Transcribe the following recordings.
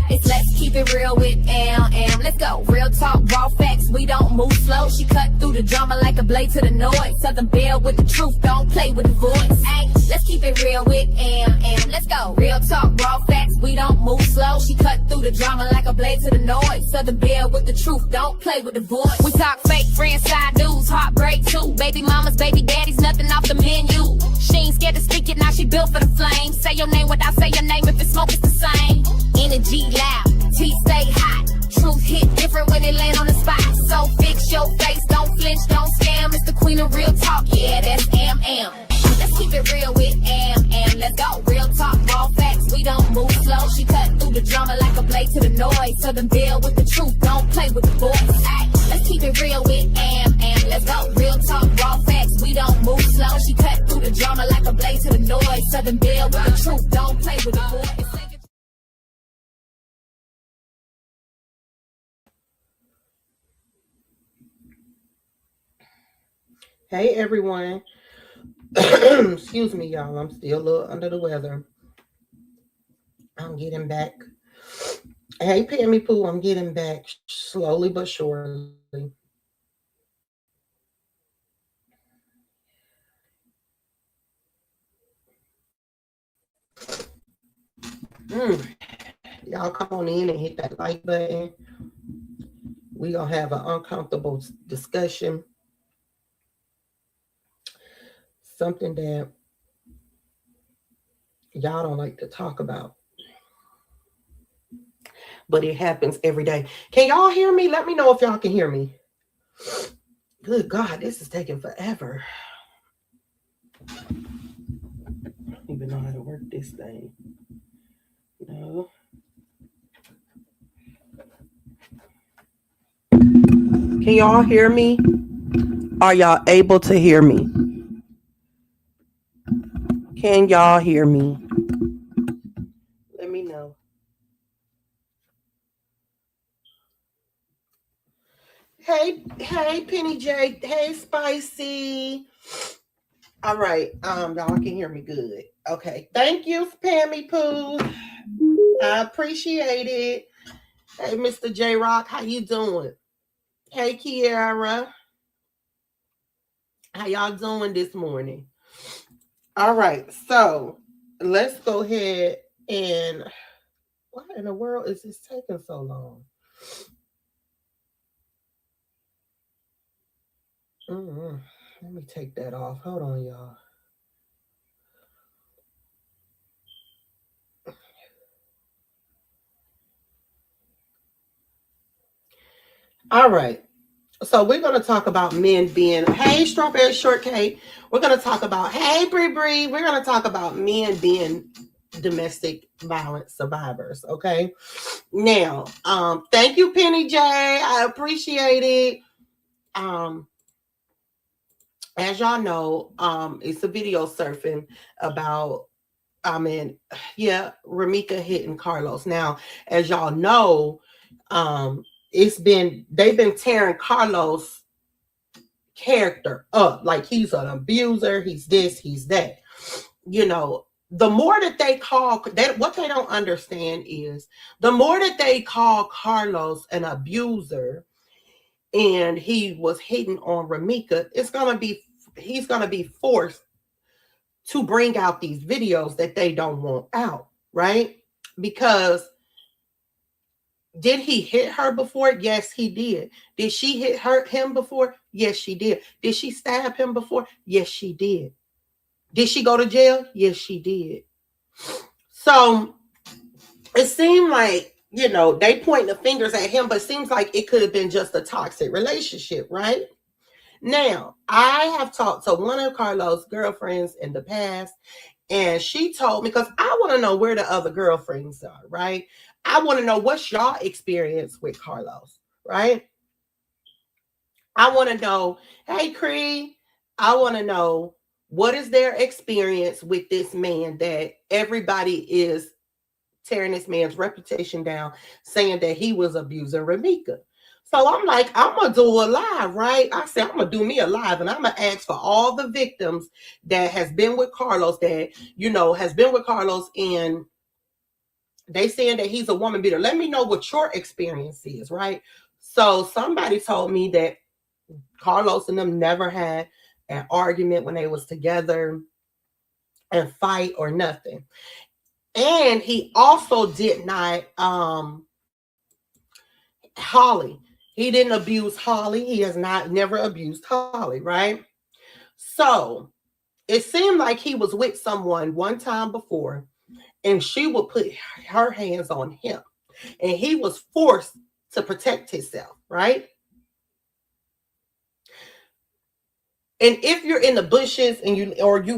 It's let's keep it real with M. Let's go. Real talk, raw facts. We don't move slow. She cut through the drama like a blade to the noise. Southern Belle with the truth. Don't play with the voice. Ay, let's keep it real with M. Let's go. Real talk, raw facts. We don't move slow. She cut through the drama like a blade to the noise. Southern Belle with the truth. Don't play with the voice. We talk fake friends, side dudes, heartbreak too. Baby mamas, baby daddies, nothing off the menu. She ain't scared to speak it, now she built for the flame. Say your name without say your name, if it's smoke, it's the same. Energy loud, tea stay hot. Truth hit different when it land on the spot. So fix your face, don't flinch, don't scam. It's the queen of real talk, yeah, that's M. Let's keep it real with M. Let's go. Real talk, raw facts, we don't move slow. She cut through the drama like a blade to the noise. Southern Belle with the truth, don't play with the voice. Ay, let's keep it real with M. Let's go. Real talk, raw facts, we don't move slow. She cut through the drama like a blade to the noise. Southern Belle with the truth, don't play with the voice. Hey everyone. Excuse me, y'all. I'm still a little under the weather. I'm getting back. Hey, Pammy Pooh, I'm getting back slowly but surely. Y'all come on in and hit that like button. We're going to have an uncomfortable discussion. Something that y'all don't like to talk about. But it happens every day. Can y'all hear me? Let me know if y'all can hear me. Good God, this is taking forever. I don't even know how to work this thing. No. Can y'all hear me? Are y'all able to hear me? Can y'all hear me? Let me know. Hey, Penny J. Hey, Spicy. All right. Y'all can hear me good. Okay. Thank you, Pammy Pooh. I appreciate it. Hey, Mr. J Rock, how you doing? Hey, Kiara. How y'all doing this morning? All right. So let's go ahead and why in the world is this taking so long? Let me take that off. Hold on, y'all. All right. So we're going to talk about men being, hey, Strawberry Shortcake. We're going to talk about, hey, Bree Bree. We're going to talk about men being domestic violence survivors. Okay. Now, thank you, Penny J. I appreciate it. As y'all know, it's a video surfing about, Ramika hitting Carlos. Now, as y'all know, they've been tearing Carlos' character up, like he's an abuser, he's this, he's that. You know, the more that they call that, what they don't understand is the more that they call Carlos an abuser and he was hitting on Ramika, he's gonna be forced to bring out these videos that they don't want out, right? Because did he hit her before? Yes, he did. Did she hit him before? Yes, she did. Did she stab him before? Yes, she did. Did she go to jail? Yes, she did. So it seemed like, they point the fingers at him, but it seems like it could have been just a toxic relationship, right? Now, I have talked to one of Carlos' girlfriends in the past, and she told me, because I want to know where the other girlfriends are, right? I want to know what's y'all experience with Carlos, right? I want to know, hey, Cree, I want to know what is their experience with this man that everybody is tearing this man's reputation down, saying that he was abusing Ramika. So I'm like, I'm going to do a live, right? I said, I'm going to do me a live, and I'm going to ask for all the victims that has been with Carlos, that, has been with Carlos and they saying that he's a woman beater. Let me know what your experience is, right? So somebody told me that Carlos and them never had an argument when they was together and fight or nothing. And he also did not Holly. He didn't abuse Holly. He has not never abused Holly, right? So it seemed like he was with someone one time before, and she would put her hands on him, and he was forced to protect himself, right? And if you're in the bushes and you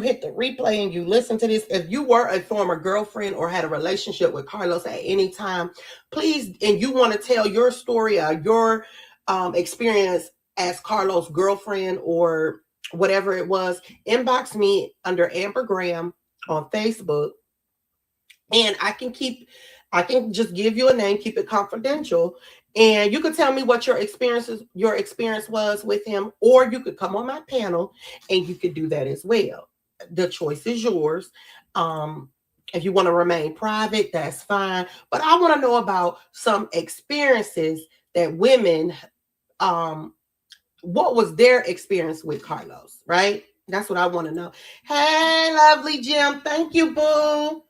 hit the replay and you listen to this, if you were a former girlfriend or had a relationship with Carlos at any time, please, and you want to tell your story or your experience as Carlos' girlfriend or whatever it was, inbox me under Amber Graham on Facebook, and I can just give you a name, keep it confidential, and you could tell me what your experience was with him, or you could come on my panel and you could do that as well. The choice is yours. If you want to remain private, that's fine. But I want to know about some experiences that women, what was their experience with Carlos, right? That's what I want to know. Hey, lovely Jim. Thank you, boo.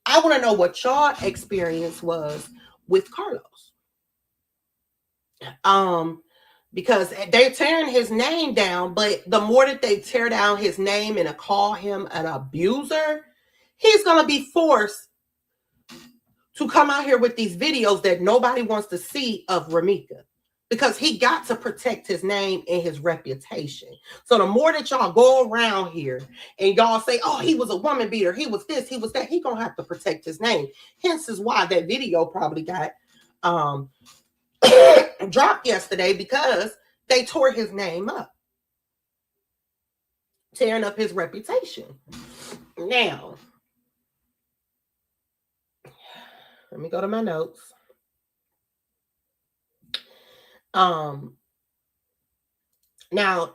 I want to know what your experience was with Carlos. Because they're tearing his name down, but the more that they tear down his name and call him an abuser, he's going to be forced to come out here with these videos that nobody wants to see of Ramika, because he got to protect his name and his reputation. So the more that y'all go around here and y'all say, oh, he was a woman beater, he was this, he was that, he gonna have to protect his name. Hence is why that video probably got dropped yesterday, because they tore his name up, tearing up his reputation. Now, let me go to my notes. Now,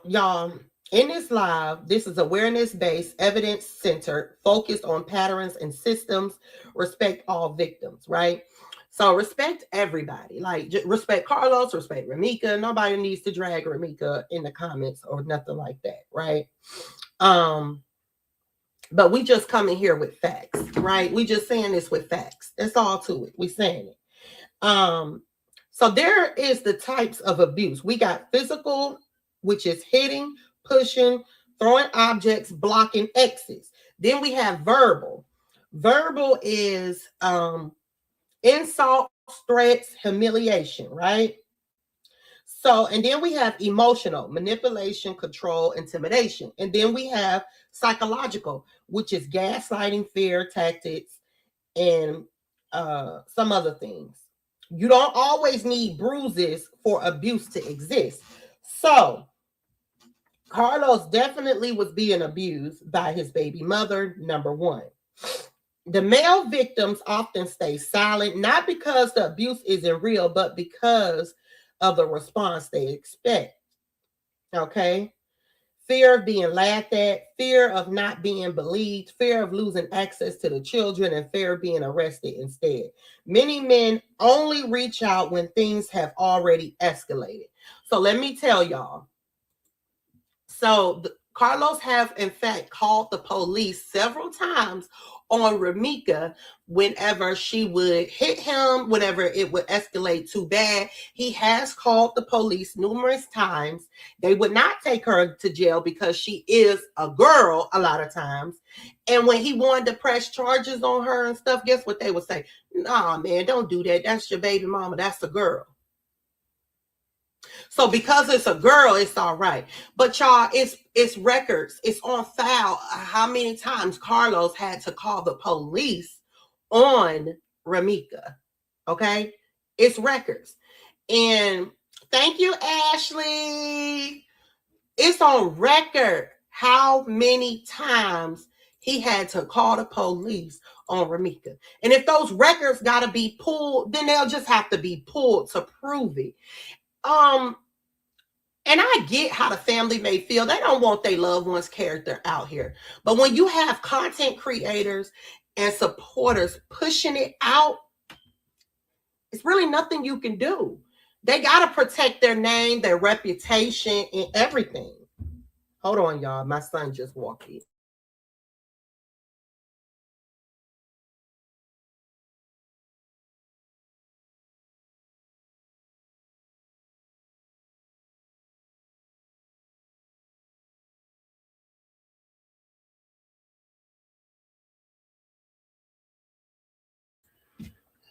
y'all, in this live, this is awareness-based, evidence-centered, focused on patterns and systems, respect all victims, right? So respect everybody. Like, respect Carlos, respect Ramika. Nobody needs to drag Ramika in the comments or nothing like that, right? But we just coming here with facts, right? We just saying this with facts. That's all to it. We saying it. So there is the types of abuse. We got physical, which is hitting, pushing, throwing objects, blocking exits. Then we have verbal. Verbal is insult, threats, humiliation, right? So, and then we have emotional, manipulation, control, intimidation. And then we have psychological, which is gaslighting, fear, tactics, and some other things. You don't always need bruises for abuse to exist. So, Carlos definitely was being abused by his baby mother, number one. The male victims often stay silent, not because the abuse isn't real, but because of the response they expect. Okay? Fear of being laughed at, fear of not being believed, fear of losing access to the children, and fear of being arrested instead. Many men only reach out when things have already escalated. So let me tell y'all. So Carlos have, in fact, called the police several times on Ramika whenever she would hit him, whenever it would escalate too bad. He has called the police numerous times. They would not take her to jail because she is a girl a lot of times. And when he wanted to press charges on her and stuff, guess what they would say? Nah, man, don't do that. That's your baby mama. That's a girl. So because it's a girl, it's all right. But y'all, it's records. It's on file how many times Carlos had to call the police on Ramika. Okay? It's records. And thank you, Ashley. It's on record how many times he had to call the police on Ramika. And if those records got to be pulled, then they'll just have to be pulled to prove it. And I get how the family may feel. They don't want their loved one's character out here. But when you have content creators and supporters pushing it out, it's really nothing you can do. They got to protect their name, their reputation, and everything. Hold on, y'all. My son just walked in.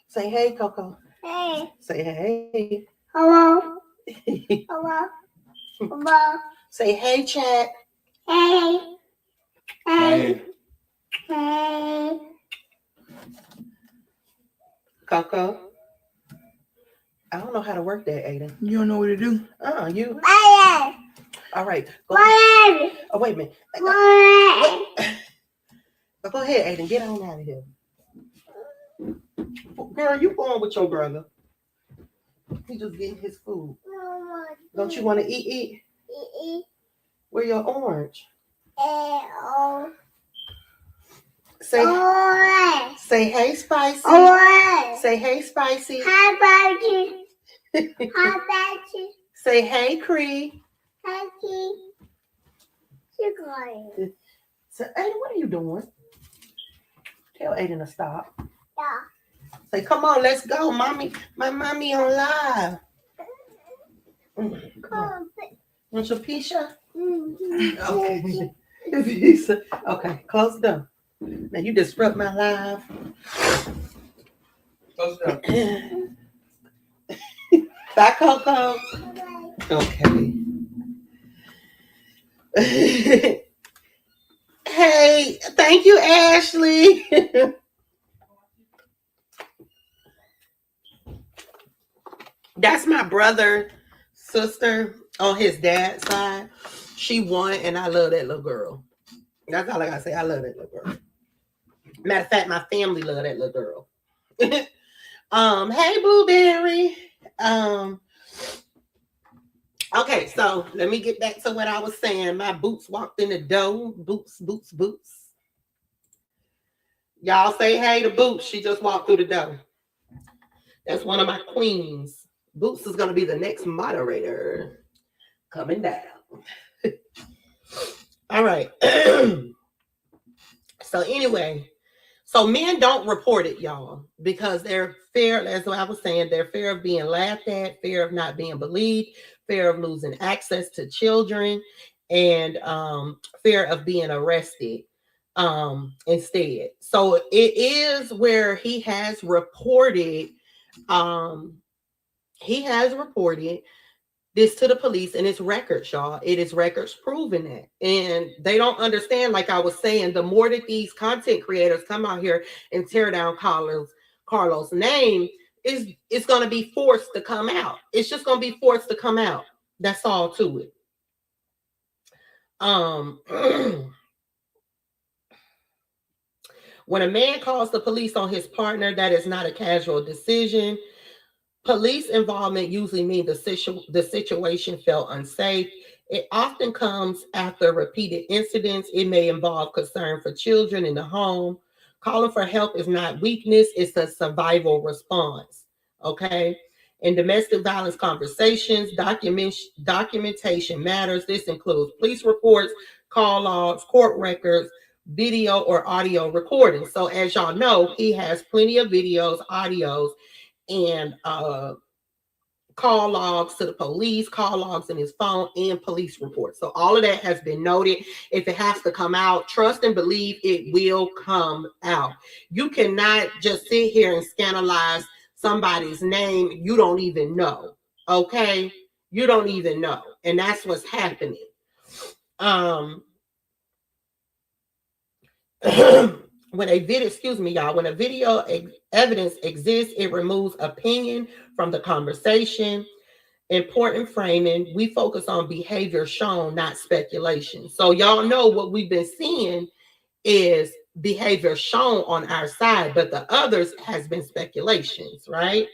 Say hey, Coco. Hey. Say hey. Hello. Hello. Hello. Say hey, chat. Hey. Hey. Hey. Coco. I don't know how to work that, Aiden. You don't know what to do? You. Hey. All right. Go Hey. Oh, wait a minute. Hey. Go ahead, Aiden. Get on out of here. Girl, you going with your brother. He just getting his food. Don't you want to eat? Where your orange? Say hey, Spicy. Say hey, Spicy. Hi, Spicy. Hi, Spicy. Say hey, Cree. Hi, Chicken. So, Aiden, what are you doing? Tell Aiden to stop. Yeah. Say, come on, let's go, mommy. My mommy on live. Come on. Want your pizza? Okay. Pizza. Okay, close the door. Now you disrupt my live. Close it up. Bye, Coco. Okay. Hey, thank you, Ashley. That's my brother, sister on his dad's side. She won, and I love that little girl. That's all I gotta say. I love that little girl. Matter of fact, my family love that little girl. Hey, Blueberry. Okay, so let me get back to what I was saying. My boots walked in the door. Boots. Y'all say hey to Boots. She just walked through the door. That's one of my queens. Boots is gonna be the next moderator. Coming down. All right. So anyway, so men don't report it, y'all, because they're fear, as I was saying, they're fear of being laughed at, fear of not being believed, fear of losing access to children, and fear of being arrested instead. So it is where he has reported this to the police, and it's records, y'all. It is records proving that. And they don't understand, like I was saying, the more that these content creators come out here and tear down Carlos' name, it's going to be forced to come out. It's just going to be forced to come out. That's all to it. When a man calls the police on his partner, that is not a casual decision. Police involvement usually means the situation felt unsafe. It often comes after repeated incidents. It may involve concern for children in the home. Calling for help is not weakness, it's a survival response. Okay? In domestic violence conversations, documentation matters. This includes police reports, call logs, court records, video or audio recordings. So as y'all know, he has plenty of videos, audios, and call logs to the police, call logs in his phone, and police reports. So all of that has been noted. If it has to come out, trust and believe it will come out. You cannot just sit here and scandalize somebody's name you don't even know. Okay? You don't even know. And that's what's happening. When a video evidence exists, it removes opinion from the conversation. Important framing, we focus on behavior shown, not speculation. So y'all know what we've been seeing is behavior shown on our side, but the others has been speculations, right?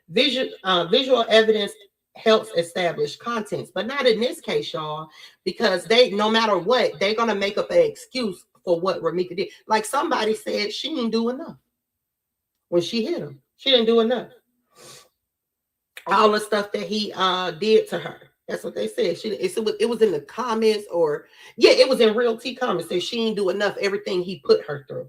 Visual evidence helps establish contents, but not in this case, y'all, because they, no matter what, they're gonna make up an excuse for what Ramika did. Like somebody said, she didn't do enough when she hit him. She didn't do enough. all the stuff that he did to her. That's what they said. It was in the comments, or yeah, it was in Real T comments that she didn't do enough, everything he put her through.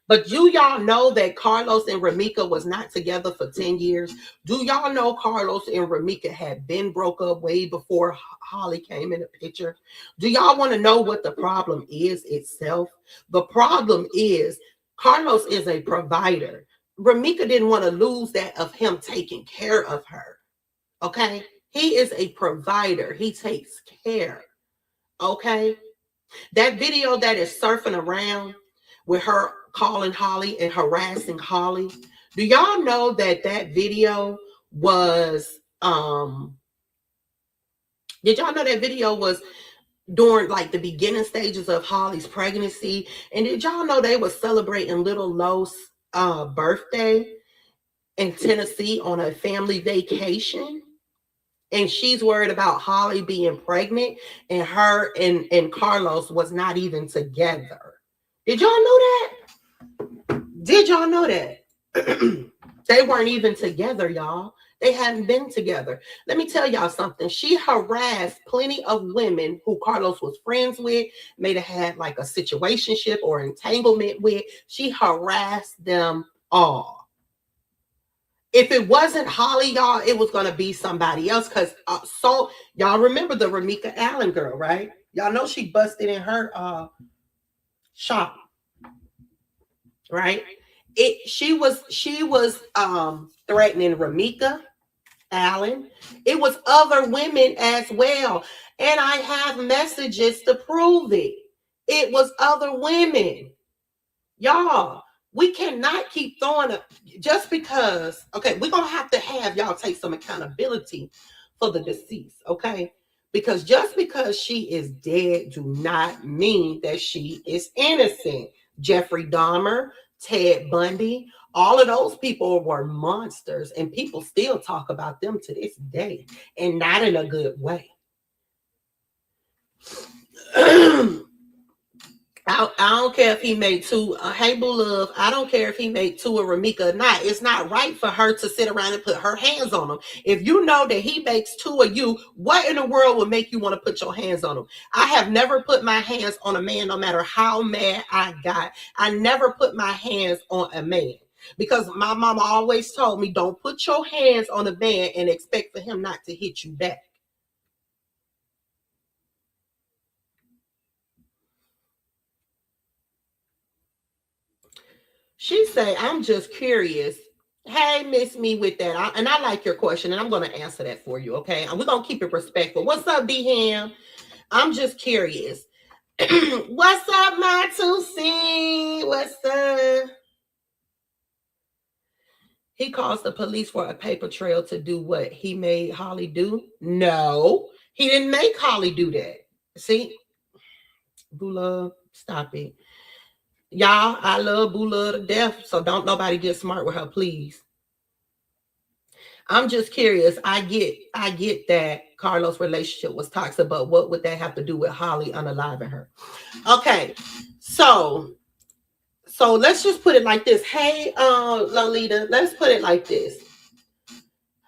But do y'all know that Carlos and Ramika was not together for 10 years? Do y'all know Carlos and Ramika had been broke up way before Holly came in the picture? Do y'all want to know what the problem is itself? The problem is Carlos is a provider. Ramika didn't want to lose that of him taking care of her. Okay? He is a provider. He takes care. Okay? That video that is surfing around with her calling Holly and harassing Holly. Do y'all know that that video was did y'all know that video was during like the beginning stages of Holly's pregnancy? And did y'all know they were celebrating little Lo's birthday in Tennessee on a family vacation? And she's worried about Holly being pregnant, and her and Carlos was not even together. Did y'all know that? Did y'all know that? They weren't even together, y'all. They hadn't been together. Let me tell y'all something. She harassed plenty of women who Carlos was friends with, may have had like a situationship or entanglement with. She harassed them all. If it wasn't Holly, y'all, it was going to be somebody else. Because so y'all remember the Ramika Allen girl, right? Y'all know she busted in her shop, right? She was threatening Ramika Allen. It was other women as well. And I have messages to prove it. It was other women. Y'all, we cannot keep throwing up just because, okay, we're going to have y'all take some accountability for the deceased, okay? Because just because she is dead do not mean that she is innocent. Jeffrey Dahmer, Ted Bundy, all of those people were monsters, and people still talk about them to this day, and not in a good way. I don't care if he made two. Hey, Boo Love, I don't care if he made two of Ramika or not. It's not right for her to sit around and put her hands on him. If you know that he makes two of you, what in the world would make you want to put your hands on him? I have never put my hands on a man, no matter how mad I got. I never put my hands on a man. Because my mama always told me, don't put your hands on a man and expect for him not to hit you back. She say, I'm just curious. Hey, miss me with that. And I like your question, and I'm going to answer that for you, okay? And we're going to keep it respectful. What's up, B-Ham? I'm just curious. What's up, my 2C? What's up? He calls the police for a paper trail to do what? He made Holly do? No, he didn't make Holly do that. See? Boo Love, stop it. Y'all, I love Boo Love to death, so don't nobody get smart with her, please. I'm just curious. I get that Carlos' relationship was toxic, but what would that have to do with Holly unaliving her? Okay, so let's just put it like this. Hey, Lolita, let's put it like this.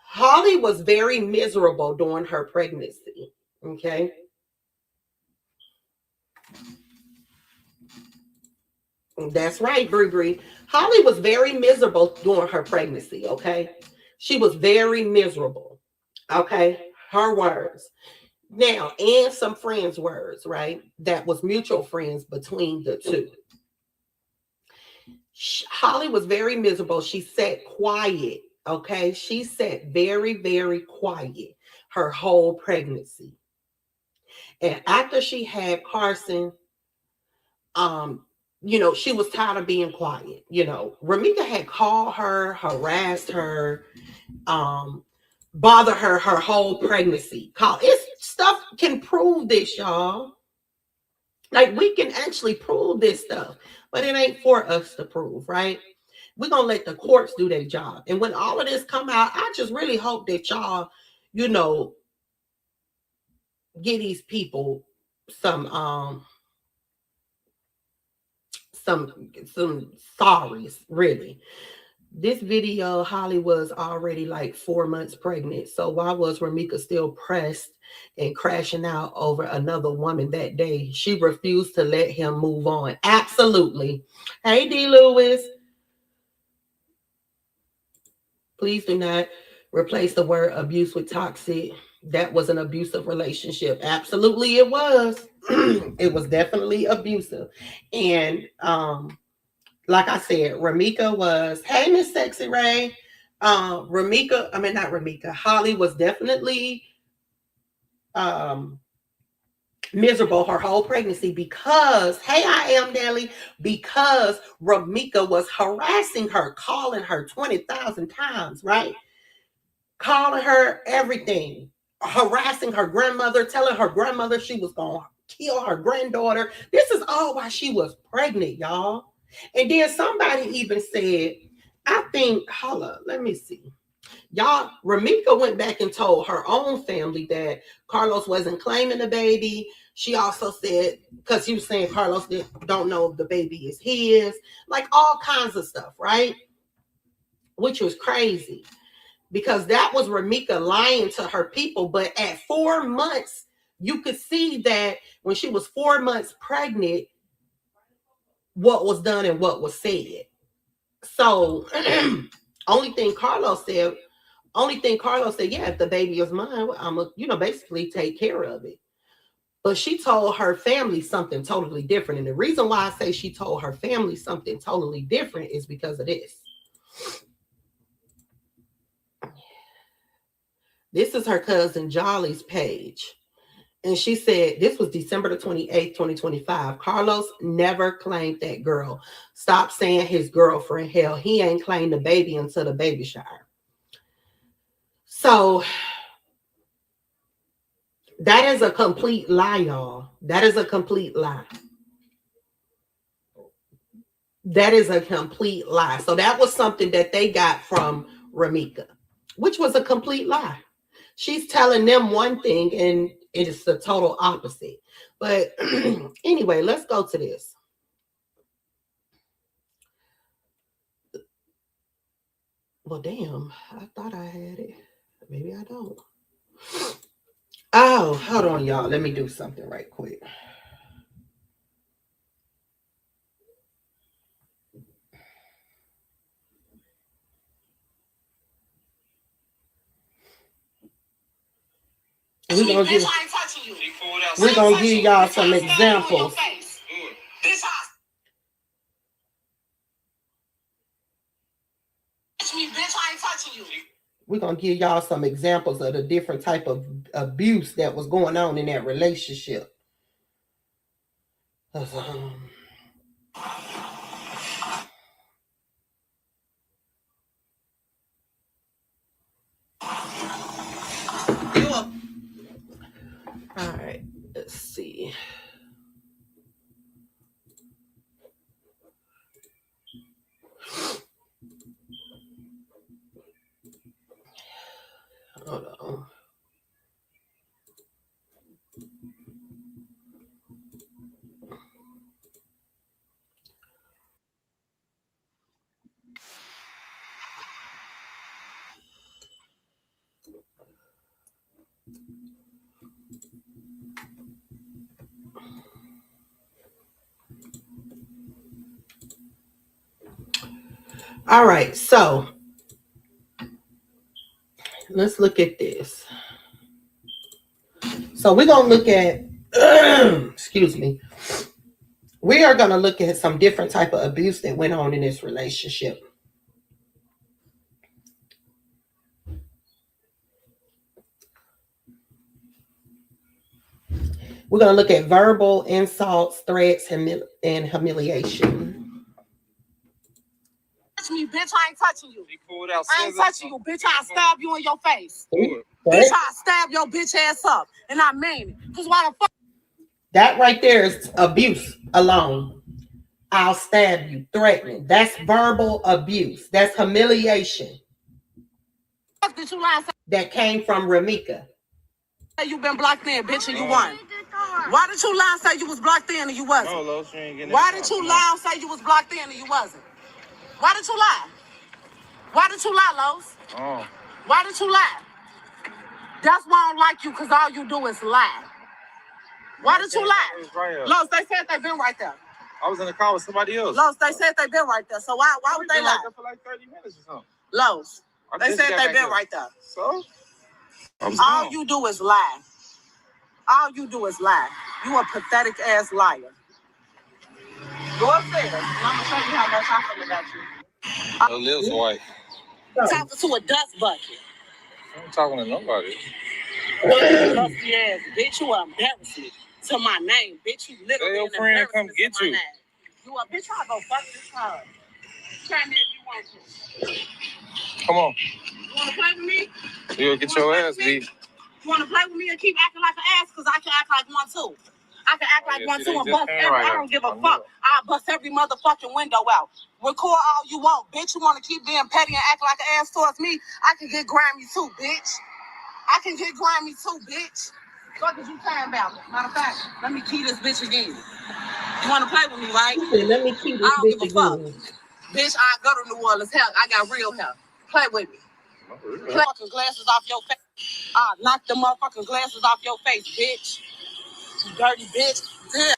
Holly was very miserable during her pregnancy. Okay. That's right, Bree. Holly was very miserable during her pregnancy, okay? She was very miserable, okay? Her words. Now, and some friends' words, right? That was mutual friends between the two. Holly was very miserable. She sat quiet, okay? She sat very, very quiet her whole pregnancy. And after she had Carson, she was tired of being quiet. Ramika had called her, harassed her, bother her whole pregnancy. It's stuff can prove this, y'all. Like, we can actually prove this stuff, but it ain't for us to prove, right? We're gonna let the courts do their job. And when all of this come out, I just really hope that y'all, give these people some sorries, really. This video, Holly was already like 4 months pregnant. So why was Ramika still pressed and crashing out over another woman that day? She refused to let him move on. Absolutely. Hey, D. Lewis. Please do not replace the word abuse with toxic. That was an abusive relationship. Absolutely, it was. It was definitely abusive. And like I said, Ramika was, hey, Miss Sexy Ray. Holly was definitely miserable her whole pregnancy because, hey, I am Nelly, because Ramika was harassing her, calling her 20,000 times, right? Calling her everything, harassing her grandmother, telling her grandmother she was going to kill her granddaughter. This is all while she was pregnant, y'all. And then somebody even said, I think, hold up, let me see. Y'all, Ramika went back and told her own family that Carlos wasn't claiming the baby. She also said, because he was saying Carlos don't know if the baby is his, like all kinds of stuff, right? Which was crazy because that was Ramika lying to her people. But at 4 months, you could see that when she was 4 months pregnant, what was done and what was said. So only thing Carlos said, yeah, if the baby is mine, I'm gonna, basically take care of it. But she told her family something totally different. And the reason why I say she told her family something totally different is because of this. This is her cousin Jolly's page. And she said, this was December the 28th, 2025. Carlos never claimed that girl. Stop saying his girlfriend. Hell, he ain't claimed the baby until the baby shower. So that is a complete lie, y'all. That is a complete lie. That is a complete lie. So that was something that they got from Ramika, which was a complete lie. She's telling them one thing and it's the total opposite. But anyway, let's go to this. Well, damn, I thought I had it. Maybe I don't. Oh, hold on, y'all. Let me do something right quick. We're gonna give y'all some examples. We're gonna give y'all some examples of the different type of abuse that was going on in that relationship. All right, let's see. Hold on. All right, so let's look at this. So we're going to look at, excuse me, we are going to look at some different type of abuse that went on in this relationship. We're going to look at verbal insults, threats, and humiliation. Me, bitch, I ain't touching you. I ain't touching you, bitch. I'll stab you in your face. Bitch, I'll stab your bitch ass up. And I mean it. Because why the fuck? That right there is abuse alone. I'll stab you, threatening. That's verbal abuse. That's humiliation. What did you lie? That came from Ramika. You've been blocked in, bitch, and you won. Why did you lie and say you was blocked in and you wasn't? Why did you lie and say you was blocked in and you wasn't? Why did you lie? Why did you lie, Los? Oh. Why did you lie? That's why I don't like you, because all you do is lie. Why did you lie? Right, Los, they said they been right there. I was in the car with somebody else. Los, they said they been right there. So why would they lie? Right there for like 30 minutes or something. Los, they said they been right there. So? All you do is lie. All you do is lie. You a pathetic ass liar. Go upstairs. I'm gonna show you how much I feel about you. Lil's wife. Talking to a dust bucket. I ain't talking to nobody. Lusty ass bitch, you embarrass me to my name, bitch. You literally Tell your friend come get you. You a bitch, I'll go fuck this hard. Try me if you want to. Come on. You wanna play with me? You'll get your ass beat. You wanna play with me and keep acting like an ass? Cause I can act like one too. I can act like one too and bust every. I don't give a fuck. I'll bust every motherfucking window out. Record all you want, bitch. You wanna keep being petty and act like an ass towards me? I can get grimy too, bitch. I can get grimy too, bitch. What is you talking about? Matter of fact, let me key this bitch again. You wanna play with me, right? Let me key this bitch again. Bitch, I go to New Orleans. Hell, I got real help. Play with me. Play fucking glasses off your face. I'll knock the motherfucking glasses off your face, bitch. You dirty bitch. Damn.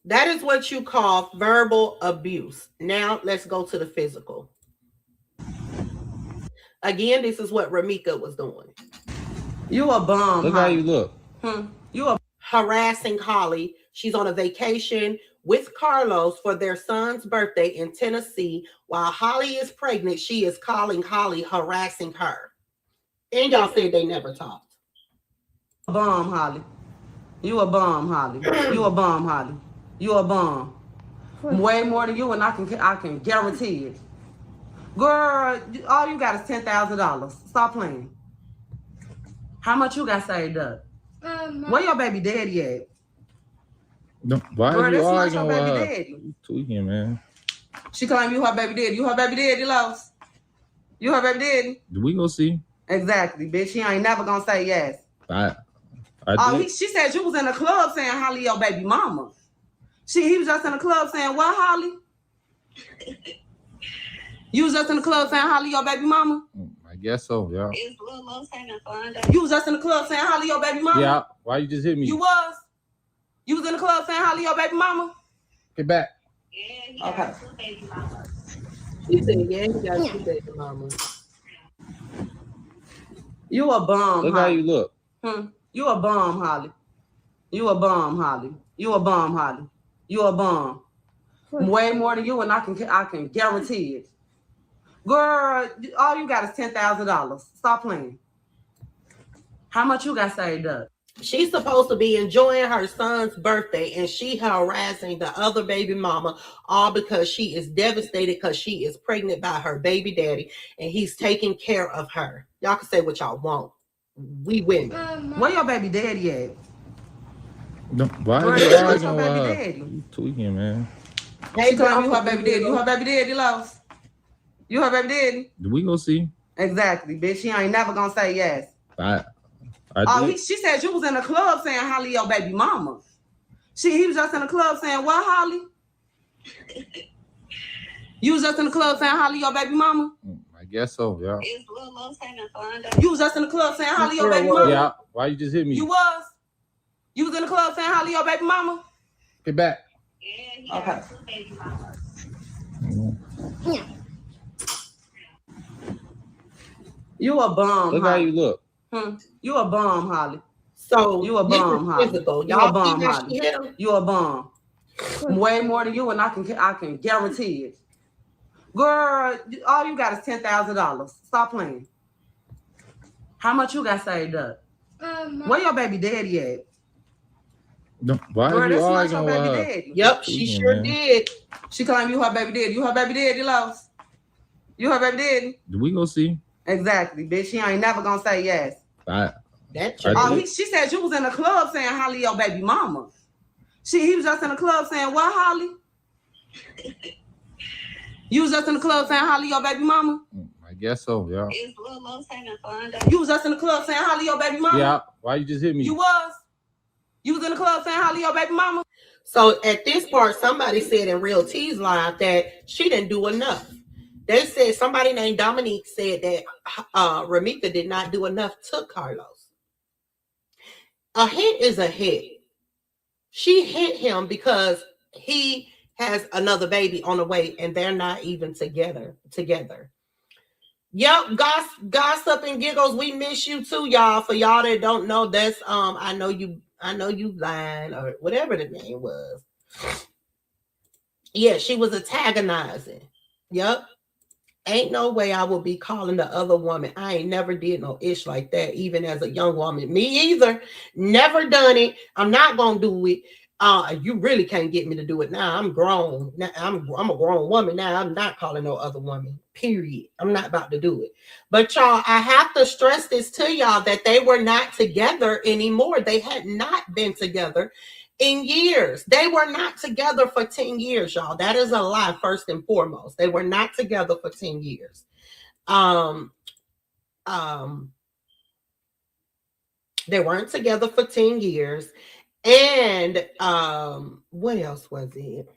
That is what you call verbal abuse. Now let's go to the physical. Again, this is what Ramika was doing. You a bum. Look how you look. You a harassing Holly. She's on a vacation with Carlos for their son's birthday in Tennessee. While Holly is pregnant, she is calling Holly, harassing her. And y'all said they never talked. bum, Holly. You a bum, Holly. You a bum, Holly. You a bum. Way more than you, and I can guarantee it. Girl, all you got is $10,000. Stop playing. How much you got saved up? Where your baby daddy at? No, why Girl, are you that's not arguing your with baby her? daddy. You tweaking, man. She claim you her baby daddy. You her baby daddy, Los? You her baby daddy? Do we go see? Exactly, bitch. She ain't never gonna say yes. I did. She said you was in the club saying Holly your baby mama. He was just in the club saying what, Holly? You was just in the club saying Holly your baby mama? I guess so, yeah. You was just in the club saying Holly your baby mama? Yeah, why you just hit me? You was? You was in the club saying Holly your baby mama? Get back. Yeah, Okay. two baby mamas. She said, yeah, he got two baby mamas. You a bum, Look Holly. how you look. You a bum, Holly. You a bum, Holly. You a bum, Holly. You a bum. Way more than you, and I can guarantee it. Girl, all you got is $10,000. Stop playing. How much you got saved up? She's supposed to be enjoying her son's birthday, and she harassing the other baby mama, all because she is devastated because she is pregnant by her baby daddy, and he's taking care of her. Y'all can say what y'all want. We women. Where your baby daddy at? No, why Girl, are you that's arguing your with baby her? daddy. You tweaking, man. She claim you her baby daddy. You her baby daddy, Los? You her baby daddy? Do we go see? Exactly, bitch. She ain't never gonna say yes. I did. She said you was in the club saying Holly your baby mama. He was just in the club saying what, Holly? You was just in the club saying Holly your baby mama? I guess so, yeah. You was just in the club saying Holly your baby mama? Yeah, why you just hit me? You was? You was in the club saying Holly your baby mama? Get back. Yeah, Okay. two baby mamas. You a bum, Look Holly. how you look. You a bum, Holly. So You a bum, Holly. physical. You a Y'all bum, see how Holly. she hit him? You a bum. Way more than you, and I can guarantee it. Girl, all you got is $10,000. Stop playing. How much you got saved up? Where your baby daddy at? No, why Girl, are you that's not arguing your with baby her? daddy. Yep, she sure man. did. She claim you her baby daddy. You her baby daddy, Los? You her baby daddy? Do we go see? Exactly, bitch. She ain't never gonna say yes. That's She said you was in the club saying Holly your baby mama. He was just in the club saying what, Holly? You was just in the club saying Holly your baby mama? I guess so, yeah. You was just in the club saying Holly your baby mama? Yeah, why you just hit me? You was? You was in the club saying Holly your baby mama? So at this part, somebody said in Real T's live that she didn't do enough. They said somebody named Dominique said that Ramika did not do enough to Carlos. A hit is a hit. She hit him because he has another baby on the way and they're not even together. Yep, gossip and giggles. We miss you too, y'all. For y'all that don't know, that's I know you lying or whatever the name was. Yeah, she was antagonizing. Yep. Ain't no way I will be calling the other woman. I ain't never did no ish like that, even as a young woman. Me either. Never done it. I'm not gonna do it. You really can't get me to do it now. I'm grown. Now I'm a grown woman now. I'm not calling no other woman. Period. I'm not about to do it. But y'all, I have to stress this to y'all that they were not together anymore. They had not been together in years. They were not together for 10 years, y'all. That is a lie, first and foremost. They were not together for 10 years. They weren't together for 10 years. And what else was it?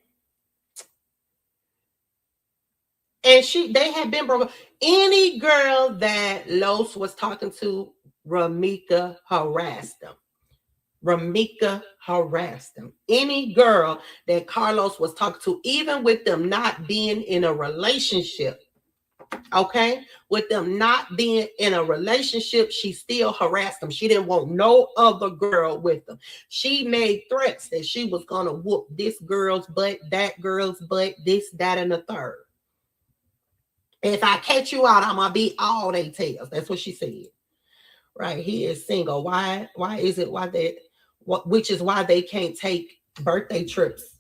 And they had been broken. Any girl that Los was talking to, Ramika harassed them. Ramika harassed them. Any girl that Carlos was talking to, even with them not being in a relationship, okay, with them not being in a relationship, she still harassed them. She didn't want no other girl with them. She made threats that she was going to whoop this girl's butt, that girl's butt, this, that, and the third. If I catch you out, I'm going to beat all they tails. That's what she said. Right, he is single. Why is it which is why they can't take birthday trips.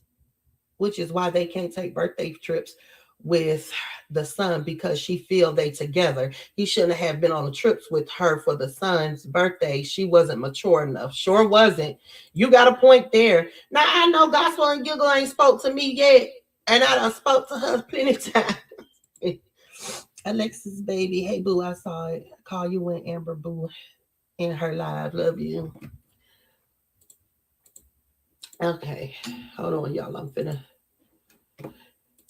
Which is why they can't take birthday trips with the son, because she feel they together. He shouldn't have been on the trips with her for the son's birthday. She wasn't mature enough. Sure wasn't. You got a point there. Now I know Gospel and Giggle ain't spoke to me yet, and I done spoke to her plenty of times. Alexis, baby, hey boo, I saw it. Call you in Amber Boo in her live. Love you. Okay, hold on, y'all. I'm finna.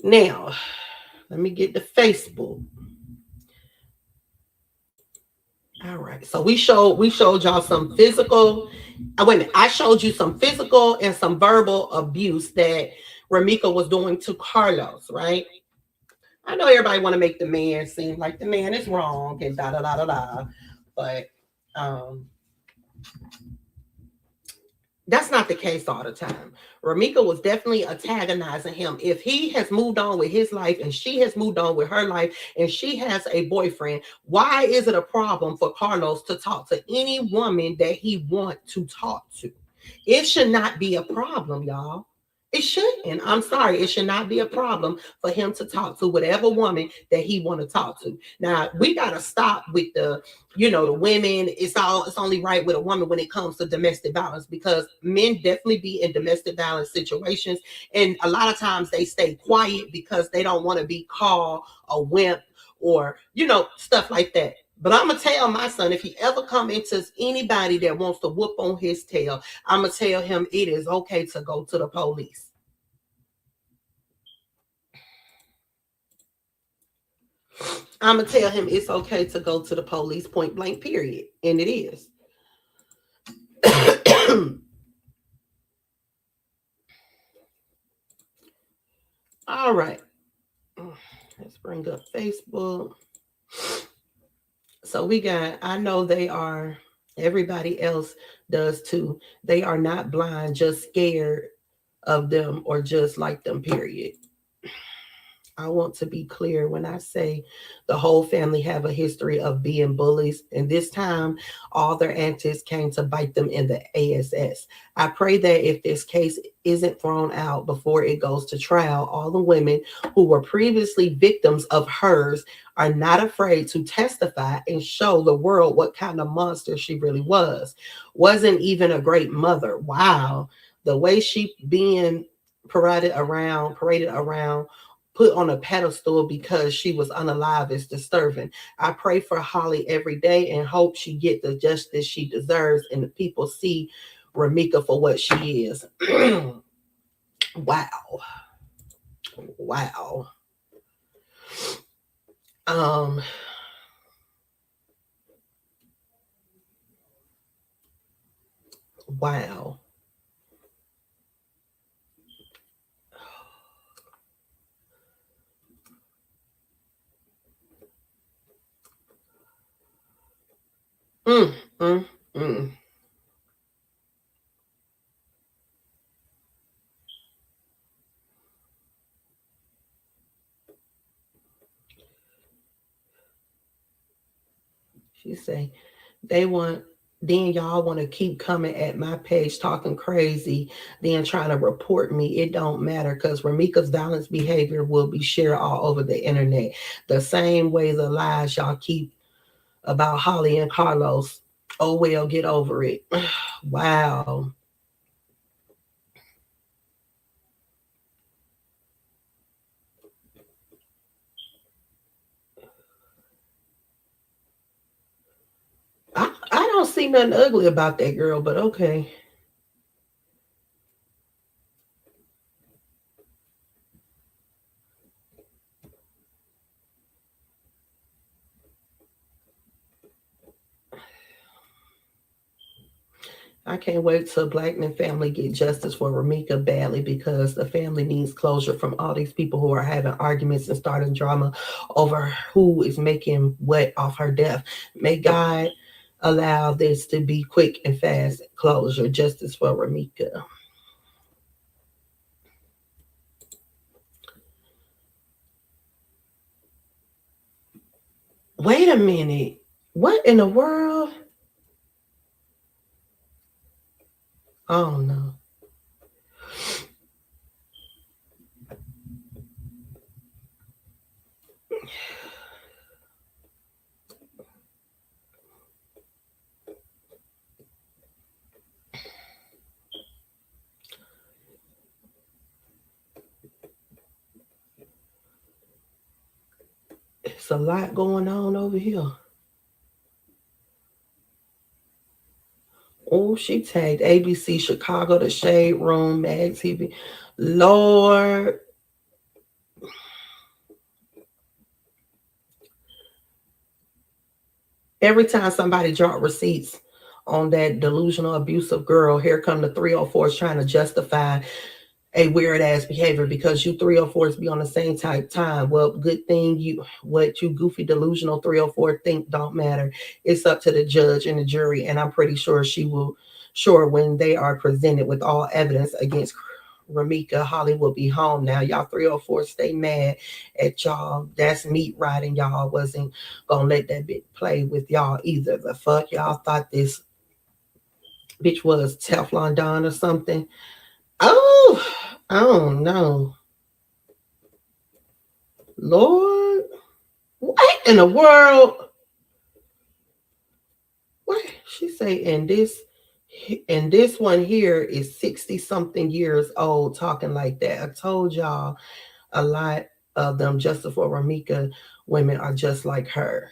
Now, let me get to Facebook. All right, so we showed y'all some physical. Wait a minute, I showed you some physical and some verbal abuse that Ramika was doing to Carlos, right? I know everybody want to make the man seem like the man is wrong and da da da da da, but that's not the case all the time. Ramika was definitely antagonizing him. If he has moved on with his life and she has moved on with her life and she has a boyfriend, why is it a problem for Carlos to talk to any woman that he wants to talk to? It should not be a problem, y'all. It shouldn't. I'm sorry. It should not be a problem for him to talk to whatever woman that he want to talk to. Now, we got to stop with the women. It's only right with a woman when it comes to domestic violence, because men definitely be in domestic violence situations. And a lot of times they stay quiet because they don't want to be called a wimp or, stuff like that. But I'm going to tell my son, if he ever come into anybody that wants to whoop on his tail, I'm going to tell him it is okay to go to the police. I'm going to tell him it's okay to go to the police, point blank, period. And it is. All right. Let's bring up Facebook. So I know they are, everybody else does too. They are not blind, just scared of them or just like them, period. I want to be clear when I say the whole family have a history of being bullies, and this time all their antics came to bite them in the ass. I pray that if this case isn't thrown out before it goes to trial, all the women who were previously victims of hers are not afraid to testify and show the world what kind of monster she really was. Wasn't even a great mother. Wow. The way she being paraded around, put on a pedestal because she was unalive is disturbing. I pray for Holly every day and hope she get the justice she deserves and the people see Ramika for what she is. Wow. Um, wow. Mm, mm, mm. She say then y'all want to keep coming at my page talking crazy, then trying to report me. It don't matter because Ramika's violent behavior will be shared all over the internet. The same way the lies y'all keep about Holly and Carlos. Oh well, get over it. Wow. I don't see nothing ugly about that girl, but okay. I can't wait till Blackman family get justice for Ramika badly because the family needs closure from all these people who are having arguments and starting drama over who is making what off her death. May God allow this to be quick and fast closure. Justice for Ramika. Wait a minute. What in the world? Oh no. It's a lot going on over here. Oh, she tagged ABC Chicago, The Shade Room, Mag TV. Lord. Every time somebody drop receipts on that delusional, abusive girl, here come the 304s trying to justify a weird ass behavior because you 304s be on the same type time. Well, good thing what you goofy delusional 304 think don't matter. It's up to the judge and the jury, and I'm pretty sure when they are presented with all evidence against Ramika, Holly will be home now. Y'all 304 stay mad at y'all. That's meat riding. Y'all wasn't gonna let that bitch play with y'all either. The fuck y'all thought this bitch was Teflon Don or something? Oh, I don't know. Lord, what in the world? What she say? And this one here is 60 something years old talking like that. I told y'all a lot of them Justice for Ramika women are just like her.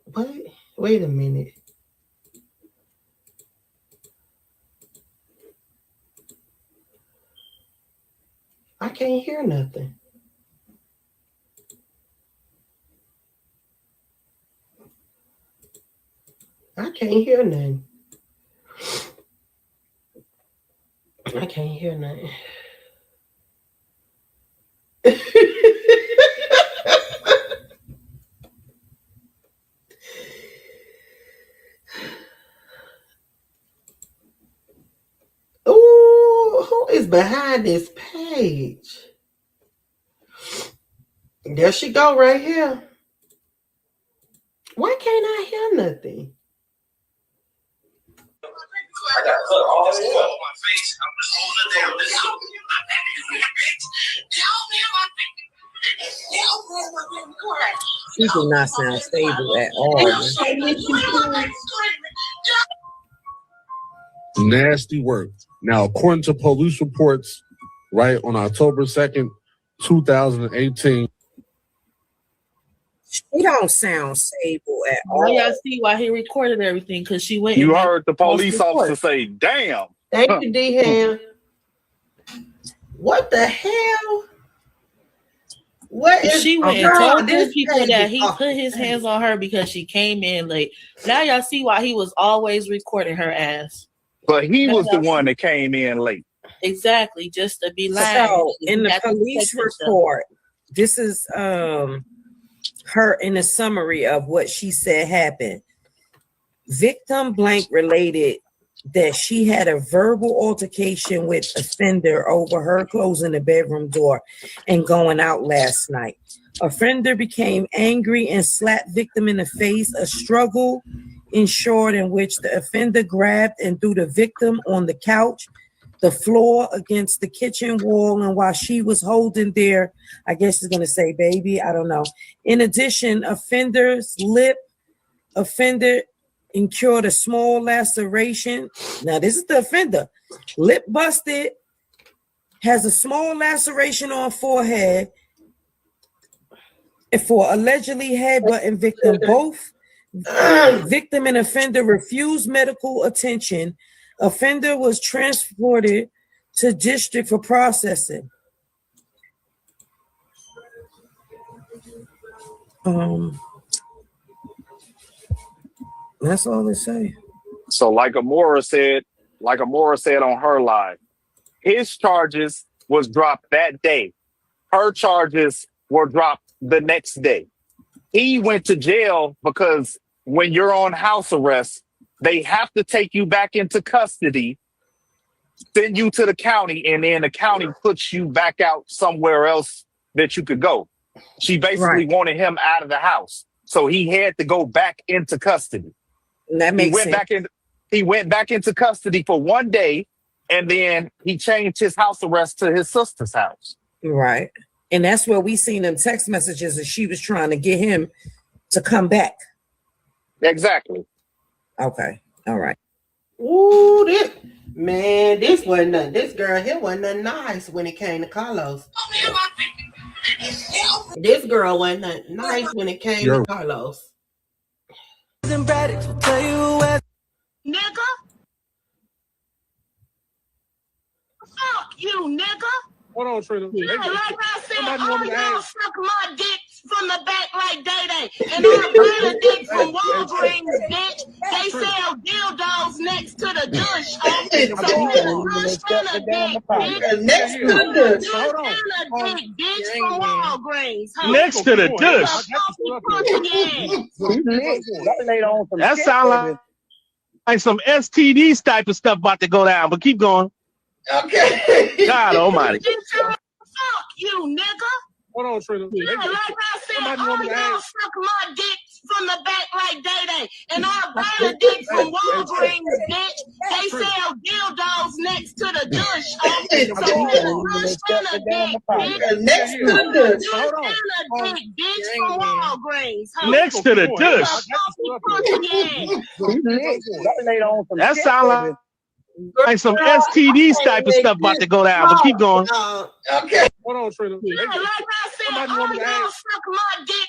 What? Wait a minute. I can't hear nothing. I can't hear nothing. I can't hear nothing. Ooh, who is behind this page? There she go right here. Why can't I hear nothing? I got cut all this stuff on my face. I'm just holding it down. She do not sound stable at all. Nasty work. Now, according to police reports, right on October 2nd, 2018. She don't sound stable at all. Now y'all see why he recorded everything because she went. You heard the police officer say, "Damn." Thank you, D-Ham. What the hell? What is She went and girl, told this the people page that is he off put the his chain. hands on her because she came in late. Now y'all see why he was always recording her ass. But he Now was the y'all one see. that came in late. Exactly, just to be lying. So He in the had to police protect himself. report, this is her in a summary of what she said happened. Victim blank related that she had a verbal altercation with offender over her closing the bedroom door and going out last night. Offender became angry and slapped victim in the face. A struggle ensued in which the offender grabbed and threw the victim on the couch, the floor, against the kitchen wall, and while she was holding there, I guess she's gonna say baby, I don't know. In addition, offender incurred a small laceration. Now this is the offender. Lip busted, has a small laceration on forehead, and for allegedly headbutting victim. Both victim and offender refused medical attention. Offender was transported to district for processing. That's all they say. So like Amora said on her live, his charges was dropped that day. Her charges were dropped the next day. He went to jail because when you're on house arrest, they have to take you back into custody, send you to the county, and then the county puts you back out somewhere else that you could go. She basically wanted him out of the house. So he had to go back into custody. That makes sense. He went back into custody for 1 day, and then he changed his house arrest to his sister's house. Right. And that's where we seen them text messages that she was trying to get him to come back. Exactly. Okay. All right. Ooh, this wasn't nothing. This girl here wasn't nothing nice when it came to Carlos. This girl wasn't nothing nice when it came to Carlos. Nigga. Fuck you, nigga. Hold on, Trina. Yeah, like I said, all y'all suck my dick from the back like Day-Day. And I buy a dick from Walgreens, bitch. They sell dildos next to the dish. So push and a dick, bitch. Next to the dish. Hold on. And a dick, bitch, from Walgreens. Next to the dish. That sounds like some STD type of stuff about to go down, but keep going. Okay. God almighty. Fuck you, nigga. Hold on, Trina. Yeah, like I said, all y'all suck my dick from the back like Day-Day. And I buy a dick from Walgreens, bitch. They sell dildos next to the dish. So push and a dick, bitch. Next to the dish. Hold on. And a dick, bitch, from Walgreens. Next to the dish. That sounds like some STD type of stuff about to go down, but keep going. Okay. Hold on, Trina. Yeah, like I said, all y'all suck my dick.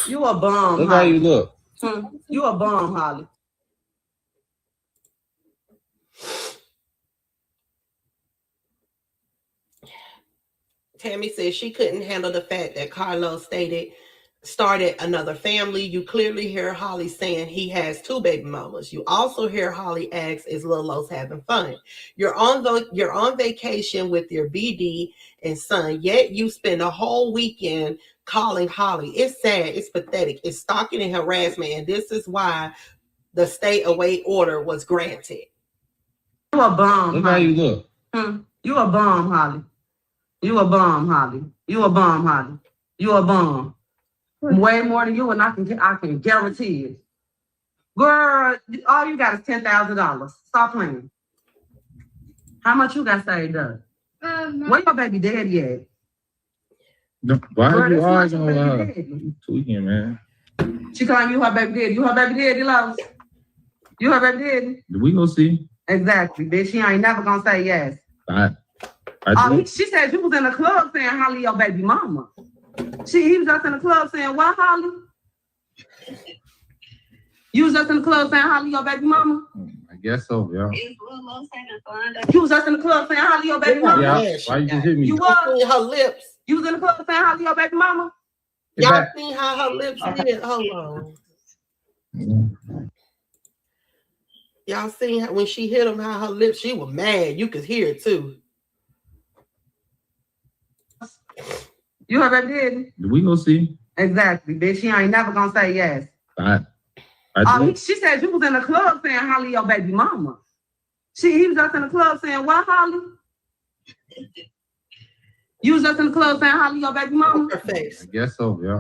You a bum. Look how you look. You a bum, Holly. Tammy says she couldn't handle the fact that Carlos started another family. You clearly hear Holly saying he has 2 baby mamas. You also hear Holly ask, is Lil Los having fun? You're on vacation with your BD and son, yet you spend a whole weekend calling Holly. It's sad. It's pathetic. It's stalking and harassment. And this is why the stay away order was granted. You a bum. Look how you look. You a bum, Holly. You a bum, Holly. You a bum, Holly. You a bum. Way more than you, and I can guarantee it. Girl, all you got is $10,000. Stop playing. How much you got saved up? Where your baby daddy at? No, why Girl, are you that's not arguing with your her? baby daddy. You tweaking, man. She calling you her baby daddy. You her baby daddy, Lois? You her baby daddy? We gonna see. Exactly, bitch. She ain't never gonna say yes. She said you was in the club saying Holly your baby mama. He was just in the club saying what, Holly? You was just in the club saying Holly your baby mama? Oh my guess so, yeah. You was just in the club saying hi to your baby mama? Yeah. Yeah, Why you just hit me? You y'all was? seen her lips. You was in the club saying hi to your baby mama? Y'all seen how her lips did? Hold on. Y'all seen how, when she hit him, how her lips, she was mad. You could hear it too. You her baby daddy? We gonna see. Exactly, bitch. She ain't never gonna say yes. She said you was in the club saying hi to your baby mama. He was just in the club saying what, Holly? You was just in the club saying hi to your baby mama? Her face. I guess so, yeah.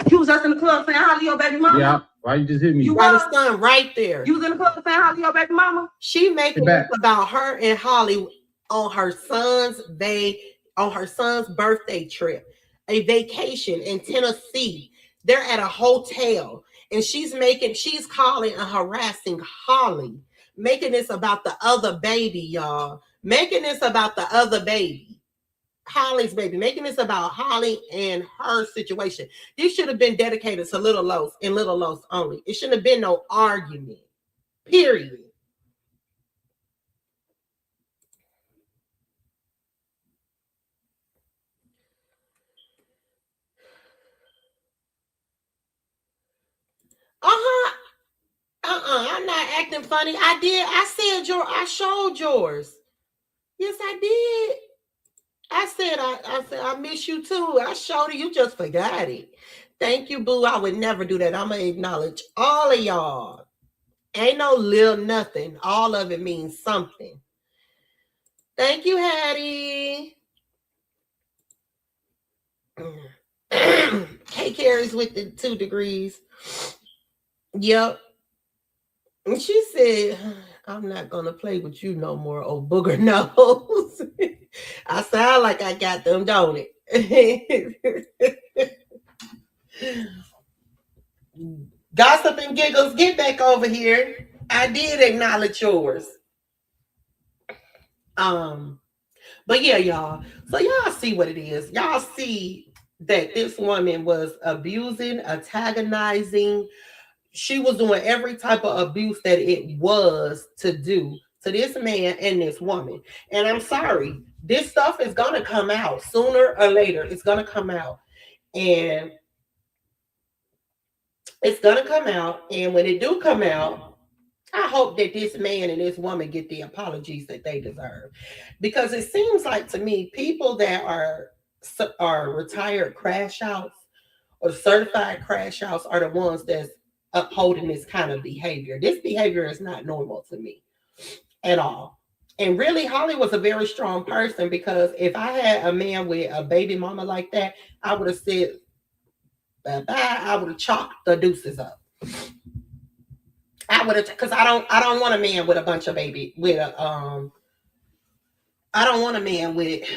You was just in the club saying hi to your baby mama? Yeah. Why you just hit me? You Got was? a son right there. You was in the club saying hi to your baby mama? She making back. this about her and Holly on her son's birthday trip, a vacation in Tennessee. They're at a hotel, and she's calling and harassing Holly, making this about the other baby, y'all. Making this about the other baby, Holly's baby, making this about Holly and her situation. This should have been dedicated to Little Los and Little Los only. It shouldn't have been no argument. Period. I'm not acting funny. I did. I showed yours. Yes, I did. I said I miss you too. I showed it. You just forgot it. Thank you, boo. I would never do that. I'm gonna acknowledge all of y'all. Ain't no little nothing. All of it means something. Thank you, Hattie. K carries with the 2 degrees. Yep. And she said, I'm not gonna play with you no more, old booger nose. I sound like I got them, don't it? Gossip and giggles, get back over here. I did acknowledge yours. But yeah, y'all. So y'all see what it is. Y'all see that this woman was abusing, antagonizing. She was doing every type of abuse that it was to do to this man and this woman. And I'm sorry, this stuff is going to come out sooner or later. It's going to come out. And it's going to come out. And when it do come out, I hope that this man and this woman get the apologies that they deserve. Because it seems like to me, people that are retired crash outs or certified crash outs are the ones that's upholding this kind of behavior. This behavior is not normal to me at all. And really, Holly was a very strong person, because if I had a man with a baby mama like that, I would have said bye-bye. I would have chalked the deuces up. I would have, because I don't want a man with a bunch of baby with a I don't want a man with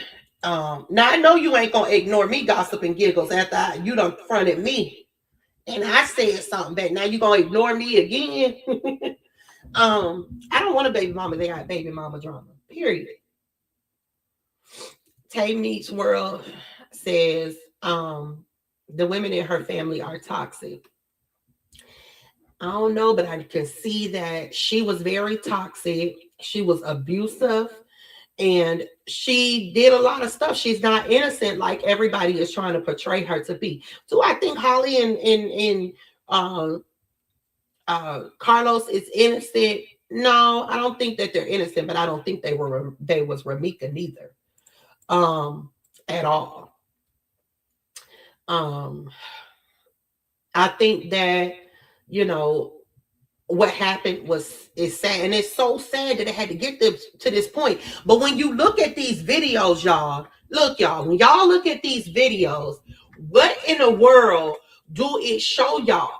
now I know you ain't gonna ignore me, gossip and giggles, after you done fronted me and I said something back. Now you gonna ignore me again? I don't want a baby mama. They got baby mama drama. Period. Tay Meets World says the women in her family are toxic. I don't know, but I can see that she was very toxic. She was abusive, and she did a lot of stuff. She's not innocent like everybody is trying to portray her to be. Do I think Holly and Carlos is innocent? No, I don't think that they're innocent, but I don't think they was Ramika neither. At all. I think that, you know, what happened is sad, and it's so sad that it had to get to this point. But when you look at these videos, when y'all look at these videos, what in the world do it show y'all?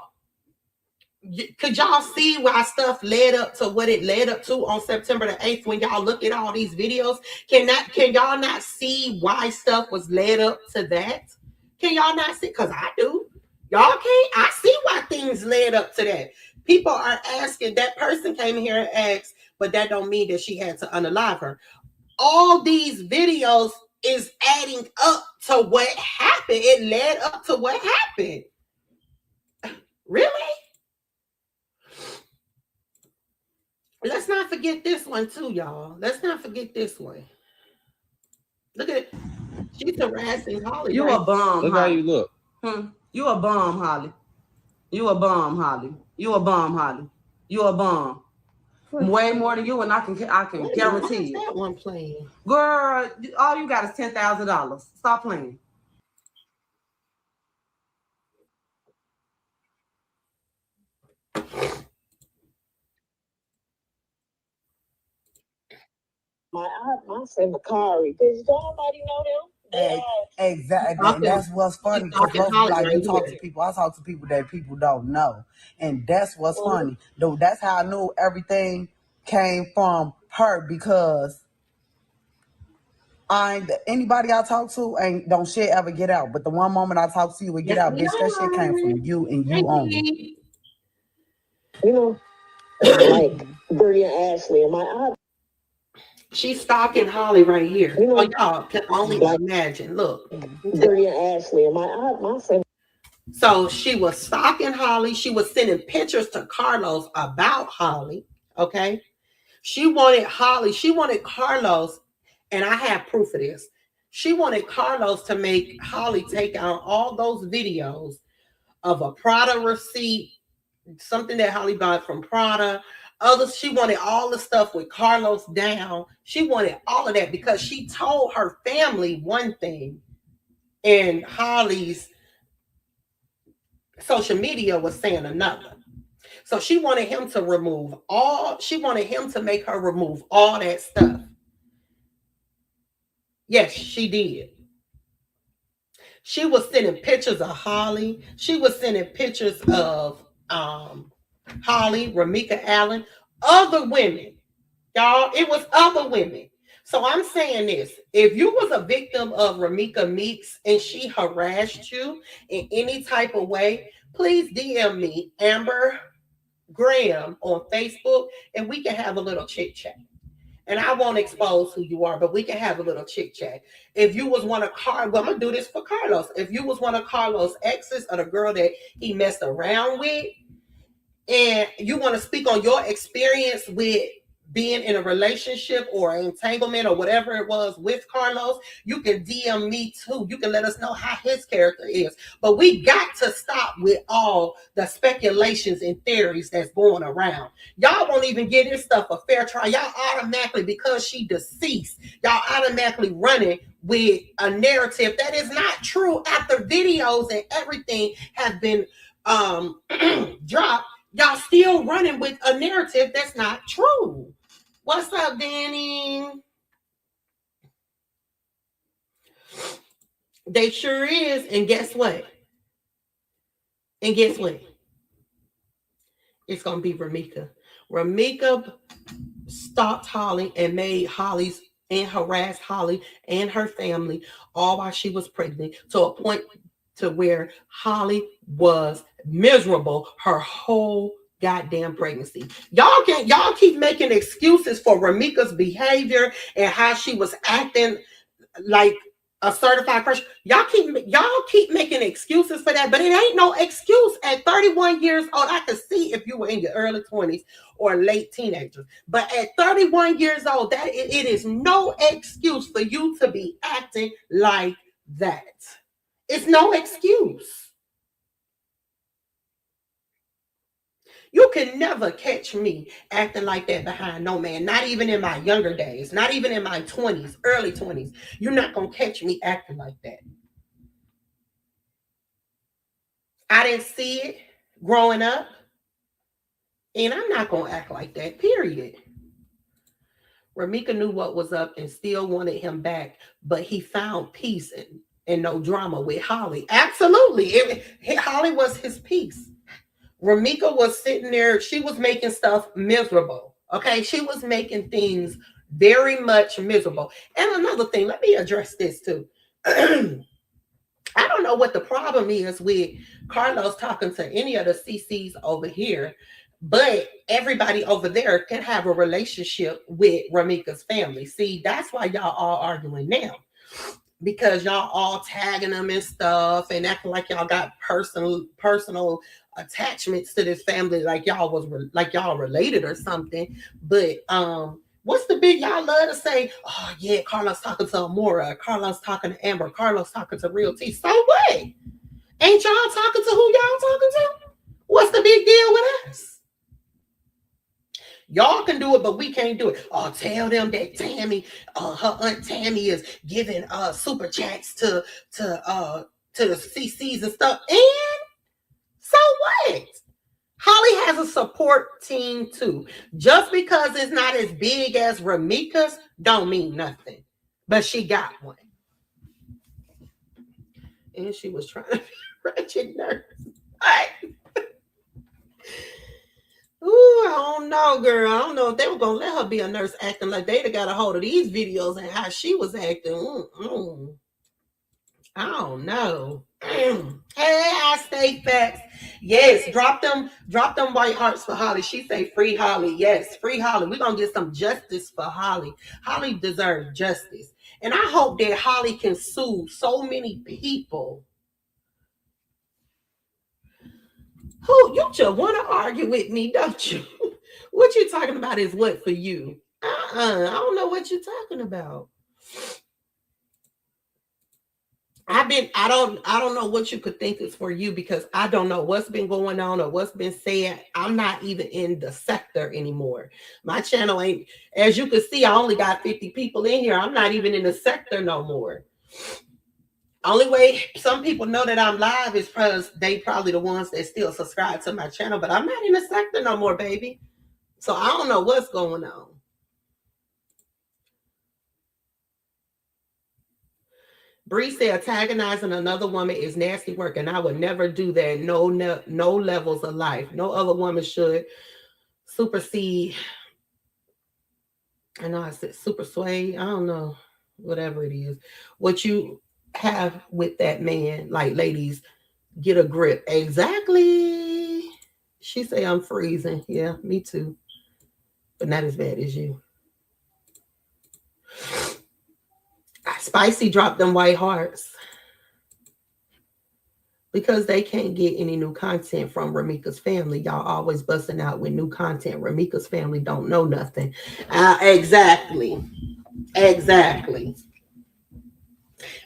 Could y'all see why stuff led up to what it led up to on September the 8th? When y'all look at all these videos, can y'all not see why stuff was led up to that? Can y'all not see? Because I do. Y'all can't. I see why things led up to that. People are asking, that person came here and asked, but that don't mean that she had to unalive her. All these videos is adding up to what happened. It led up to what happened. Really? Let's not forget this one too, y'all. Let's not forget this one. Look at it. She's harassing Holly. You right? a bum, Look how Holly. you look. You a bum, Holly. You a bum, Holly. You a bum, Holly. You a bum. Way more than you, and I can guarantee you. That one playing. Girl, all you got is $10,000. Stop playing. My son Macari, because don't nobody know them. Exactly, and that's what's funny because most like you talk to people. I talk to people that people don't know, and that's what's funny. Though that's how I knew everything came from her because anybody I talk to don't shit ever get out. But the one moment I talk to you and get out, bitch, that shit came from you and you only. You know, like Birdie and Ashley and my She's stalking Holly right here. You know, y'all can only imagine. Look, Birdie and Ashley and my son. So she was stalking Holly. She was sending pictures to Carlos about Holly. Okay, she wanted Holly. She wanted Carlos, and I have proof of this. She wanted Carlos to make Holly take out all those videos of a Prada receipt, something that Holly bought from Prada. Others, she wanted all the stuff with Carlos down. She wanted all of that because she told her family one thing, and Holly's social media was saying another. So she wanted him to make her remove all that stuff. Yes, she did. She was sending pictures of Holly. She was sending pictures of Holly, Ramika Allen, other women. Y'all, it was other women. So I'm saying this. If you was a victim of Ramika Meeks and she harassed you in any type of way, please DM me, Amber Graham, on Facebook, and we can have a little chit chat. And I won't expose who you are, but we can have a little chit chat. If you was one of I'm gonna do this for Carlos. If you was one of Carlos' exes or the girl that he messed around with, and you want to speak on your experience with being in a relationship or entanglement or whatever it was with Carlos, you can DM me too. You can let us know how his character is. But we got to stop with all the speculations and theories that's going around. Y'all won't even give this stuff a fair try. Y'all automatically, because she deceased, y'all automatically running with a narrative that is not true after videos and everything have been dropped. Y'all still running with a narrative that's not true. What's up, Danny? They sure is. And guess what? It's going to be Ramika. Ramika stalked Holly and made Holly's and harassed Holly and her family all while she was pregnant, to a point to where Holly was miserable her whole goddamn pregnancy. Y'all keep making excuses for Ramika's behavior and how she was acting like a certified crush. Y'all keep making excuses for that, but it ain't no excuse. At 31 years old, I could see if you were in your early 20s or late teenagers, but at 31 years old, that it is no excuse for you to be acting like that. It's no excuse. You can never catch me acting like that behind no man, not even in my younger days, not even in my 20s, early 20s. You're not going to catch me acting like that. I didn't see it growing up, and I'm not going to act like that, period. Ramika knew what was up and still wanted him back, but he found peace and no drama with Holly. Absolutely. Holly was his peace. Ramika was sitting there. She was making stuff miserable. Okay. She was making things very much miserable. And another thing, let me address this too. I don't know what the problem is with Carlos talking to any of the CCs over here, but everybody over there can have a relationship with Ramika's family. See, that's why y'all all arguing now. because y'all all tagging them and stuff and acting like y'all got personal attachments to this family, like y'all related or something. But what's the big y'all love to say? Oh yeah, Carlos talking to Amora, Carlos talking to Amber, Carlos talking to Real T. So what? Ain't y'all talking to who y'all talking to? What's the big deal with us? Y'all can do it, but we can't do it. Oh, tell them that Tammy, her aunt Tammy is giving super chats to the CCs and stuff. And so what? Holly has a support team too. Just because it's not as big as Ramika's don't mean nothing. But she got one. And she was trying to be a wretched nurse. Right? Ooh, I don't know, girl. I don't know if they were gonna let her be a nurse acting like they'd have got a hold of these videos and how she was acting. I don't know. Hey, I stay facts. Yes, drop them white hearts for Holly. She say free Holly. Yes, free Holly. We're gonna get some justice for Holly. Holly deserves justice. And I hope that Holly can sue so many people. Who you just want to argue with me, don't you? What you talking about is what for you? I don't know what you're talking about. I don't know what you could think is for you because I don't know what's been going on or what's been said. I'm not even in the sector anymore. My channel ain't, as you can see, I only got 50 people in here. I'm not even in the sector no more. Only way some people know that I'm live is because they probably the ones that still subscribe to my channel, but I'm not in the sector no more, baby. So I don't know what's going on. Bree said antagonizing another woman is nasty work, and I would never do that. No levels of life. No other woman should supersede. I know I said super sway. I don't know. Whatever it is. What you have with that man, like ladies, get a grip. Exactly. She say I'm freezing. Yeah, me too. But not as bad as you. Spicy dropped them white hearts. Because they can't get any new content from Ramika's family. Y'all always busting out with new content. Ramika's family don't know nothing. Exactly.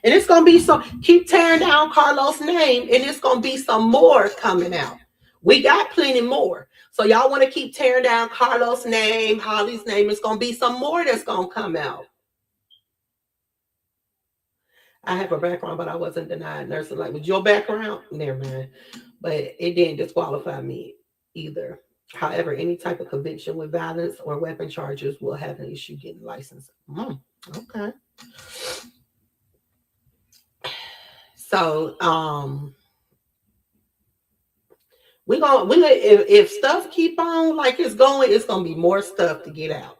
And it's going to be some, keep tearing down Carlos' name, and it's going to be some more coming out. We got plenty more. So y'all want to keep tearing down Carlos' name, Holly's name. It's going to be some more that's going to come out. I have a background, but I wasn't denied nursing. Like, with your background, never mind. But it didn't disqualify me either. However, any type of conviction with violence or weapon charges will have an issue getting licensed. Okay. So, we if stuff keep on like it's gonna be more stuff to get out.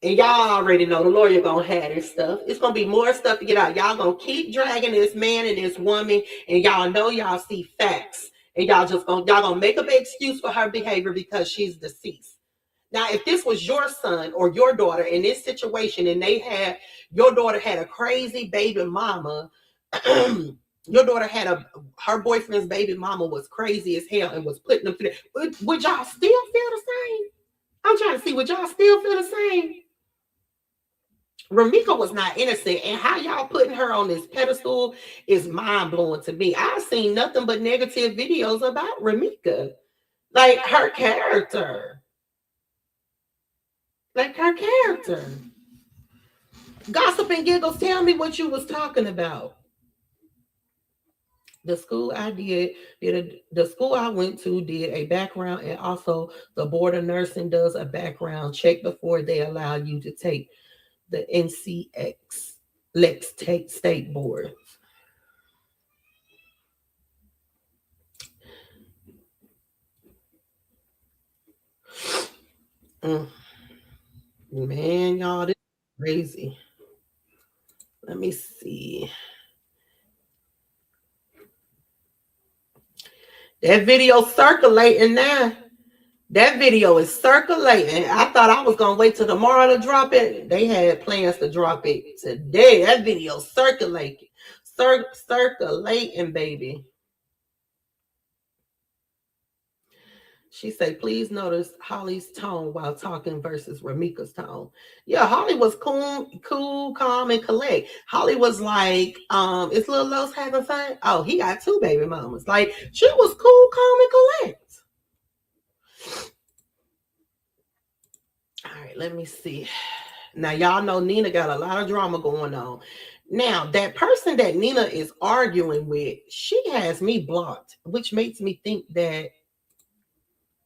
And y'all already know the lawyer gonna have this stuff. It's gonna be more stuff to get out. Y'all gonna keep dragging this man and this woman, and y'all know y'all see facts. And y'all gonna make up an excuse for her behavior because she's deceased. Now, if this was your son or your daughter in this situation, and your daughter had a crazy baby mama, your daughter had her boyfriend's baby mama was crazy as hell and was putting them through that, would y'all still feel the same? I'm trying to see, would y'all still feel the same? Ramika was not innocent, and how y'all putting her on this pedestal is mind-blowing to me. I've seen nothing but negative videos about Ramika. Like her character. Gossip and giggles, tell me what you was talking about. The school the school I went to did a background, and also the board of nursing does a background check before they allow you to take the NCX Lex State Board. Man, y'all, this is crazy. Let me see. That video circulating now. That video is circulating. I thought I was gonna wait till tomorrow to drop it. They had plans to drop it today. That video circulating, circulating, baby. She said, please notice Holly's tone while talking versus Ramika's tone. Yeah, Holly was cool, calm, and collect. Holly was like, is Lil Los having fun? Oh, he got 2 baby mamas. Like, she was cool, calm, and collect. All right, let me see. Now, y'all know Nina got a lot of drama going on. Now, that person that Nina is arguing with, she has me blocked, which makes me think that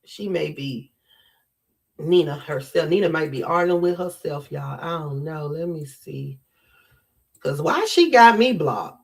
she may be Nina herself. Nina might be arguing with herself, y'all. I don't know. Let me see. Because why she got me blocked?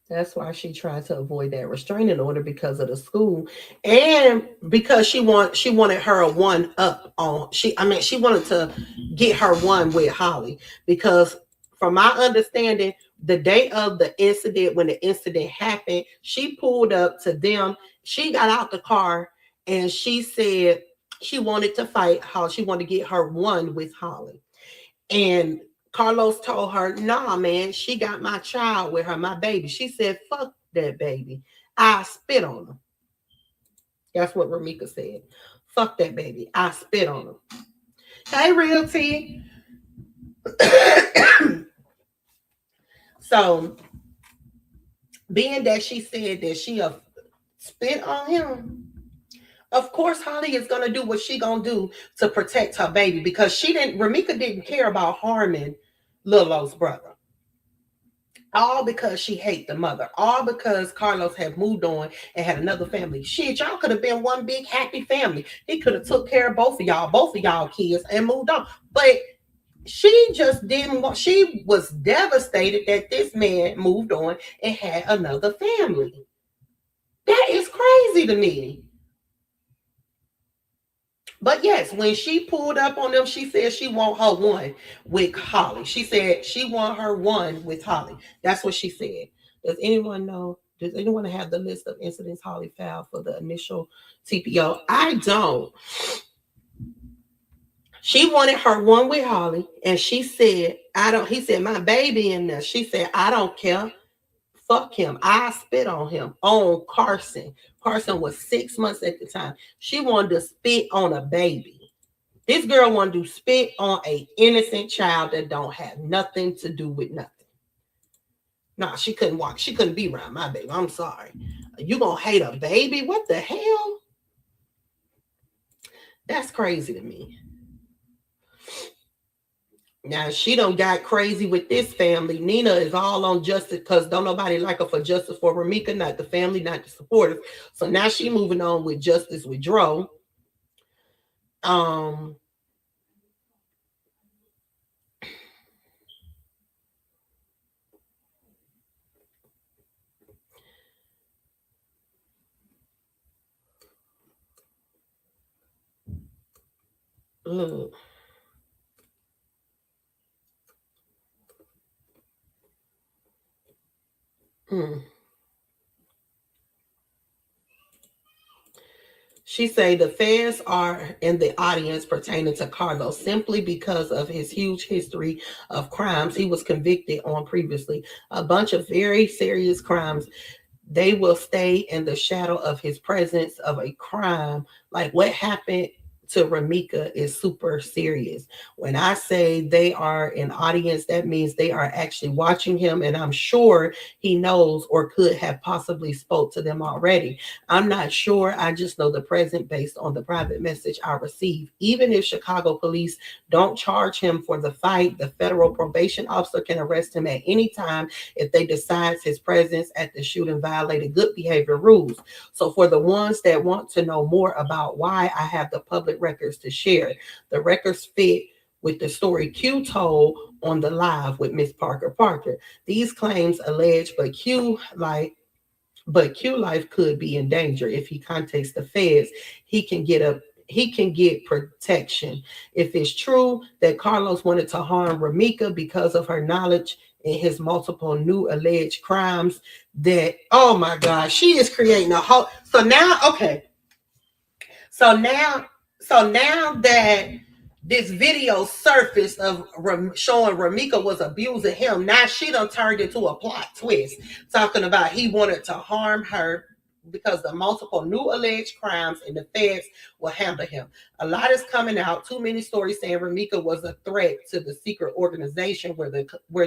That's why she tried to avoid that restraining order, because of the school, and because she wanted her a one up on she wanted to get her one with Holly, because from my understanding, the day of the incident, when the incident happened, she pulled up to them. She got out the car and she said she wanted to fight Holly. She wanted to get her one with Holly, and Carlos told her, nah, man, she got my child with her, my baby. She said, fuck that baby. I spit on him. That's what Ramika said. Fuck that baby. I spit on him. Hey, Real T. So, being that she said that she spit on him, of course, Holly is going to do what she going to do to protect her baby, because Ramika didn't care about harming Lil Lo's brother. All because she hate the mother. All because Carlos had moved on and had another family. Shit, y'all could have been one big happy family. He could have took care of both of y'all kids, and moved on. But she just didn't want, she was devastated that this man moved on and had another family. That is crazy to me. But yes, when she pulled up on them, she said she want her one with Holly. She said she want her one with Holly. That's what she said. Does anyone know? Does anyone have the list of incidents Holly filed for the initial TPO? I don't. She wanted her one with Holly, and she said, I don't. He said, my baby in there. She said, I don't care. Fuck him. I spit on him, on Carson. Carson was 6 months at the time. She wanted to spit on a baby. This girl wanted to spit on an innocent child that don't have nothing to do with nothing. Nah, she couldn't walk. She couldn't be around my baby. I'm sorry. You gonna hate a baby? What the hell? That's crazy to me. Now, she done got crazy with this family. Nina is all on justice because don't nobody like her for justice for Ramika, not the family, not the supporters. So now she moving on with justice with Dro. Look. She say the fans are in the audience pertaining to Carlos simply because of his huge history of crimes he was convicted on previously. A bunch of very serious crimes. They will stay in the shadow of his presence of a crime. Like what happened to Ramika is super serious. When I say they are an audience, that means they are actually watching him, and I'm sure he knows or could have possibly spoke to them already. I'm not sure. I just know the present based on the private message I received. Even if Chicago police don't charge him for the fight, the federal probation officer can arrest him at any time if they decide his presence at the shooting violated good behavior rules. So for the ones that want to know more about why I have the public good records to share. The records fit with the story Q told on the live with Miss Parker. These claims allege, but Q life could be in danger. If he contacts the feds, he can get protection. If it's true that Carlos wanted to harm Ramika because of her knowledge in his multiple new alleged crimes, that, oh my God, she is creating a whole. So now that this video surfaced of showing Ramika was abusing him, now she done turned into a plot twist, talking about he wanted to harm her because the multiple new alleged crimes and the feds will handle him. A lot is coming out. Too many stories saying Ramika was a threat to the secret organization where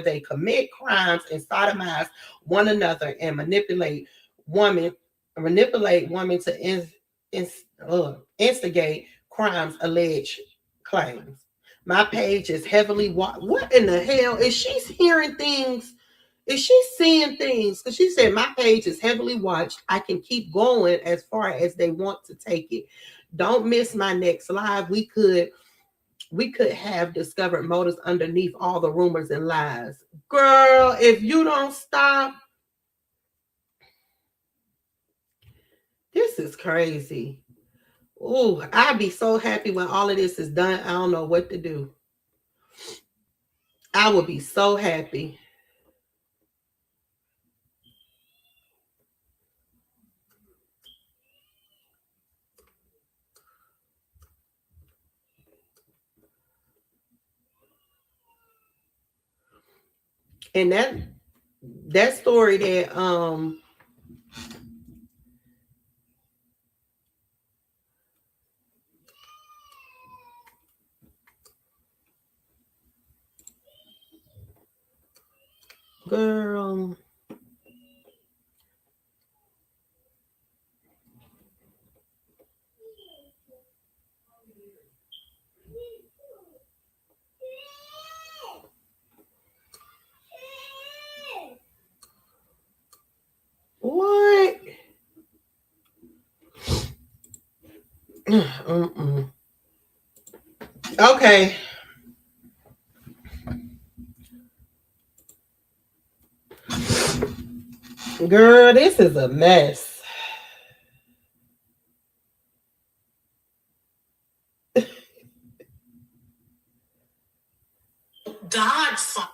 they commit crimes and sodomize one another and manipulate women to instigate crimes alleged claims. My page is heavily watched. What in the hell is she hearing things? Is she seeing things? Because she said my page is heavily watched. I can keep going as far as they want to take it. Don't miss my next live. We could have discovered motives underneath all the rumors and lies. Girl, if you don't stop, this is crazy. Oh, I'd be so happy when all of this is done. I don't know what to do. I would be so happy. And that story that girl, what? Okay. Girl, this is a mess. Dodge something.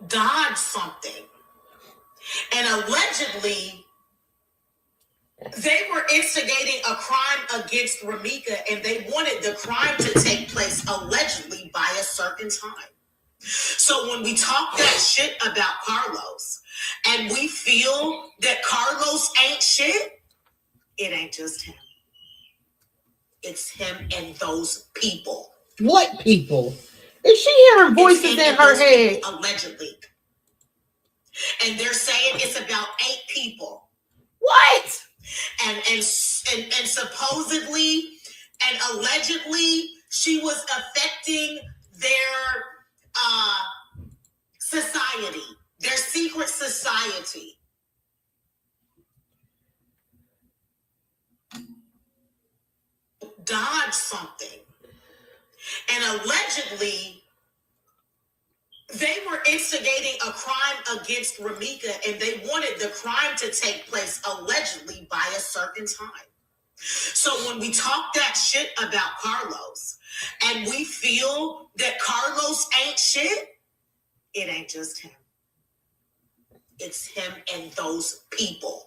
Dodge something. And allegedly, they were instigating a crime against Ramika, and they wanted the crime to take place allegedly by a certain time. So when we talk that shit about Carlos, and we feel that Carlos ain't shit, it ain't just him. It's him and those people. What people? Is she hearing voices in her head? Allegedly. And they're saying it's about 8 people. What? And supposedly and allegedly she was affecting their society, their secret society. Dodge something. And allegedly, they were instigating a crime against Ramika, and they wanted the crime to take place allegedly by a certain time. So when we talk that shit about Carlos, and we feel that Carlos ain't shit, it ain't just him. It's him and those people.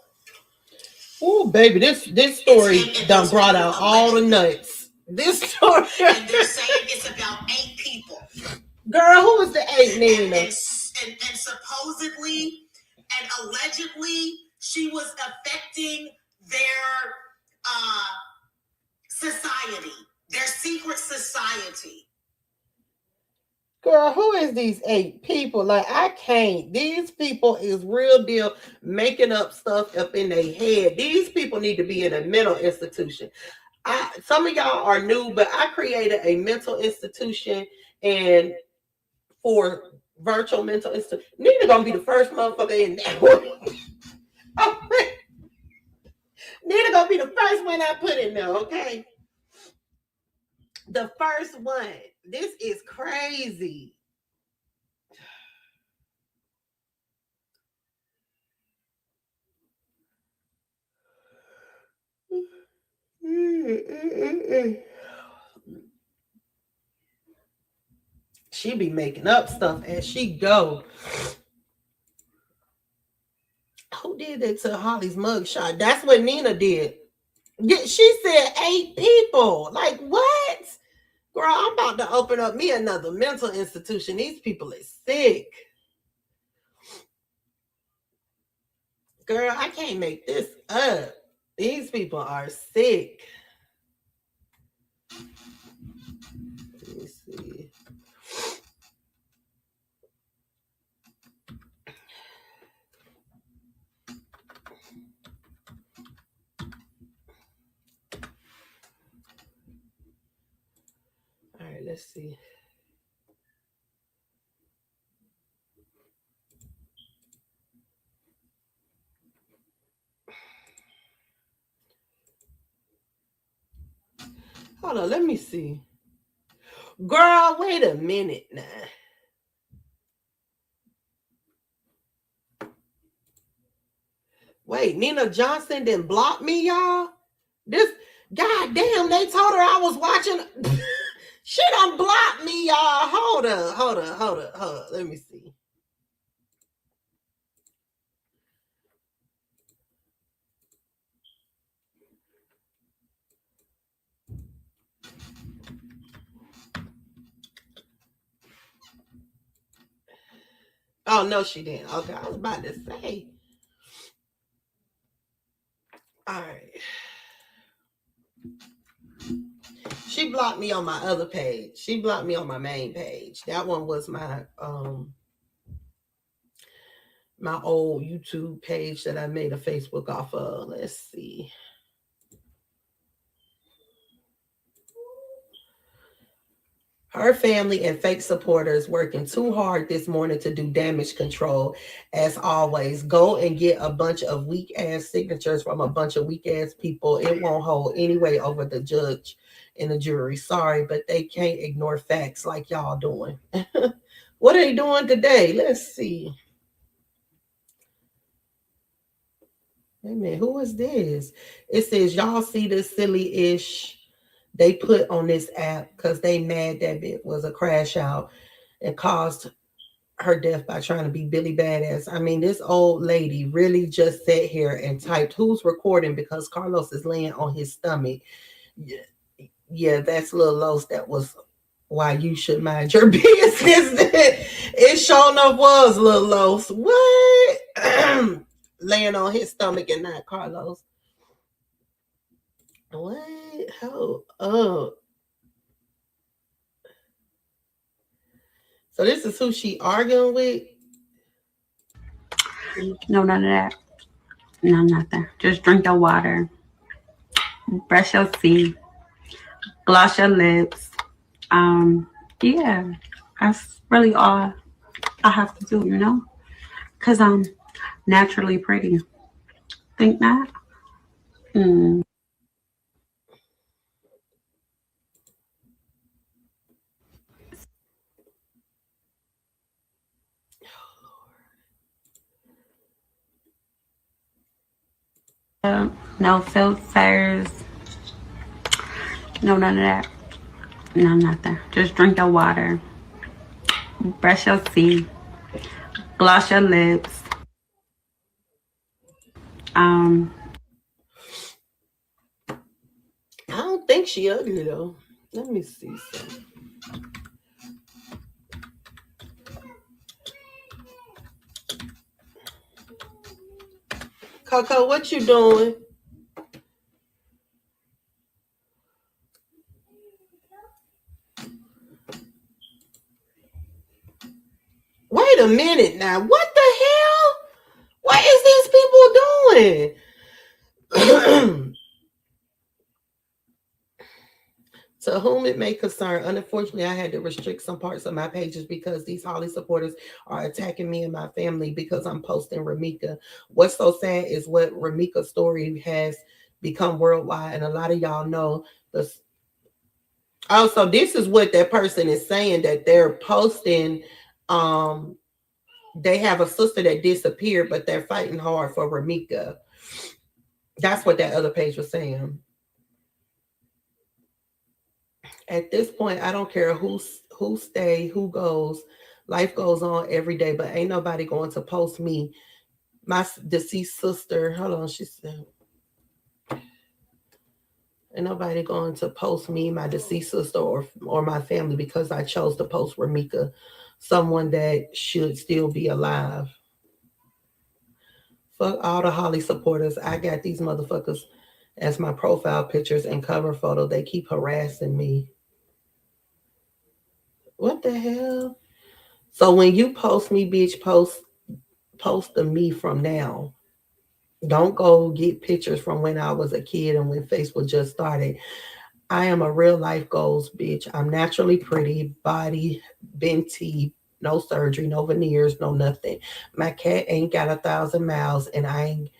Oh, baby, this story done brought out all the nuts. This story. And they're saying it's about 8 people. Girl, who is the 8, Nina? And supposedly and allegedly, she was affecting their society, their secret society. Girl, who is these 8 people? Like, I can't. These people is real deal making up stuff up in their head. These people need to be in a mental institution. Some of y'all are new, but I created a mental institution and for Virtual mental institution. Nina gonna be the first motherfucker in that one. Nina gonna be the first one I put in there, okay? The first one. This is crazy. She be making up stuff as she go. Who did that to Holly's mugshot? That's what Nina did. She said 8 people. Like, what? Girl, I'm about to open up me another mental institution. These people is sick. Girl, I can't make this up. These people are sick. Let me see. All right, let's see. Hold on, let me see. Girl, wait a minute now. Wait, Nina Johnson didn't block me, y'all? This, goddamn, they told her I was watching. She done blocked me, y'all. Hold up. Let me see. Oh, no, she didn't. Okay, I was about to say. All right. She blocked me on my other page. She blocked me on my main page. That one was my my old YouTube page that I made a Facebook off of. Let's see. Her family and fake supporters working too hard this morning to do damage control. As always, go and get a bunch of weak ass signatures from a bunch of weak ass people. It won't hold any weight over the judge and the jury. Sorry, but they can't ignore facts like y'all doing. What are they doing today? Let's see. Wait a minute, who is this? It says, y'all see this silly-ish they put on this app because they mad that it was a crash out and caused her death by trying to be Billy Badass. I mean, this old lady really just sat here and typed, who's recording, because Carlos is laying on his stomach. Yeah, that's Lil Los. That was why you should mind your business. It sure enough was Lil Los. What? Laying on his stomach and not Carlos. What? Hold up. So this is who she arguing with? No, none of that. No, nothing. Just drink your water. Brush your teeth. Gloss your lips. Yeah. That's really all I have to do, you know? Because I'm naturally pretty. Think not? No filters. No, none of that. No, nothing. Just drink your water. Brush your teeth. Gloss your lips. I don't think she ugly though. Let me see something. Coco, what you doing? Wait a minute now. What the hell? What is these people doing? To whom it may concern, unfortunately, I had to restrict some parts of my pages because these Holly supporters are attacking me and my family because I'm posting Ramika. What's so sad is what Ramika's story has become worldwide, and a lot of y'all know this. Also, this is what that person is saying, that they're posting. They have a sister that disappeared, but they're fighting hard for Ramika. That's what that other page was saying. At this point, I don't care who stay, who goes. Life goes on every day, but ain't nobody going to post me, my deceased sister. Hold on, she said. Ain't nobody going to post me, my deceased sister, or my family because I chose to post Ramika, someone that should still be alive. Fuck all the Holly supporters. I got these motherfuckers as my profile pictures and cover photo. They keep harassing me. What the hell? So when you post me, bitch, post the me from now. Don't go get pictures from when I was a kid and when Facebook just started. I am a real life goals, bitch. I'm naturally pretty, body, been teeth, no surgery, no veneers, no nothing. My cat ain't got 1,000 miles and I ain't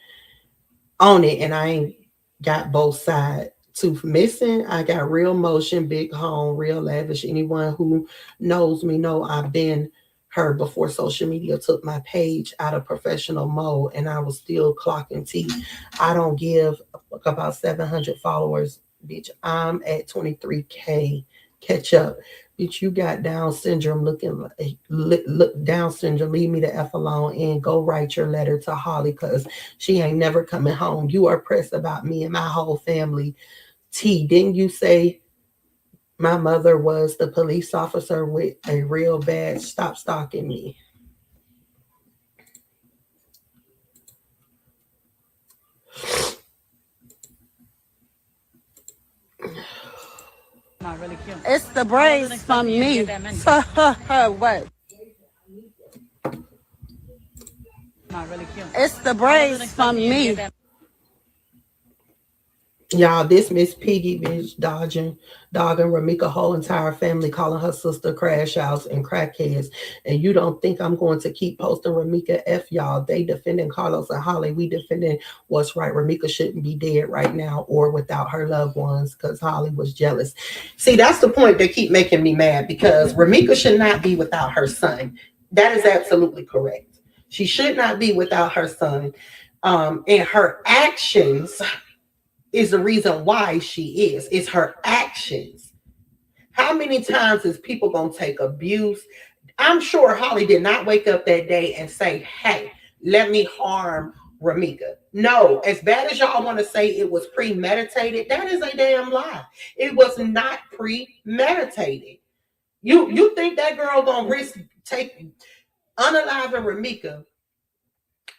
on it, and I ain't got both sides. Tooth missing, I got real motion, big home, real lavish. Anyone who knows me know I've been her before social media took my page out of professional mode, and I was still clocking teeth. I don't give about 700 followers, bitch. I'm at 23K. Catch up. Bitch, you got Down syndrome looking like, look Down syndrome. Leave me the F alone and go write your letter to Holly because she ain't never coming home. You are pressed about me and my whole family. T, didn't you say my mother was the police officer with a real badge? Stop stalking me. It's the braids from me for her what? It's the braids from me. Y'all, this Miss Piggy bitch dogging Ramika whole entire family, calling her sister crash outs and crackheads. And you don't think I'm going to keep posting Ramika? F y'all. They defending Carlos and Holly. We defending what's right. Ramika shouldn't be dead right now or without her loved ones because Holly was jealous. See, that's the point they keep making me mad because Ramika should not be without her son. That is absolutely correct. She should not be without her son. And her actions is the reason why she is. It's her actions. How many times is people gonna take abuse? I'm sure Holly did not wake up that day and say, hey, let me harm Ramika. No, as bad as y'all want to say it was premeditated, that is a damn lie. It was not premeditated. You think that girl gonna risk unaliving Ramika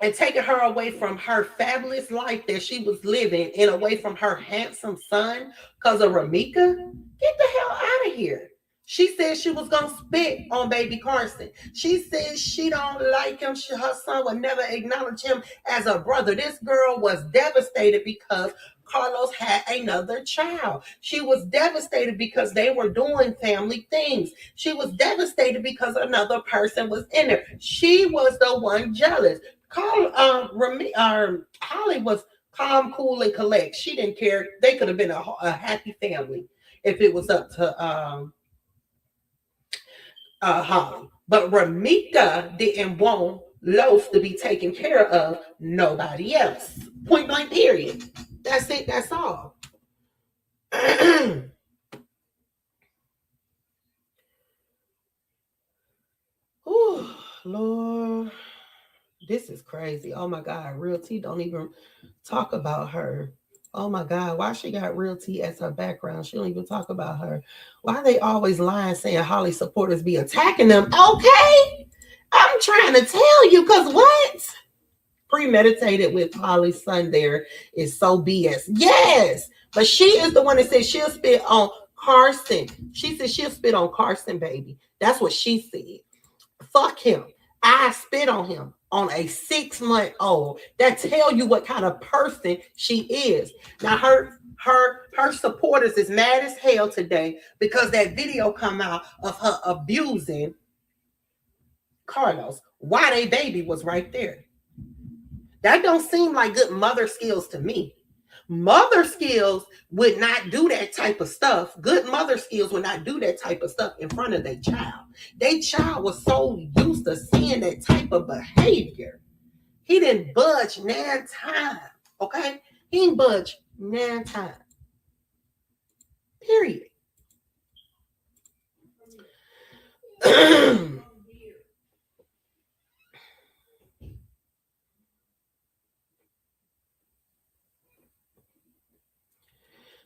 and taking her away from her fabulous life that she was living and away from her handsome son because of Ramika? Get the hell out of here. She said she was going to spit on baby Carson. She said she don't like him. Her son would never acknowledge him as a brother. This girl was devastated because Carlos had another child. She was devastated because they were doing family things. She was devastated because another person was in there. She was the one jealous. Holly was calm, cool, and collect. She didn't care. They could have been a happy family if it was up to Holly. But Ramika didn't want Los to be taken care of, nobody else. Point blank, period. That's it. That's all. Ooh, Lord. This is crazy. Oh my God. Real T don't even talk about her. Oh my God. Why she got Real T as her background? She don't even talk about her. Why they always lying saying Holly supporters be attacking them? Okay. I'm trying to tell you because what? Premeditated with Holly's son there is so BS. Yes. But she is the one that said she'll spit on Carson. She said she'll spit on Carson, baby. That's what she said. Fuck him. I spit on him on a 6-month-old. That tell you what kind of person she is. Now her Her supporters is mad as hell today because that video come out of her abusing Carlos. Why they baby was right there. That don't seem like good mother skills to me. Mother skills would not do that type of stuff. Good mother skills would not do that type of stuff in front of their child. Their child was so used to seeing that type of behavior. He didn't budge 9 times. Okay? He didn't budge 9 times. Period.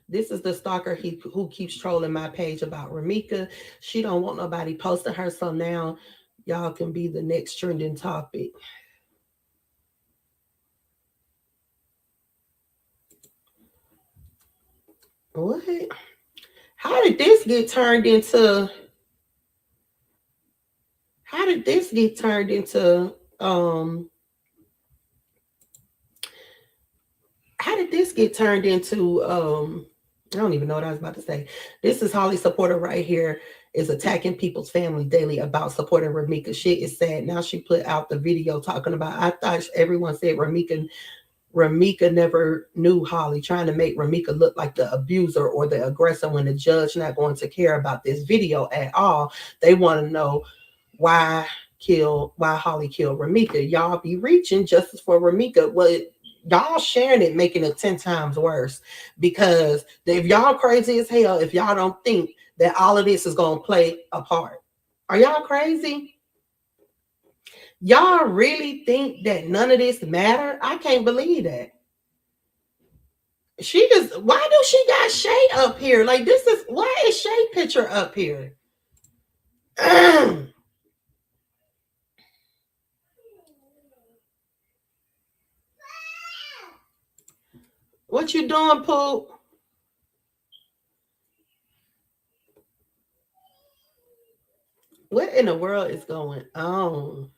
This is the stalker who keeps trolling my page about Ramika. She don't want nobody posting her, so now y'all can be the next trending topic. What? How did this get turned into? How did this get turned into? How did this get turned into? I don't even know what I was about to say. This is Holly supporter right here is attacking people's family daily about supporting Ramika. Shit is sad. Now she put out the video talking about. I thought everyone said Ramika never knew Holly, trying to make Ramika look like the abuser or the aggressor when the judge not going to care about this video at all. They want to know why Holly killed Ramika. Y'all be reaching justice for Ramika. Well, y'all sharing it, making it 10 times worse. Because if y'all crazy as hell, if y'all don't think that all of this is going to play a part. Are y'all crazy? Y'all really think that none of this matter? I can't believe that. Why do she got Shay up here? Like, why is Shay picture up here? What you doing, Poop? What in the world is going on?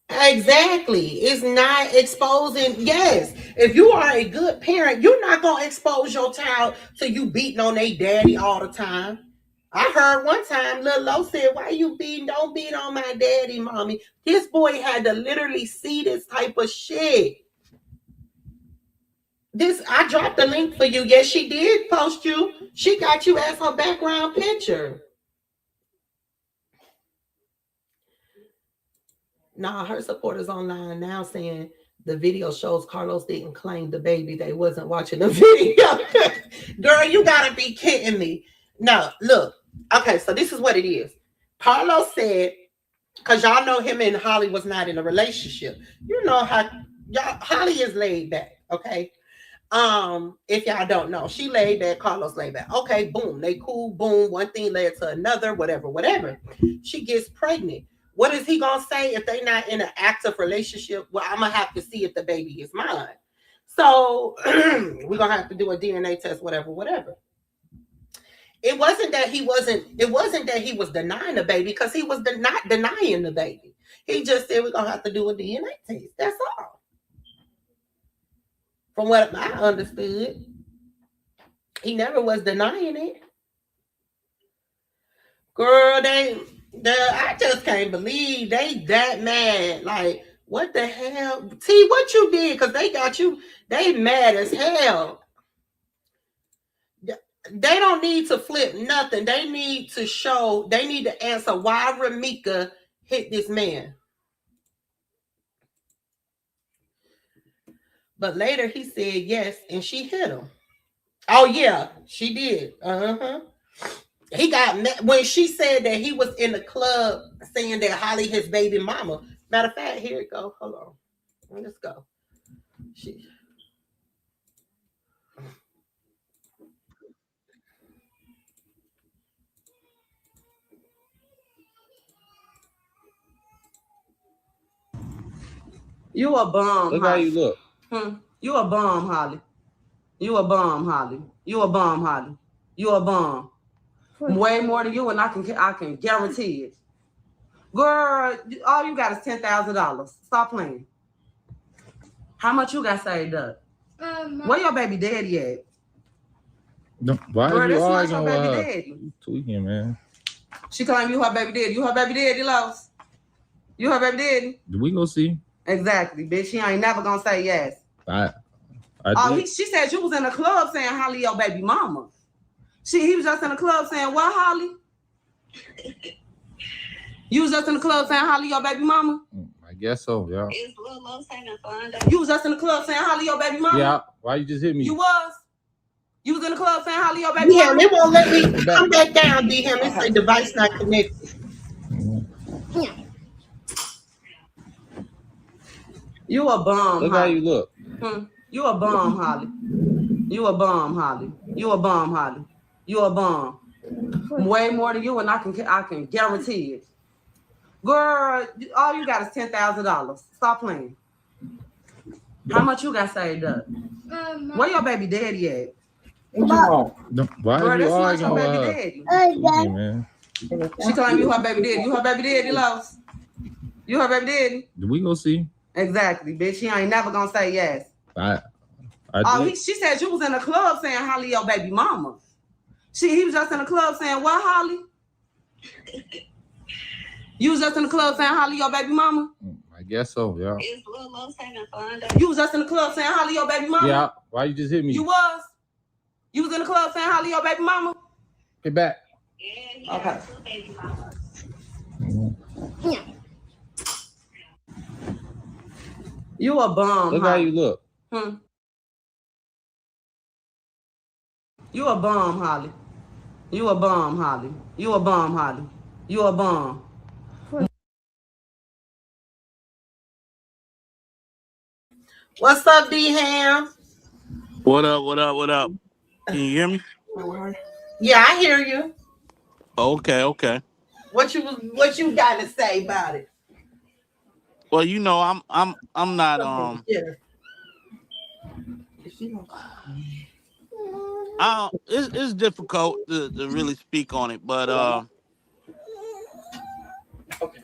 Exactly. It's not exposing. Yes. If you are a good parent, you're not going to expose your child to you beating on their daddy all the time. I heard one time Lil Lo said, why you beating? Don't beat on my daddy, mommy. This boy had to literally see this type of shit. I dropped the link for you. Yes, she did post you. She got you as her background picture. Nah, her supporters online now saying the video shows Carlos didn't claim the baby. They wasn't watching the video. Girl, you gotta be kidding me. No, look. Okay, so this is what it is. Carlos said, because y'all know him and Holly was not in a relationship. You know how Holly is laid back, okay? If y'all don't know, she laid back, Carlos laid back. Okay, boom, they cool, boom, one thing led to another, whatever. She gets pregnant. What is he gonna say if they not in an active relationship? Well, I'm gonna have to see if the baby is mine. So we're gonna have to do a DNA test, whatever. It wasn't that he was denying the baby, because he was not denying the baby. He just said we're gonna have to do a DNA test. That's all. From what I understood, he never was denying it. Girl, I just can't believe they that mad. Like, what the hell? T, what you did? Because they got you, they mad as hell. They don't need to flip nothing. They need to answer why Ramika hit this man. But later he said yes, and she hit him. Oh yeah, she did. He got mad when she said that he was in the club saying that Holly his baby mama. Matter of fact, here it go. Hold on. Let's go. You a bum. Look how you look. You a bum, Holly. You a bum, Holly. You a bum, Holly. You a bum. Way more than you, and I can guarantee it. Girl, all you got is $10,000. Stop playing. How much you got saved up? Where your baby daddy at? No, why Girl, are you that's not your arguing with baby her? daddy. You tweaking, man. She claim you her baby daddy. You her baby daddy, Los? You her baby daddy? Do we go see? Exactly, bitch. She ain't never gonna say yes. She said you was in the club saying Holly your baby mama. He was just in the club saying what, Holly? You was just in the club saying Holly your baby mama? I guess so, yeah. You was just in the club saying Holly your baby mama? Yeah. Why you just hit me? You was? You was in the club saying Holly your baby mama? They won't let me come back down, DM. It's a device not connected. You a bum, Look Holly. how you look. You a bum, Holly. You a bum, Holly. You a bum, Holly. You a bum. Way more than you, and I can guarantee it. Girl, all you got is $10,000. Stop playing. How much you got saved up? Where your baby daddy at? No, why Girl, are you that's not arguing your with baby her? daddy. Tweaking, man. She claim you her baby daddy. You her baby daddy, Los? You her baby daddy? Do we go see? Exactly, bitch. She ain't never gonna say yes. She said you was in the club saying Holly your baby mama. He was just in the club saying what, Holly? You was just in the club saying Holly your baby mama? I guess so, yeah. You was just in the club saying Holly your baby mama? Yeah. Why you just hit me? You was? You was in the club saying Holly your baby mama? Get back. Okay. You a bum. Look how you look. You a bum, Holly. You a bum, Holly. You a bum, Holly. You a bum. What's up, D-Ham? What up, what up, what up? Can you hear me? Yeah, I hear you. Okay. What you got to say about it? Well, you know, I'm not it's difficult to really speak on it, but okay.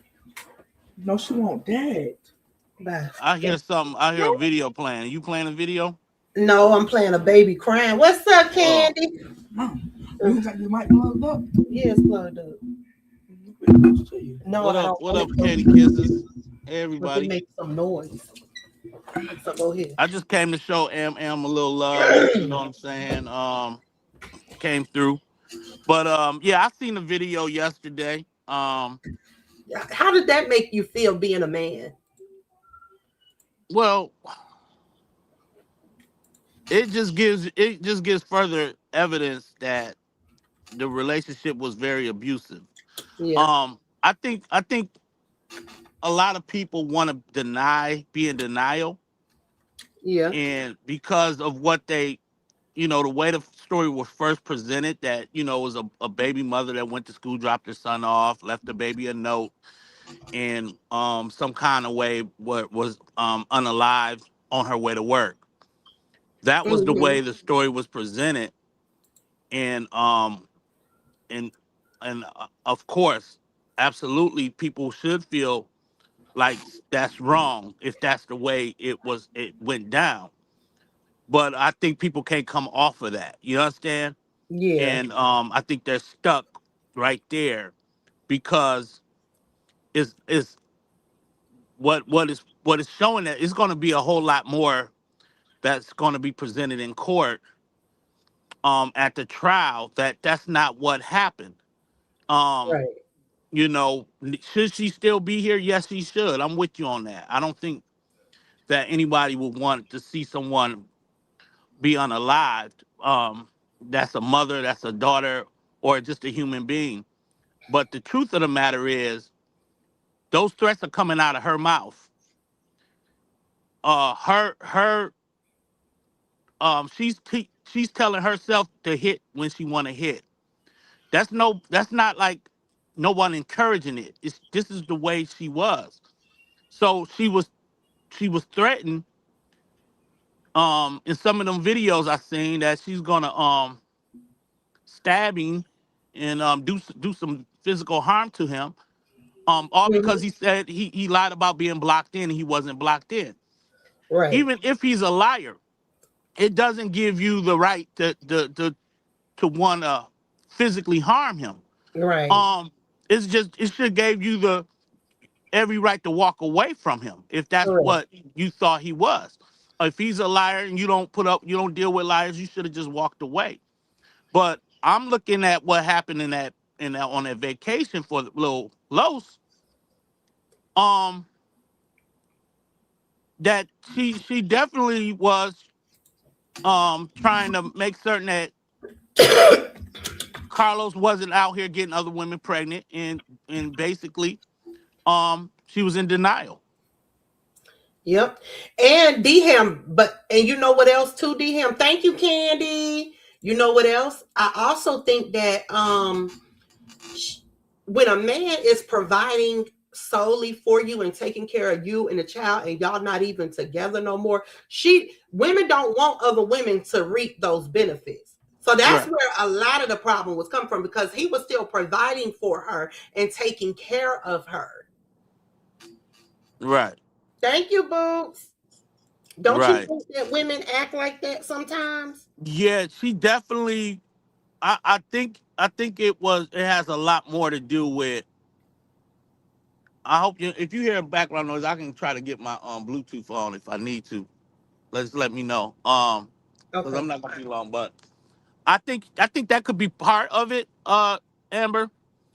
No, she won't dad. I hear something. I hear a video playing. Are you playing a video? No, I'm playing a baby crying. What's up, Candy? You got your mic plugged up? Yeah, it's plugged up. No, what up, Candy Kisses? Hey, everybody. Make some noise. So go ahead. I just came to show Am a little love. You know what I'm saying? Came through. But yeah, I seen the video yesterday. How did that make you feel being a man? Well, it just gives further evidence that the relationship was very abusive. Yeah. I think a lot of people want to be in denial. Yeah. And because of what they, the way the story was first presented, that, it was a baby mother that went to school, dropped her son off, left the baby a note, and some kind of way was unalived on her way to work. That was the way the story was presented. And of course, absolutely, people should feel like that's wrong if that's the way it went down. But I think people can't come off of that. You understand? Yeah. And I think they're stuck right there because it's what is showing that it's going to be a whole lot more that's going to be presented in court at the trial. That's not what happened. Right. Should she still be here? Yes, she should. I'm with you on that. I don't think that anybody would want to see someone be unalived. That's a mother, that's a daughter, or just a human being. But the truth of the matter is, those threats are coming out of her mouth. She's telling herself to hit when she want to hit. That's not like no one encouraging it. This is the way she was. So she was threatened in some of them videos I seen that she's gonna stab him and do some physical harm to him. All Mhm. because he said he lied about being blocked in and he wasn't blocked in. Right. Even if he's a liar, it doesn't give you the right to want to physically harm him. Right. Um, it's just it should give you the every right to walk away from him if that's Correct. what you thought he was. If he's a liar and you don't deal with liars, you should have just walked away. But I'm looking at what happened in that on that vacation for the little Los. Um, that she definitely was trying to make certain that Carlos wasn't out here getting other women pregnant, and basically she was in denial. Yep. And Dham, and you know what else too, Dham? Thank you, Candy. You know what else? I also think that when a man is providing solely for you and taking care of you and the child and y'all not even together no more, women don't want other women to reap those benefits. So that's Right. where a lot of the problem was come from, because he was still providing for her and taking care of her. Right. Thank you, Boots. Don't you Right. think that women act like that sometimes? Yeah, she definitely. I think it has a lot more to do with. I hope you if you hear background noise, I can try to get my Bluetooth on if I need to. Let me know. Because Okay. I'm not gonna be long, but I think that could be part of it, Amber,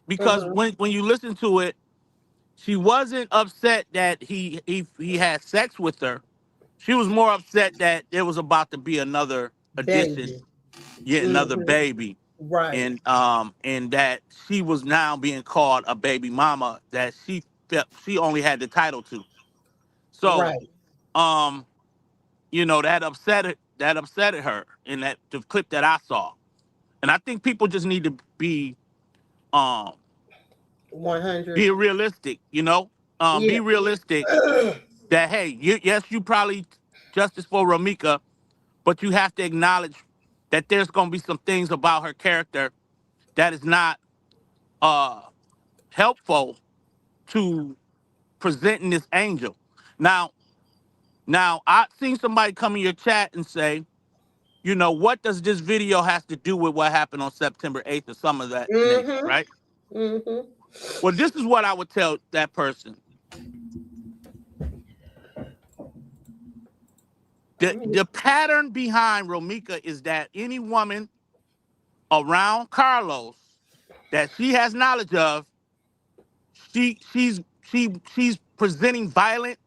because Uh-huh. when you listen to it, she wasn't upset that he had sex with her. She was more upset that there was about to be another addition, Baby. yet another Hmm. baby, Right. and that she was now being called a baby mama that she felt she only had the title to. So, Right. um, that upset her in that the clip that I saw. And I think people just need to um be 100. realistic, Yeah. be realistic that hey, yes, you probably justice for Ramika, but you have to acknowledge that there's gonna be some things about her character that is not uh helpful to presenting this angel. Now, I've seen somebody come in your chat and say, what does this video have to do with what happened on September 8th or some of that nature, Mm-hmm. right? Mm-hmm. Well, this is what I would tell that person. The pattern behind Romika is that any woman around Carlos that she has knowledge of, she's presenting violent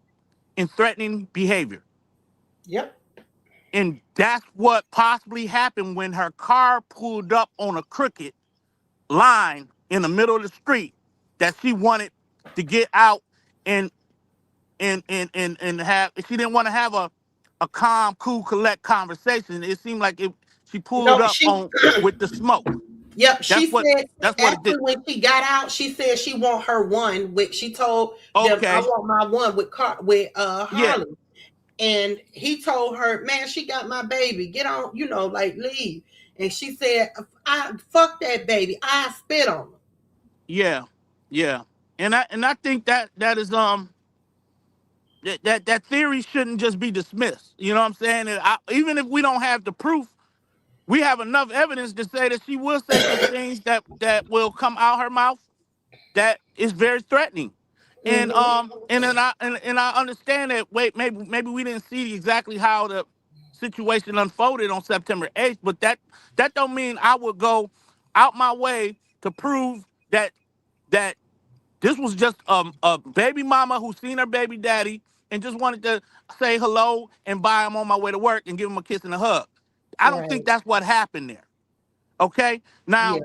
and threatening behavior. Yep. And that's what possibly happened when her car pulled up on a crooked line in the middle of the street that she wanted to get out and have she didn't want to have a calm, cool, collect conversation. It seemed like she pulled No, up she on with the smoke. Yep, That's she what said that's what it did. actually when she got out, she said she want her one with she told them I Okay. want my one with Yeah. Harley. And he told her, man, she got my baby. Get on, like leave. And she said, I fuck that baby. I spit on her. Yeah. Yeah. And I think that is that theory shouldn't just be dismissed. You know what I'm saying? Even if we don't have the proof, we have enough evidence to say that she will say some things that will come out her mouth that is very threatening. And Mm-hmm. and I understand that. Wait, maybe we didn't see exactly how the situation unfolded on September 8th, but that don't mean I would go out my way to prove that this was just a baby mama who seen her baby daddy and just wanted to say hello and bye. I'm on my way to work and give him a kiss and a hug. I don't Right. think that's what happened there. Okay, Yeah. now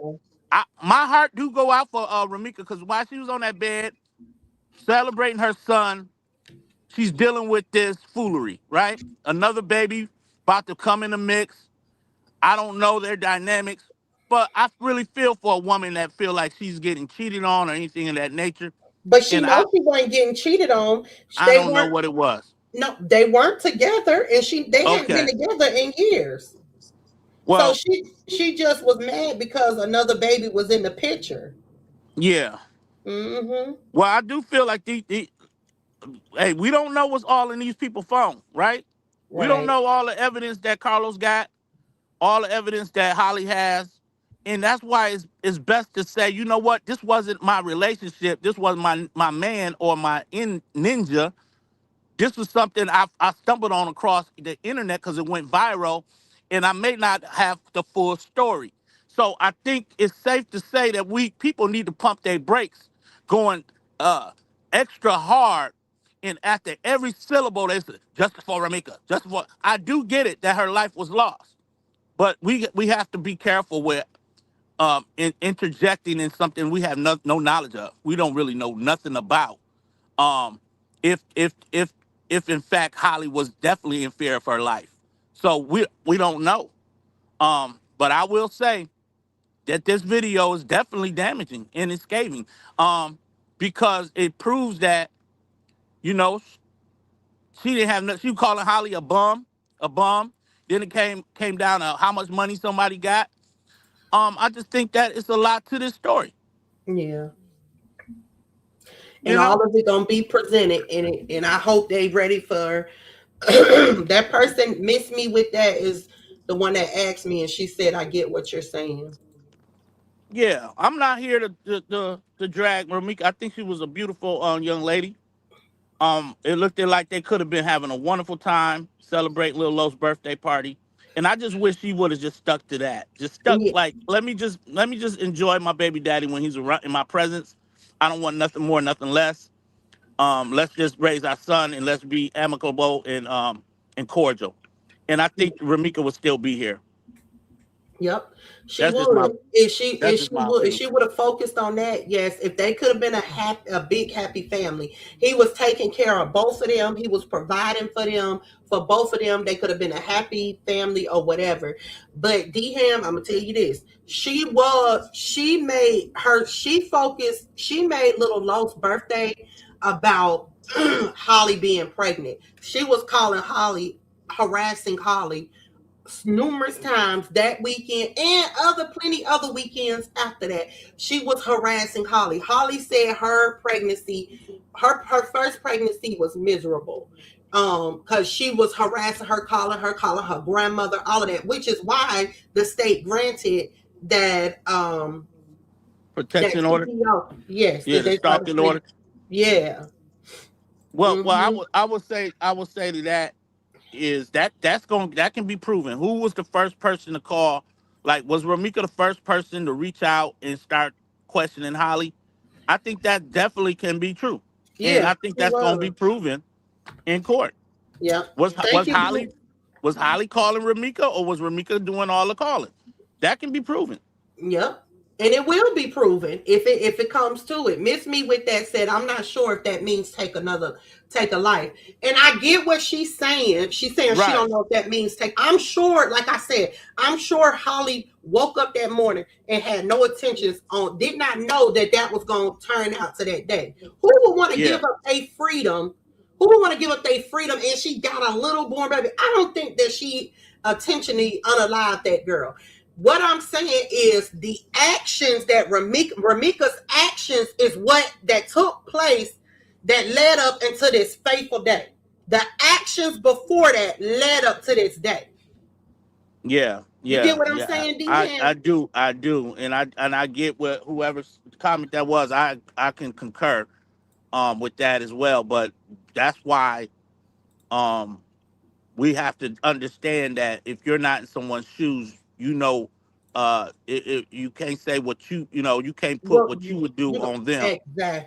my heart do go out for Ramika because while she was on that bed celebrating her son, she's dealing with this foolery, right? Another baby about to come in the mix. I don't know their dynamics, but I really feel for a woman that feel like she's getting cheated on or anything of that nature. But she And knows she wasn't getting cheated on. I They don't know weren't what it was. no, they weren't together, and they hadn't been Okay. together in years. So Well, she just was mad because another baby was in the picture. yeah. Mm-hmm. Well, I do feel like hey, we don't know what's all in these people's phone, right? We don't Right. know all the evidence that Carlos got, all the evidence that Holly has. And that's why it's best to say, you know what, this wasn't my relationship. This was my man or my ninja. This was something I stumbled on across the internet because it went viral, and I may not have the full story. So I think it's safe to say that people need to pump their brakes, going uh, extra hard, and after every syllable they say, "Justice for Ramika, justice for." I do get it that her life was lost, but we have to be careful with interjecting in something we have no knowledge of. We don't really know nothing about. Um, if in fact Holly was definitely in fear of her life, so we don't know. But I will say that this video is definitely damaging and it's scathing, because it proves that, you know, she didn't have no, she was calling Holly a bum. Then it came down to how much money somebody got. I just think that it's a lot to this story. Yeah. You And all know? of it gonna be presented in it. And I hope they ready for that person missed me with that is the one that asked me and she said, I get what you're saying. Yeah, I'm not here to drag Ramika. I think she was a beautiful young lady. It looked like they could have been having a wonderful time celebrating Lil Lo's birthday party, and I just wish she would have just stuck to that. Just stuck Yeah. like let me just enjoy my baby daddy when he's around in my presence. I don't want nothing more, nothing less. Let's just raise our son and let's be amicable and cordial. And I think Ramika would still be here. Yep, she That's just my would. If she that's if she just my would if opinion. she would have focused on that, yes. If they could have been a big happy family, he was taking care of both of them. He was providing for them, for both of them. They could have been a happy family or whatever. But D Ham, I'm gonna tell you this: she made little Lo's birthday about Holly being pregnant. She was calling Holly, harassing Holly numerous times that weekend and plenty other weekends after that. She was harassing Holly. Holly said her pregnancy, her first pregnancy was miserable. Because she was harassing her, calling her grandmother, all of that, which is why the state granted that that Protection order. CPO. Yes, Yeah, that the they started stalking saying, order. yeah. Well, Mm-hmm. I would say to that is that can be proven. Who was the first person to call? Like, was Ramika the first person to reach out and start questioning Holly? I think that definitely can be true, and Yeah, I think she that's going to be was. proven in court. Yeah. Was Thank was you, Holly Blue. was Holly calling Ramika, or was Ramika doing all the calling? That can be proven. Yep. And it will be proven if it comes to it. Miss Me with that said, I'm not sure if that means take a life. And I get what she's saying. She's saying she Right. don't know if that means take. I'm sure, like I said, I'm sure Holly woke up that morning and had no intentions on, did not know that that was going to turn out to that day. Who would want to Yeah. give up a freedom? Who would want to give up their freedom? And she got a little born baby. I don't think that she intentionally unalived that girl. What I'm saying is the actions that Ramika's actions is what that took place that led up into this fateful day. The actions before that led up to this day. Yeah, You get yeah, what I'm yeah. saying, D I Ham? do, and I get what whoever's comment that was. I can concur with that as well. But that's why um we have to understand that if you're not in someone's shoes, you can't say what you can't put Well, what you would do you on them.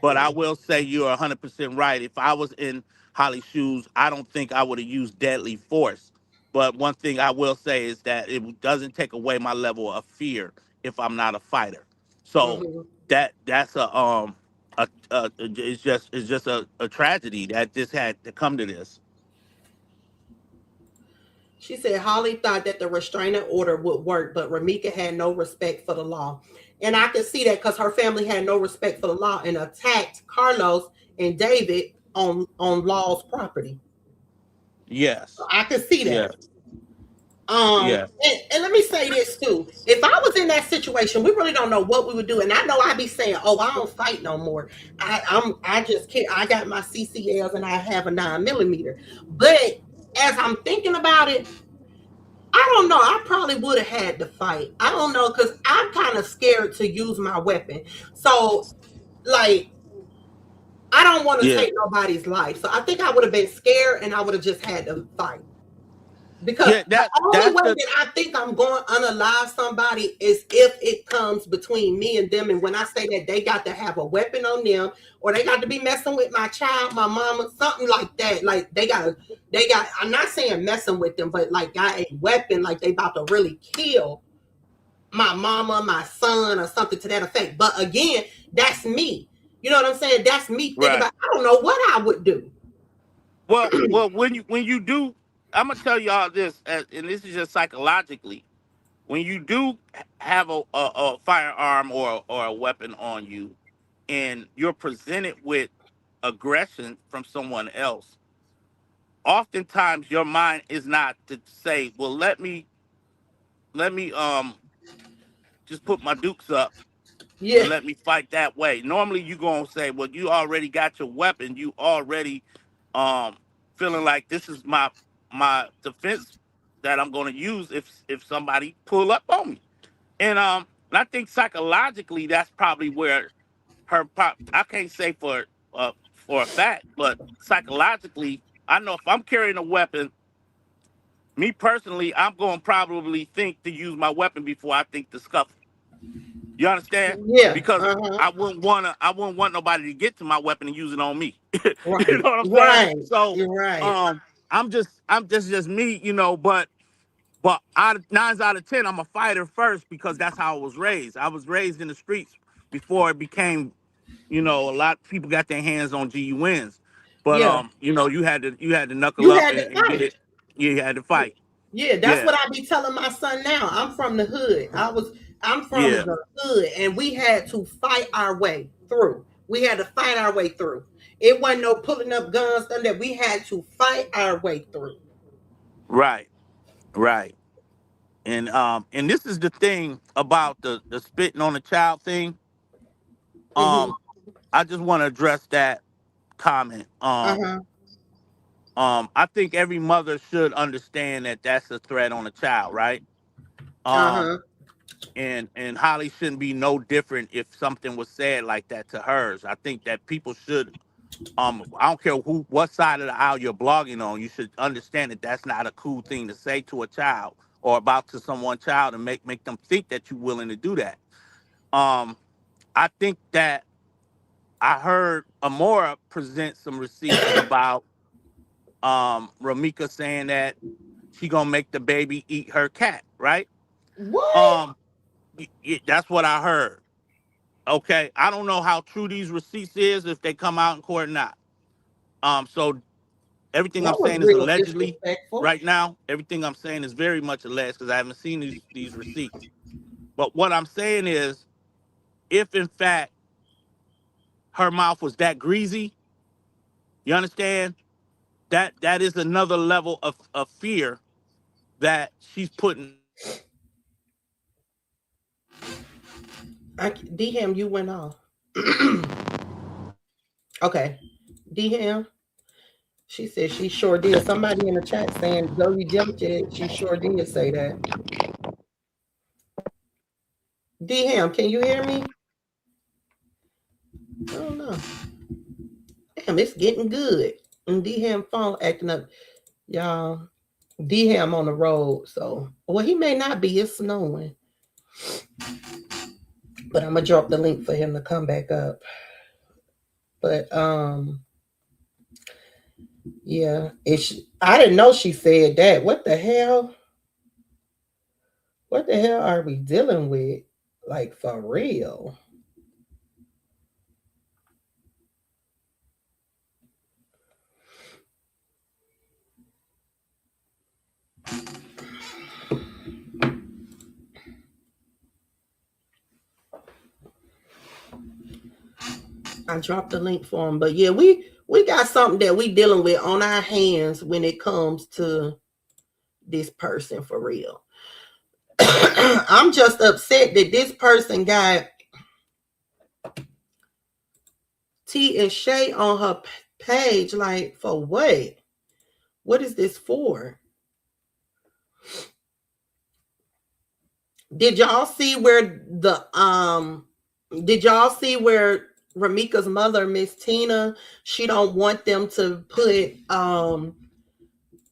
But I exactly. will say you're 100% right. If I was in Holly's shoes, I don't think I would have used deadly force. But one thing I will say is that it doesn't take away my level of fear if I'm not a fighter. So Mhm. that's it's just a tragedy that this had to come to this. She said Holly thought that the restraining order would work, but Ramika had no respect for the law. And I can see that because her family had no respect for the law and attacked Carlos and David on Law's property. Yes. I can see Yeah. that. Yeah. And let me say this too. If I was in that situation, we really don't know what we would do. And I know I'd be saying, "Oh, I don't fight no more. I just can't. I got my CCLs and I have a 9mm." But as I'm thinking about it, I don't know. I probably would have had to fight. I don't know because I'm kind of scared to use my weapon. So, like, I don't want to Yeah. take nobody's life. So I think I would have been scared and I would have just had to fight. Because Yeah, the only that's way the that I think I'm going to unalive somebody is if it comes between me and them. And when I say that, they got to have a weapon on them, or they got to be messing with my child, my mama, something like that. Like I'm not saying messing with them, but like got a weapon, like they about to really kill my mama, my son, or something to that effect. But again, that's me. You know what I'm saying? That's me thinking right. about, I don't know what I would do. Well, when you do, I'm gonna tell y'all this, and this is just psychologically. When you do have a firearm or a weapon on you, and you're presented with aggression from someone else, oftentimes your mind is not to say, "Well, let me just put my dukes up Yeah. and let me fight that way." Normally, you gonna say, "Well, you already got your weapon. You already um feeling like this is my defense that I'm gonna use if somebody pull up on me." And I think psychologically that's probably where I can't say for a fact, but psychologically, I know if I'm carrying a weapon, me personally, I'm going to probably think to use my weapon before I think to scuff it. You understand? Yeah. Because Uh-huh. I wouldn't want nobody to get to my weapon and use it on me. You Right. know what I'm saying? Right. So You're right. I'm just me, but out of 9 out of 10, I'm a fighter first because that's how I was raised. I was raised in the streets before it became, a lot of people got their hands on GUNs. But Yeah. you had to knuckle You up had to and get fight. it. You had to fight. Yeah, that's Yeah, what I be telling my son now. I'm from the hood. I'm from yeah, the hood, and we had to fight our way through. We had to fight our way through. It wasn't no pulling up guns, none of that. We had to fight our way through. right, right. And this is the thing about the spitting on the child thing. Mm-hmm. Um, I just want to address that comment. Uh-huh. I think every mother should understand that that's a threat on a child, right? Um, Uh-huh. and Holly shouldn't be no different if something was said like that to hers. I think that people should. I don't care what side of the aisle you're blogging on. You should understand that that's not a cool thing to say to a child or about to someone's child and make them think that you're willing to do that. Um, I think that I heard Amora present some receipts about Ramika saying that she gonna make the baby eat her cat, right? What? Um, that's what I heard. Okay, I don't know how true these receipts is if they come out in court or not. So everything I'm That was saying is real allegedly disrespectful. right now. Everything I'm saying is very much alleged because I haven't seen these receipts. But what I'm saying is, if in fact her mouth was that greasy, you understand that is another level of fear that she's putting. D-Ham, you went off. Okay. D-Ham, she said she sure did. Somebody in the chat saying Zoe jumped it. She sure did say that. D-Ham, can you hear me? I don't know. Damn, it's getting good. And D-Ham phone acting up. Y'all, D-Ham on the road. So, well, he may not be. It's snowing. But I'm going to drop the link for him to come back up. But, yeah. I didn't know she said that. What the hell? What the hell are we dealing with? Like, for real? I dropped the link for him. But yeah, we got something that we dealing with on our hands when it comes to this person for real. I'm just upset that this person got T and Shay on her page. Like, for what? What is this for? Did y'all see where Ramika's mother, Miss Tina, she don't want them to put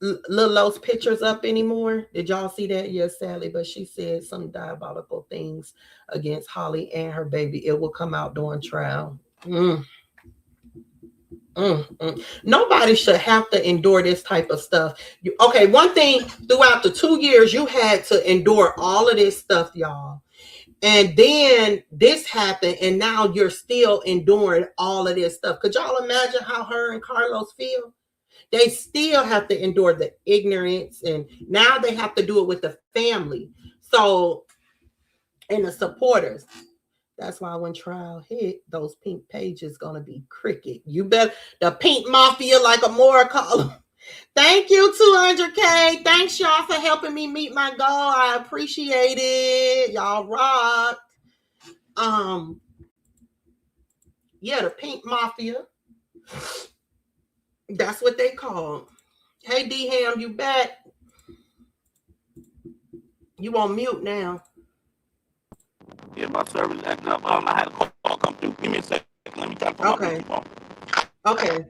Lil Lo's pictures up anymore? Did y'all see that? Yes, Sally, but she said some diabolical things against Holly and her baby. It will come out during trial. Nobody should have to endure this type of stuff. Okay, one thing, throughout the 2 years, you had to endure all of this stuff, y'all. And then this happened, and now you're still enduring all of this stuff. Could y'all imagine how her and Carlos feel? They still have to endure the ignorance, and now they have to do it with the family. So, and the supporters. That's why when trial hit, those pink pages gonna be cricket. You bet the pink mafia, like Amora call them. Thank you, 200K. Thanks, y'all, for helping me meet my goal. I appreciate it. Y'all rock. Yeah, the pink mafia. That's what they call. Hey, D-Ham, you back? You on mute now. Yeah, my service acting up. I had a call come through. Give me a second. Let me try to put my music on. Okay.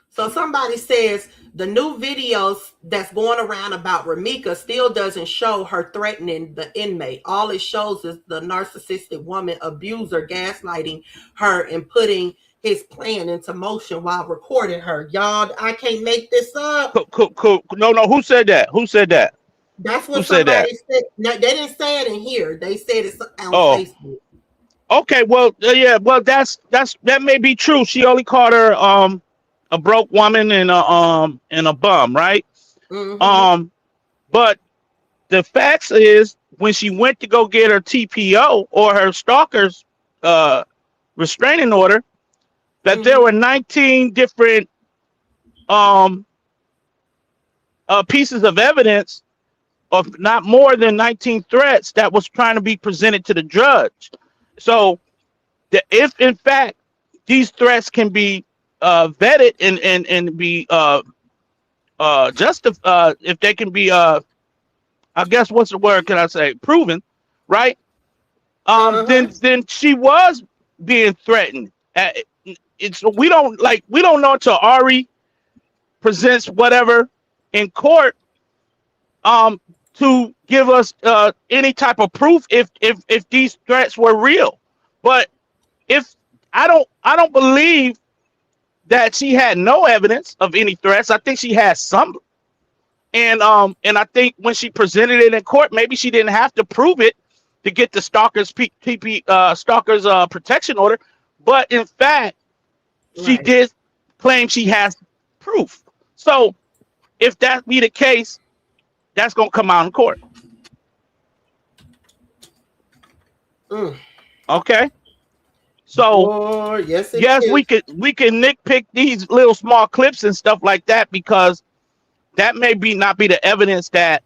So somebody says the new videos that's going around about Ramika still doesn't show her threatening the inmate. All it shows is the narcissistic woman abuser gaslighting her and putting his plan into motion while recording her. Y'all, I can't make this up. Cool. No, who said that? Who said that? That's what somebody said. No, they didn't say it in here. They said it on Facebook. Okay, well, yeah, well, that may be true. She only called her a broke woman and a bum, right? Mm-hmm. But the facts is when she went to go get her TPO or her stalker's restraining order, that there were 19 different pieces of evidence of not more than 19 threats that was trying to be presented to the judge. So if in fact these threats can be vetted and be justified, if they can be I guess what's the word can I say, proven, right? Then she was being threatened. We don't know until Ari presents whatever in court to give us any type of proof if these threats were real. But if I don't believe that she had no evidence of any threats. I think she had some, and I think when she presented it in court, maybe she didn't have to prove it to get the stalker's protection order. But in fact, she did claim she has proof. So if that be the case, that's gonna come out in court. Okay. So yes, we can nitpick these little small clips and stuff like that because that may not be the evidence that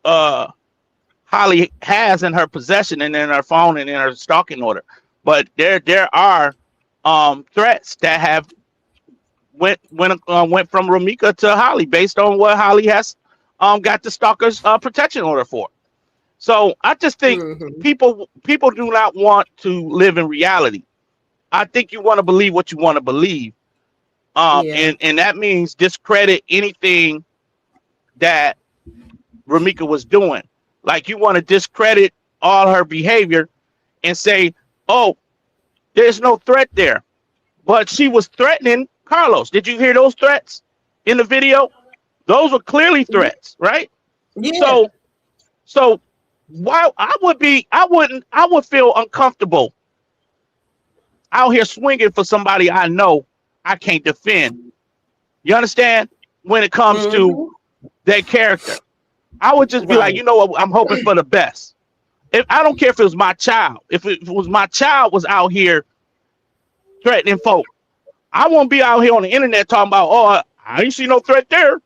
Holly has in her possession and in her phone and in her stalking order. But there are threats that have went from Ramika to Holly based on what Holly has got the stalker's protection order for. So I just think people do not want to live in reality. I think you want to believe what you want to believe. And that means discredit anything that Ramika was doing. Like you want to discredit all her behavior and say, oh, there's no threat there. But she was threatening Carlos. Did you hear those threats in the video? Those were clearly threats, right? Yeah. So why I would feel uncomfortable out here swinging for somebody I know I can't defend. You understand? When it comes to their character, I would just be like, you know what? I'm hoping for the best. If I don't care if it was my child, if it was my child was out here threatening folk, I won't be out here on the internet talking about, oh, I ain't see no threat there.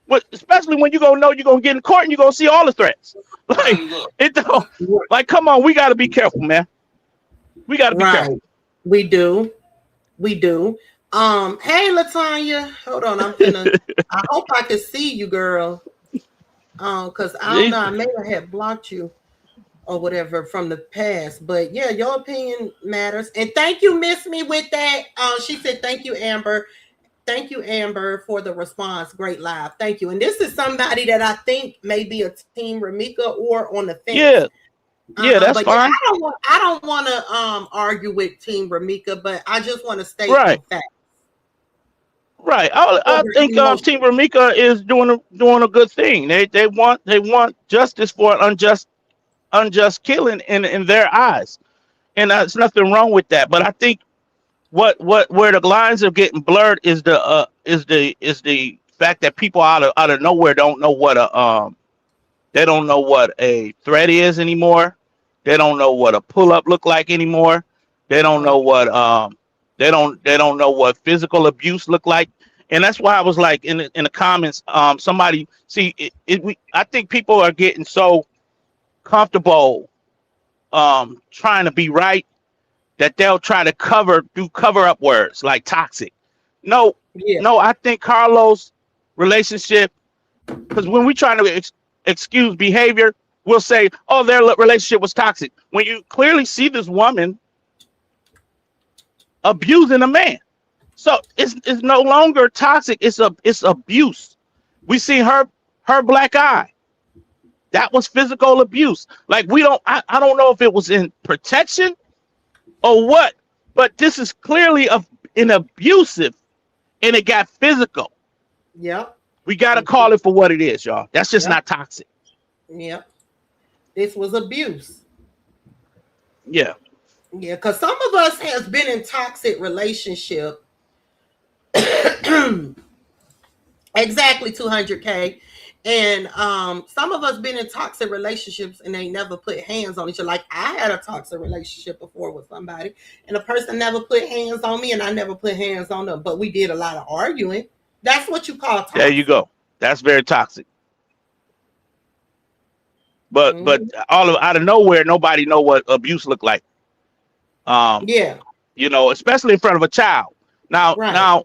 But especially when you gonna know you're gonna get in court and you're gonna see all the threats. Like it don't like come on, we gotta be careful, man. We gotta be careful. We do. We do. Hey Latanya, hold on. I hope I can see you, girl. Because I don't know, I may have blocked you or whatever from the past. But yeah, your opinion matters. And thank you, Miss Me, with that. She said, thank you, Amber. Thank you, Amber, for the response. Great live. Thank you. And this is somebody that I think may be a team Ramika or on the fence. Yeah. Yeah, that's fine. Yeah, I don't want to argue with Team Ramika, but I just want to state right. the fact. Right. I think Team Ramika is doing a good thing. They want justice for an unjust killing in their eyes, and there's nothing wrong with that. But I think where the lines are getting blurred is the fact that people out of nowhere don't know what a threat is anymore. They don't know what a pull up look like anymore. They don't know what they don't know what physical abuse look like. And that's why I was like in the comments, somebody see I think people are getting so comfortable trying to be right that they'll try to do cover up words like toxic. No, I think Carlos' relationship, because when we trying to excuse behavior, we'll say, oh, their relationship was toxic. When you clearly see this woman abusing a man. So it's no longer toxic, it's abuse. We see her black eye. That was physical abuse. Like I don't know if it was in protection or what, but this is clearly an abusive, and it got physical. Yep. We got to call it for what it is, y'all. That's just not toxic. Yep. This was abuse. Yeah. Yeah, because some of us has been in toxic relationship. Exactly 200K. And some of us been in toxic relationships and they never put hands on each other. Like I had a toxic relationship before with somebody and the person never put hands on me and I never put hands on them. But we did a lot of arguing. That's what you call toxic. There you go. That's very toxic. But out of nowhere, nobody know what abuse looked like. Yeah. You know, especially in front of a child. Now,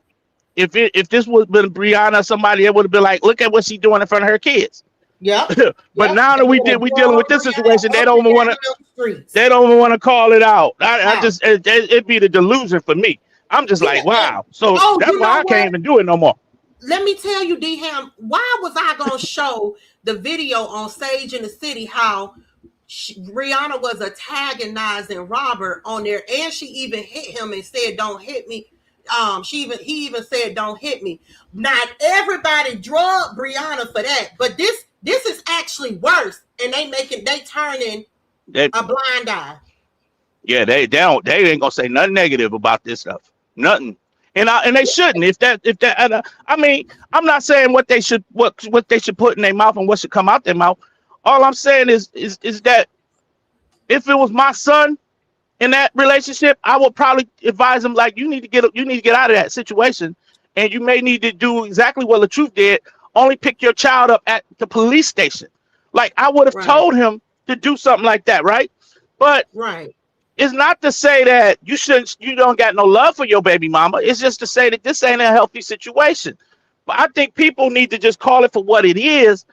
if this would have been Brianna or somebody, it would have been like, look at what she's doing in front of her kids. Yeah. But now that we dealing with this situation, they don't even want to call it out. It'd be the delusion for me. I'm just like, wow. So that's why I can't even do it no more. Let me tell you, D-Ham, why was I going to show the video on Sage in the City how Rihanna was antagonizing Robert on there, and she even hit him and said, don't hit me. He even said, don't hit me. Not everybody drug Brianna for that, but this is actually worse, and they turning a blind eye. Yeah, they ain't gonna say nothing negative about this stuff. Nothing. And they shouldn't. I mean, I'm not saying what they should put in their mouth and what should come out their mouth. All I'm saying is that if it was my son in that relationship, I would probably advise him like you need to get out of that situation, and you may need to do exactly what LaTruth did. Only pick your child up at the police station. Like I would have told him to do something like that, right? But it's not to say that you don't got no love for your baby mama. It's just to say that this ain't a healthy situation. But I think people need to just call it for what it is,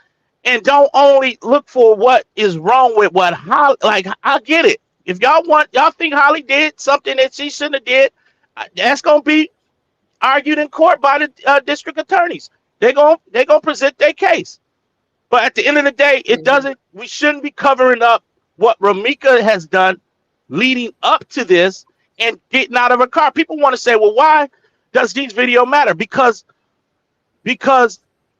and don't only look for what is wrong with what Holly. Like I get it. If y'all think Holly did something that she shouldn't have did, that's gonna be argued in court by the district attorneys. They're gonna present their case. But at the end of the day, we shouldn't be covering up what Ramika has done leading up to this and getting out of her car. People want to say, well, why does these videos matter? Because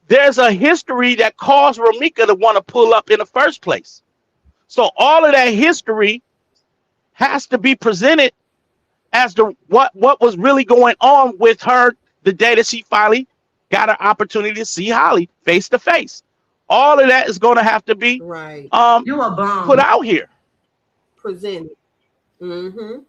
there's a history that caused Ramika to want to pull up in the first place. So all of that history has to be presented as to what was really going on with her the day that she finally got an opportunity to see Holly face to face. All of that is going to have to be Right. You a put bum. out here. Presented. Mm-hmm.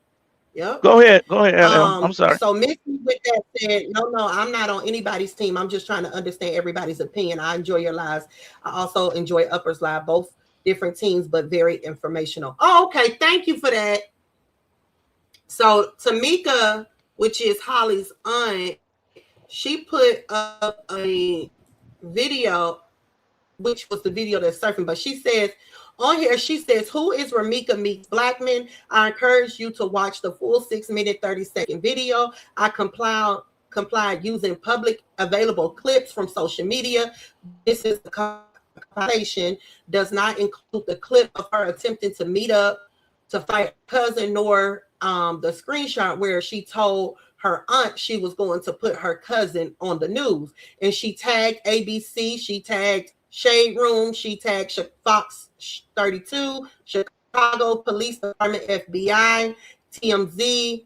Yep. Go ahead, LL. I'm sorry. So Missy with that said, no, I'm not on anybody's team. I'm just trying to understand everybody's opinion. I enjoy your lives. I also enjoy Uppers Live, both different teams, but very informational. Oh, okay. Thank you for that. So Tamika, which is Holly's aunt, she put up a video, which was the video that's surfing, but she says on here, she says, who is Ramika Meeks Blackman? I encourage you to watch the full 6-minute, 30-second video. I complied using public available clips from social media. This is the compilation, does not include the clip of her attempting to meet up to fight her cousin, nor the screenshot where she told her aunt she was going to put her cousin on the news. And she tagged ABC, she tagged Shade Room, she tagged Fox 32, Chicago Police Department, FBI, TMZ,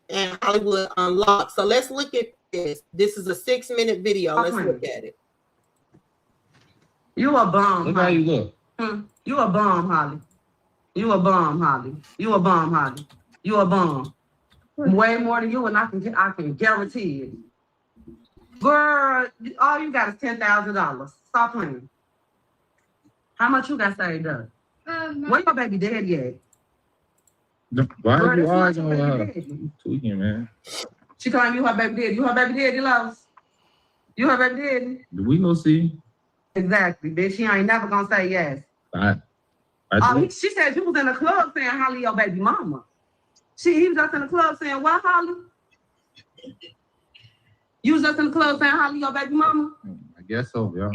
and Hollywood Unlocked. So let's look at this. This is a 6-minute video. Let's look at it. You a bum, Look how Holly. you look. You a bum, Holly. You a bum, Holly. You a bum, Holly. You a bum. Way more than you, and I can guarantee it. Girl, all you got is $10,000. Stop playing. How much you got saved up? Where your baby daddy at? Why Girl, are you that's not arguing your with her? baby daddy. You tweaking, man. She calling you her baby daddy. You her baby daddy, Loves? You her baby daddy? We gonna see. Exactly, bitch. She ain't never gonna say yes. She said you was in the club saying Holly your baby mama. He was just in the club saying what, Holly? You was just in the club saying Holly your baby mama? I guess so, yeah.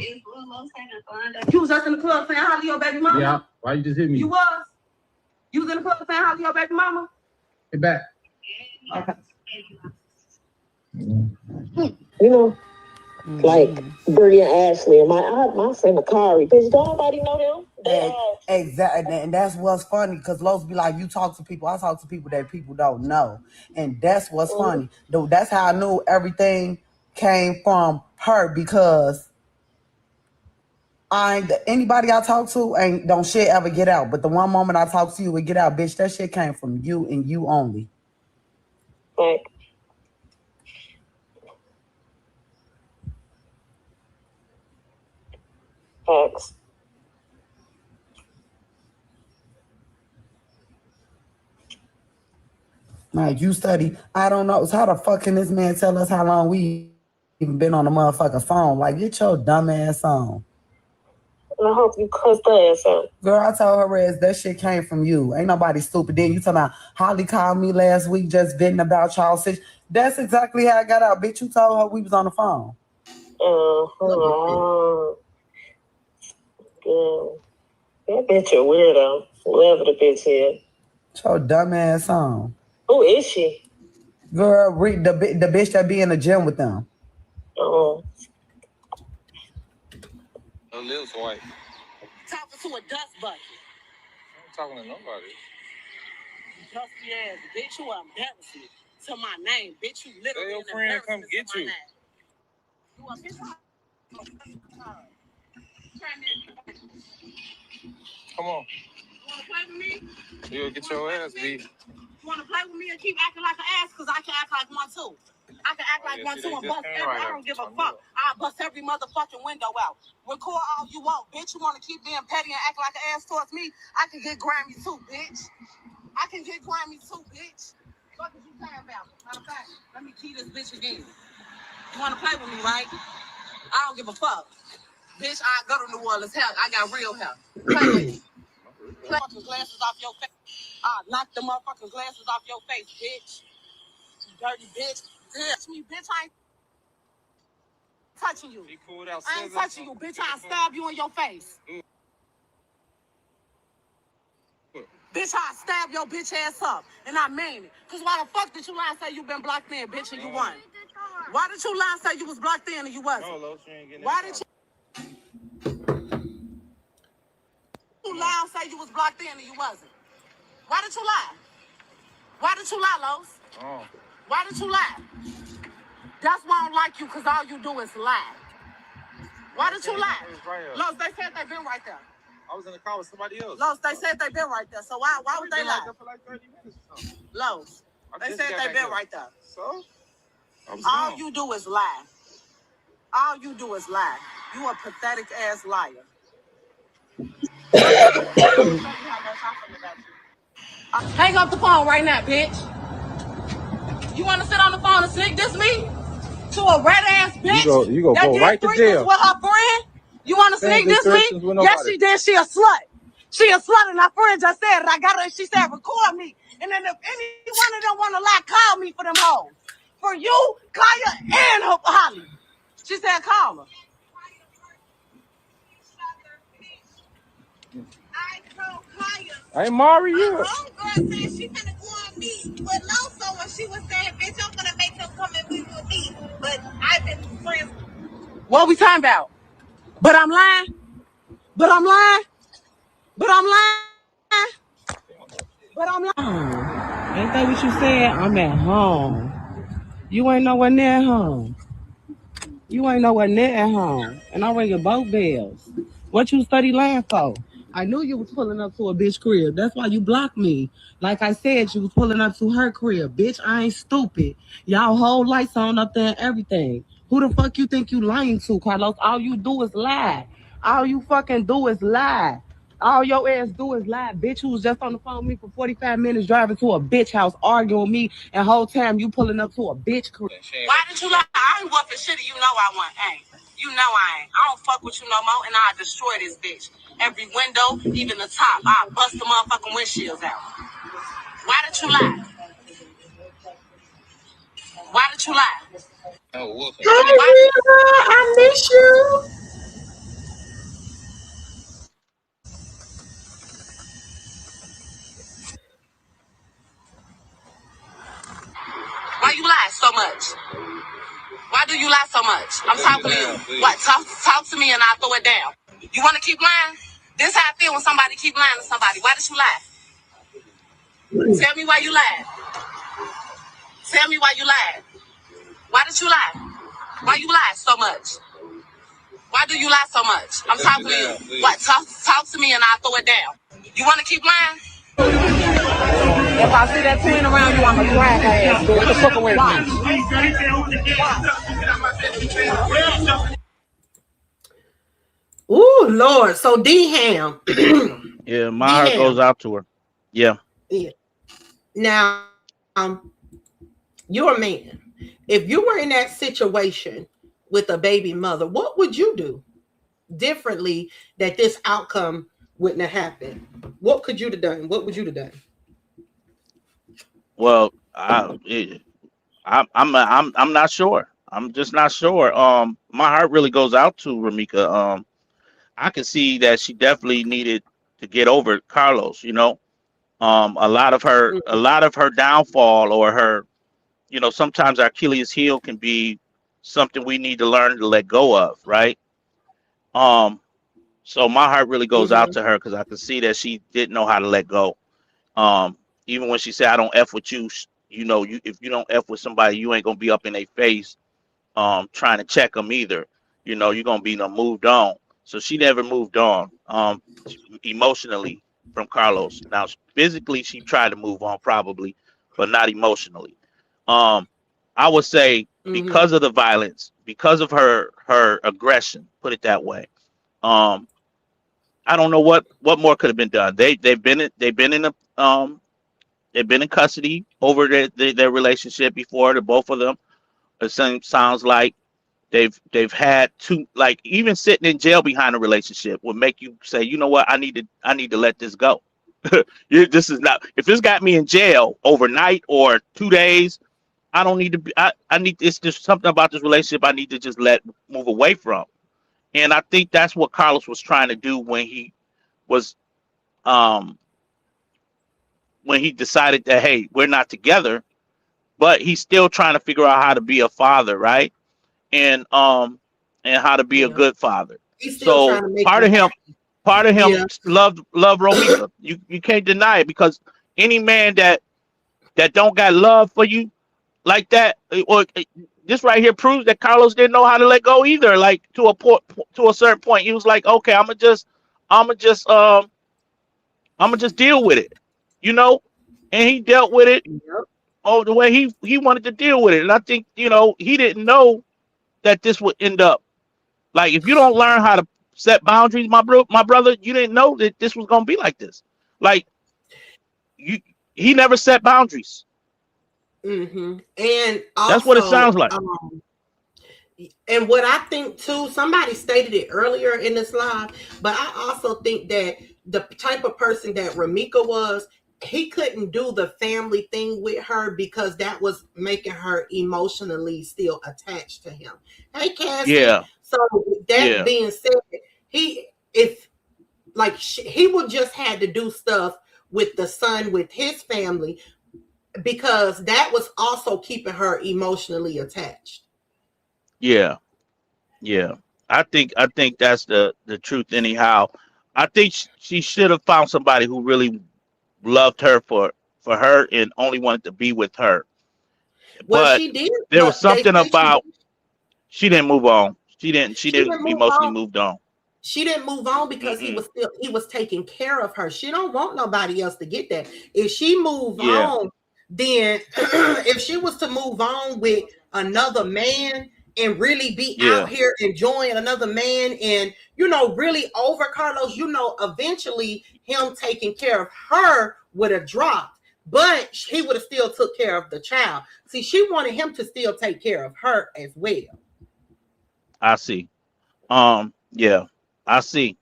You was just in the club saying Holly your baby mama? Yeah. Why you just hit me? You was? You was in the club saying Holly your baby mama? Get back. Okay. You know, like Birdie and Ashley and my friend Makari. Bitch, don't nobody know them? Exactly, and that's what's funny because Los be like, you talk to people, I talk to people that people don't know, and that's what's funny. Though that's how I knew everything came from her because anybody I talk to don't shit ever get out, but the one moment I talk to you, it get out, bitch. That shit came from you and you only. Right. Facts. Like you study, I don't know. So how the fuck can this man tell us how long we even been on the motherfucking phone? Like, get your dumb ass on. I hope you cussed her ass out. Girl, I told her ass that shit came from you. Ain't nobody stupid. Then you talking about Holly called me last week just venting about y'all. That's exactly how I got out, bitch. You told her we was on the phone. Yeah. That bitch a weirdo. Whoever the bitch is. Your dumb ass on. Who is she? Girl, the bitch that be in the gym with them. Oh. Her lips white. Talking to a dust bucket. I'm talking to nobody. Dusty ass bitch, you embarrassing to my name, bitch. You literally your friend come get you. You a bitch. Come on. You wanna play with me? You'll get your ass beat. You wanna play with me and keep acting like an ass? Cause I can act like one too. I can act like one too and bust every. I don't give a fuck. I'll bust every motherfucking window out. Record all you want, bitch. You wanna keep being petty and act like an ass towards me? I can get grimy too, bitch. I can get grimy too, bitch. What is you talking about? Matter of fact, let me key this bitch again. You wanna play with me, right? I don't give a fuck. Bitch, I go to New Orleans. Hell, I got real help. Play with me. Play with the glasses off your face. Knock the motherfucking glasses off your face, bitch. You dirty bitch. Touch me, bitch. I ain't touching you. I ain't touching you, bitch. I'll stab you in your face. Bitch, I'll stab your bitch ass up. And I mean it. Because why the fuck did you lie and say you been blocked in, bitch, and you won? Why did you lie and say you was blocked in and you wasn't? Why did you lie and say you was blocked in and you wasn't? Why did you lie? Why did you lie, Los? Why did you lie? That's why I don't like you, because all you do is lie. Why did you lie? Los, they said they been right there. I was in the car with somebody else. Los, they said they been right there. So why would they lie? For like 30 minutes or something. Los, they said they been right there. So? All you do is lie. All you do is lie. You a pathetic ass liar. Hang up the phone right now, bitch. You want to sit on the phone and sneak this me to a red ass bitch? You go right to jail. With her friend? You want to sneak this me? Yes, she did. She a slut. She a slut, and her friend just said it. I got her. She said, record me. And then if any one of them want to lie, call me for them hoes. For you, Kaya, and her Holly. She said, call her. I told Kaya. Hey, Mari, you. My homegirl said she finna go on me with Loso, and she was saying, bitch, I'm gonna make them come and be with me. But I've been friends. What we talking about? But I'm lying. But I'm lying. But I'm lying. But I'm lying. Ain't that what you said? I'm at home. You ain't nowhere near home. You ain't nowhere near at home. And I'm ringing both bells. What you study land for? I knew you was pulling up to a bitch crib. That's why you blocked me. Like I said, you was pulling up to her crib. Bitch, I ain't stupid. Y'all whole lights on up there and everything. Who the fuck you think you lying to, Carlos? All you do is lie. All you fucking do is lie. All your ass do is lie. Bitch who was just on the phone with me for 45 minutes driving to a bitch house arguing with me, and whole time you pulling up to a bitch crib. Why did you lie? I ain't whooping shit. You know I want. Ain't. You know I ain't. I don't fuck with you no more, and I'll destroy this bitch. Every window, even the top. I'll bust the motherfucking windshields out. Why did you lie? Why did you lie? Hi, Rita. I miss you. Why you lie so much? Why do you lie so much? I'm talking to you. What? Talk to me and I'll throw it down. You want to keep lying? This how I feel when somebody keep lying to somebody. Why did you lie? Tell me why you lied. Tell me why you lied. Why did you lie? Why you lie so much? Why do you lie so much? I'm talking to you. What? Talk to me and I'll throw it down. You want to keep lying? If I see that twin around you, I'm going to drag her ass. What the fuck away from me? Ooh, Lord. So D-Ham. Yeah, my heart goes out to her. Yeah. Yeah. Now, you're a man. If you were in that situation with a baby mother, what would you do differently that this outcome wouldn't have happened? What could you have done? What would you have done? Well, I'm not sure. I'm just not sure. My heart really goes out to Ramika. I can see that she definitely needed to get over Carlos. You know, a lot of her downfall, or her, you know, sometimes our Achilles heel can be something we need to learn to let go of, right? So my heart really goes out to her, because I can see that she didn't know how to let go. Even when she said, "I don't F with you," you know, if you don't F with somebody, you ain't gonna be up in their face, trying to check them either. You know, you're gonna be moved on. So she never moved on, emotionally from Carlos. Now, physically, she tried to move on probably, but not emotionally. I would say because of the violence, because of her aggression, put it that way. I don't know what more could have been done. They've been in custody over their relationship before. The both of them. It sounds like they've had two, like, even sitting in jail behind a relationship would make you say, you know what, I need to let this go. This is not, if this got me in jail overnight or 2 days, I don't need to be, I need, it's just something about this relationship I need to just move away from. And I think that's what Carlos was trying to do when he was when he decided that, hey, we're not together, but he's still trying to figure out how to be a father, right? And how to be a good father. He's still trying to make part of him loved Romika. You can't deny it, because any man that don't got love for you like that, or this right here proves that Carlos didn't know how to let go either. Like to a certain point, he was like, okay, I'm gonna just deal with it, you know. And he dealt with it the way he wanted to deal with it. And I think, you know, he didn't know that this would end up like, if you don't learn how to set boundaries, my brother, you didn't know that this was gonna be like this. Like he never set boundaries. Mm-hmm. And That's what it also, sounds like. And what I think too, somebody stated it earlier in this live, but I also think that the type of person that Ramika was, he couldn't do the family thing with her because that was making her emotionally still attached to him. Hey, Cassie. Yeah. So that being said, he would just had to do stuff with the son, with his family, because that was also keeping her emotionally attached. Yeah. I think that's the truth. Anyhow, I think she should have found somebody who really loved her for her and only wanted to be with her. Well, but she did. there was something about she didn't move on. She didn't Move emotionally on. moved on. She didn't move on because he was taking care of her. She don't want nobody else to get that. If she moved on, then if she was to move on with another man and really be out here enjoying another man and, you know, really over Carlos, you know, eventually him taking care of her would have dropped, but he would have still took care of the child. See, she wanted him to still take care of her as well. I see. Yeah, I see.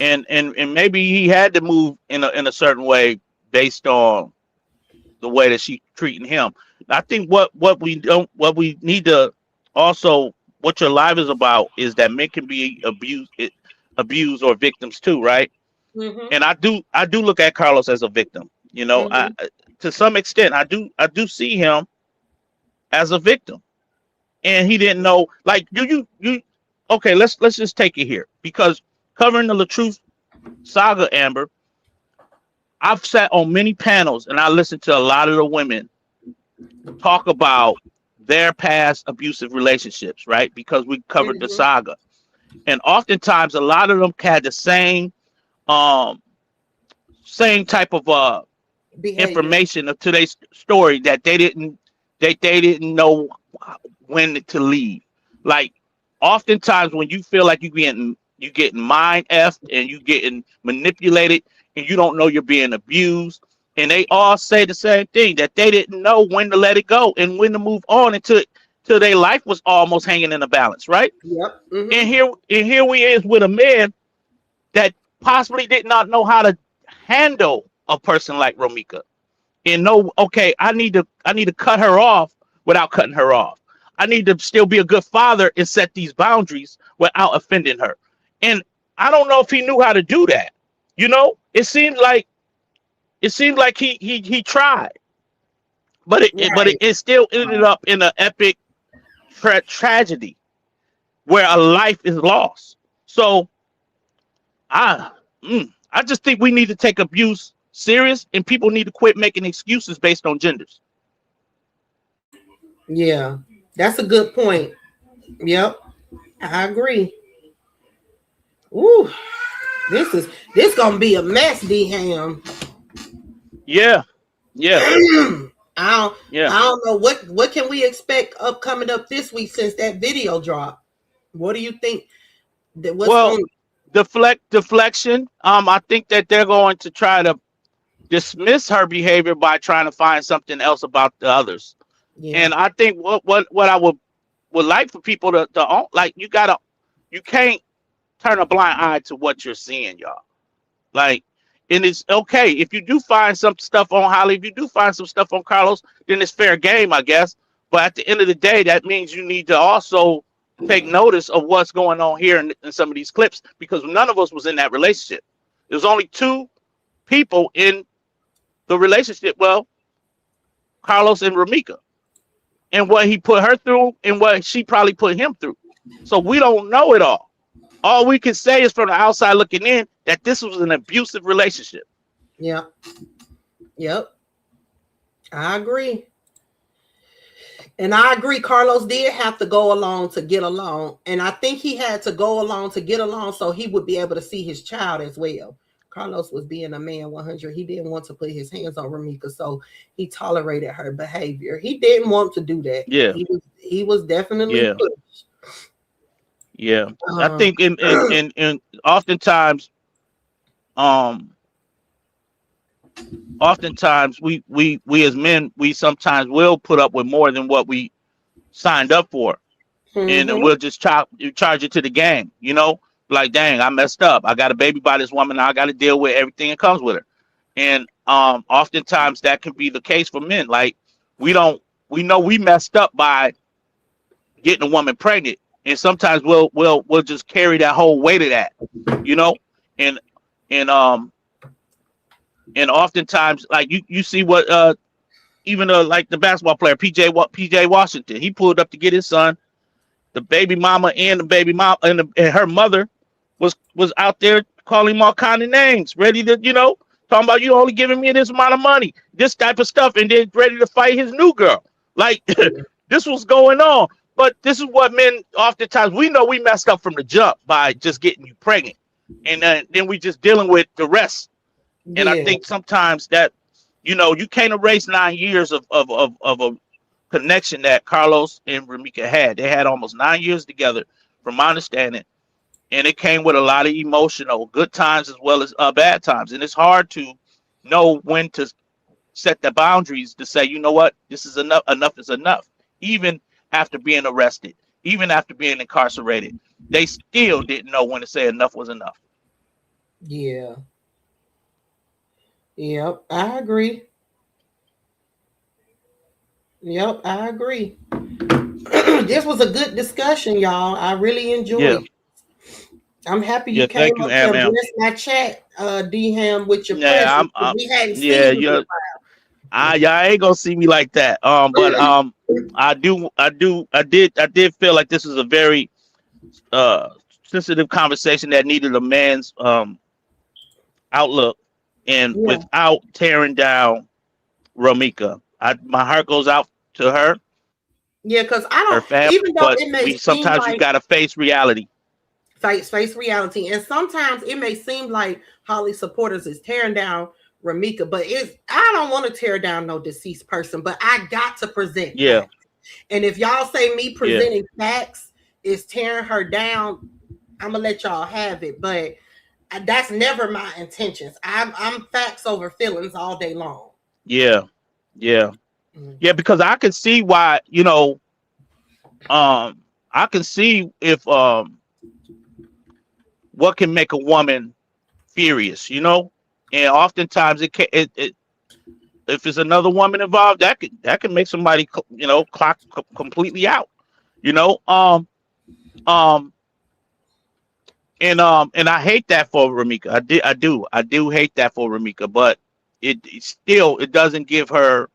And maybe he had to move in a certain way based on the way that she's treating him. I think what we need to also, what your live is about, is that men can be abused or victims too, right? Mm-hmm. And I do look at Carlos as a victim. You know, to some extent, I do see him as a victim, and he didn't know. Like, you okay? Let's just take it here, because covering the LaTruth saga, Amber, I've sat on many panels and I listened to a lot of the women talk about their past abusive relationships, right? Because we covered the saga. And oftentimes a lot of them had the same type of information of today's story, that they didn't know when to leave. Like, oftentimes when you feel like you getting mind effed and you getting manipulated and you don't know you're being abused, and they all say the same thing, that they didn't know when to let it go and when to move on until their life was almost hanging in the balance, right? Yep. Mm-hmm. And here we is with a man that possibly did not know how to handle a person like Ramika, and know, okay, I need to cut her off without cutting her off. I need to still be a good father and set these boundaries without offending her. And I don't know if he knew how to do that. You know, it seems like he tried, but it still ended up in an epic tragedy where a life is lost. So I just think we need to take abuse serious, and people need to quit making excuses based on genders. Yeah, that's a good point. Yep, I agree. Ooh, this gonna be a mess, D-Ham. Yeah. I don't know what can we expect coming up this week since that video dropped. What do you think? Deflection. I think that they're going to try to dismiss her behavior by trying to find something else about the others. Yeah. And I think what I would like for people to like, you can't turn a blind eye to what you're seeing, y'all. Like, and it's okay if you do find some stuff on Holly, if you do find some stuff on Carlos, then it's fair game, I guess. But at the end of the day, that means you need to also take notice of what's going on here in some of these clips, because none of us was in that relationship. There's only two people in the relationship. Well, Carlos and Ramika, and what he put her through and what she probably put him through. So we don't know it all. All we can say is, from the outside looking in, that this was an abusive relationship. Yep. I agree. And I agree, Carlos did have to go along to get along. And I think he had to go along to get along so he would be able to see his child as well. Carlos was being a man 100. He didn't want to put his hands on Ramika, so he tolerated her behavior. He didn't want to do that. Yeah. He was definitely Yeah. pushed. Yeah. I think in oftentimes we as men, we sometimes will put up with more than what we signed up for. And then we'll just charge it to the game, you know, like, dang, I messed up. I got a baby by this woman. Now I got to deal with everything that comes with her. And oftentimes that can be the case for men. Like, we know we messed up by getting a woman pregnant, and sometimes we'll just carry that whole weight of that, you know, and oftentimes, like, you see what even like the basketball player PJ Washington, he pulled up to get his son. The baby mama and and her mother was out there calling him all kind of names, ready to, you know, talking about, you only giving me this amount of money, this type of stuff, and then ready to fight his new girl. Like, this was going on. But this is what men oftentimes, we know we messed up from the jump by just getting you pregnant. And then we just dealing with the rest. And I think sometimes that, you know, you can't erase 9 years of a connection that Carlos and Ramika had. They had almost 9 years together, from my understanding. And it came with a lot of emotional, good times as well as bad times. And it's hard to know when to set the boundaries to say, you know what, this is enough. Enough is enough. Even after being arrested, even after being incarcerated, they still didn't know when to say enough was enough. Yeah. Yep, I agree. Yep, I agree. This was a good discussion, y'all. I really enjoyed it. I'm happy you came up here and blessed my chat, D-Ham, with your presence. We hadn't seen you in a while. Y'all ain't gonna see me like that. But I did feel like this was a very sensitive conversation that needed a man's outlook, and without tearing down Ramika. My heart goes out to her. Yeah, because I don't, family, even though it may sometimes like, you gotta face reality. Face reality. And sometimes it may seem like Holly supporters is tearing down Ramika, but I don't want to tear down no deceased person, but I got to present facts. And if y'all say me presenting facts is tearing her down, I'm gonna let y'all have it. But that's never my intentions. I'm facts over feelings all day long. Yeah, because I can see why, you know, I can see if what can make a woman furious, you know, and oftentimes it if there's another woman involved, that can make somebody, you know, clock completely out, you know, and I hate that for Ramika. I do hate that for Ramika, but it still, it doesn't give her,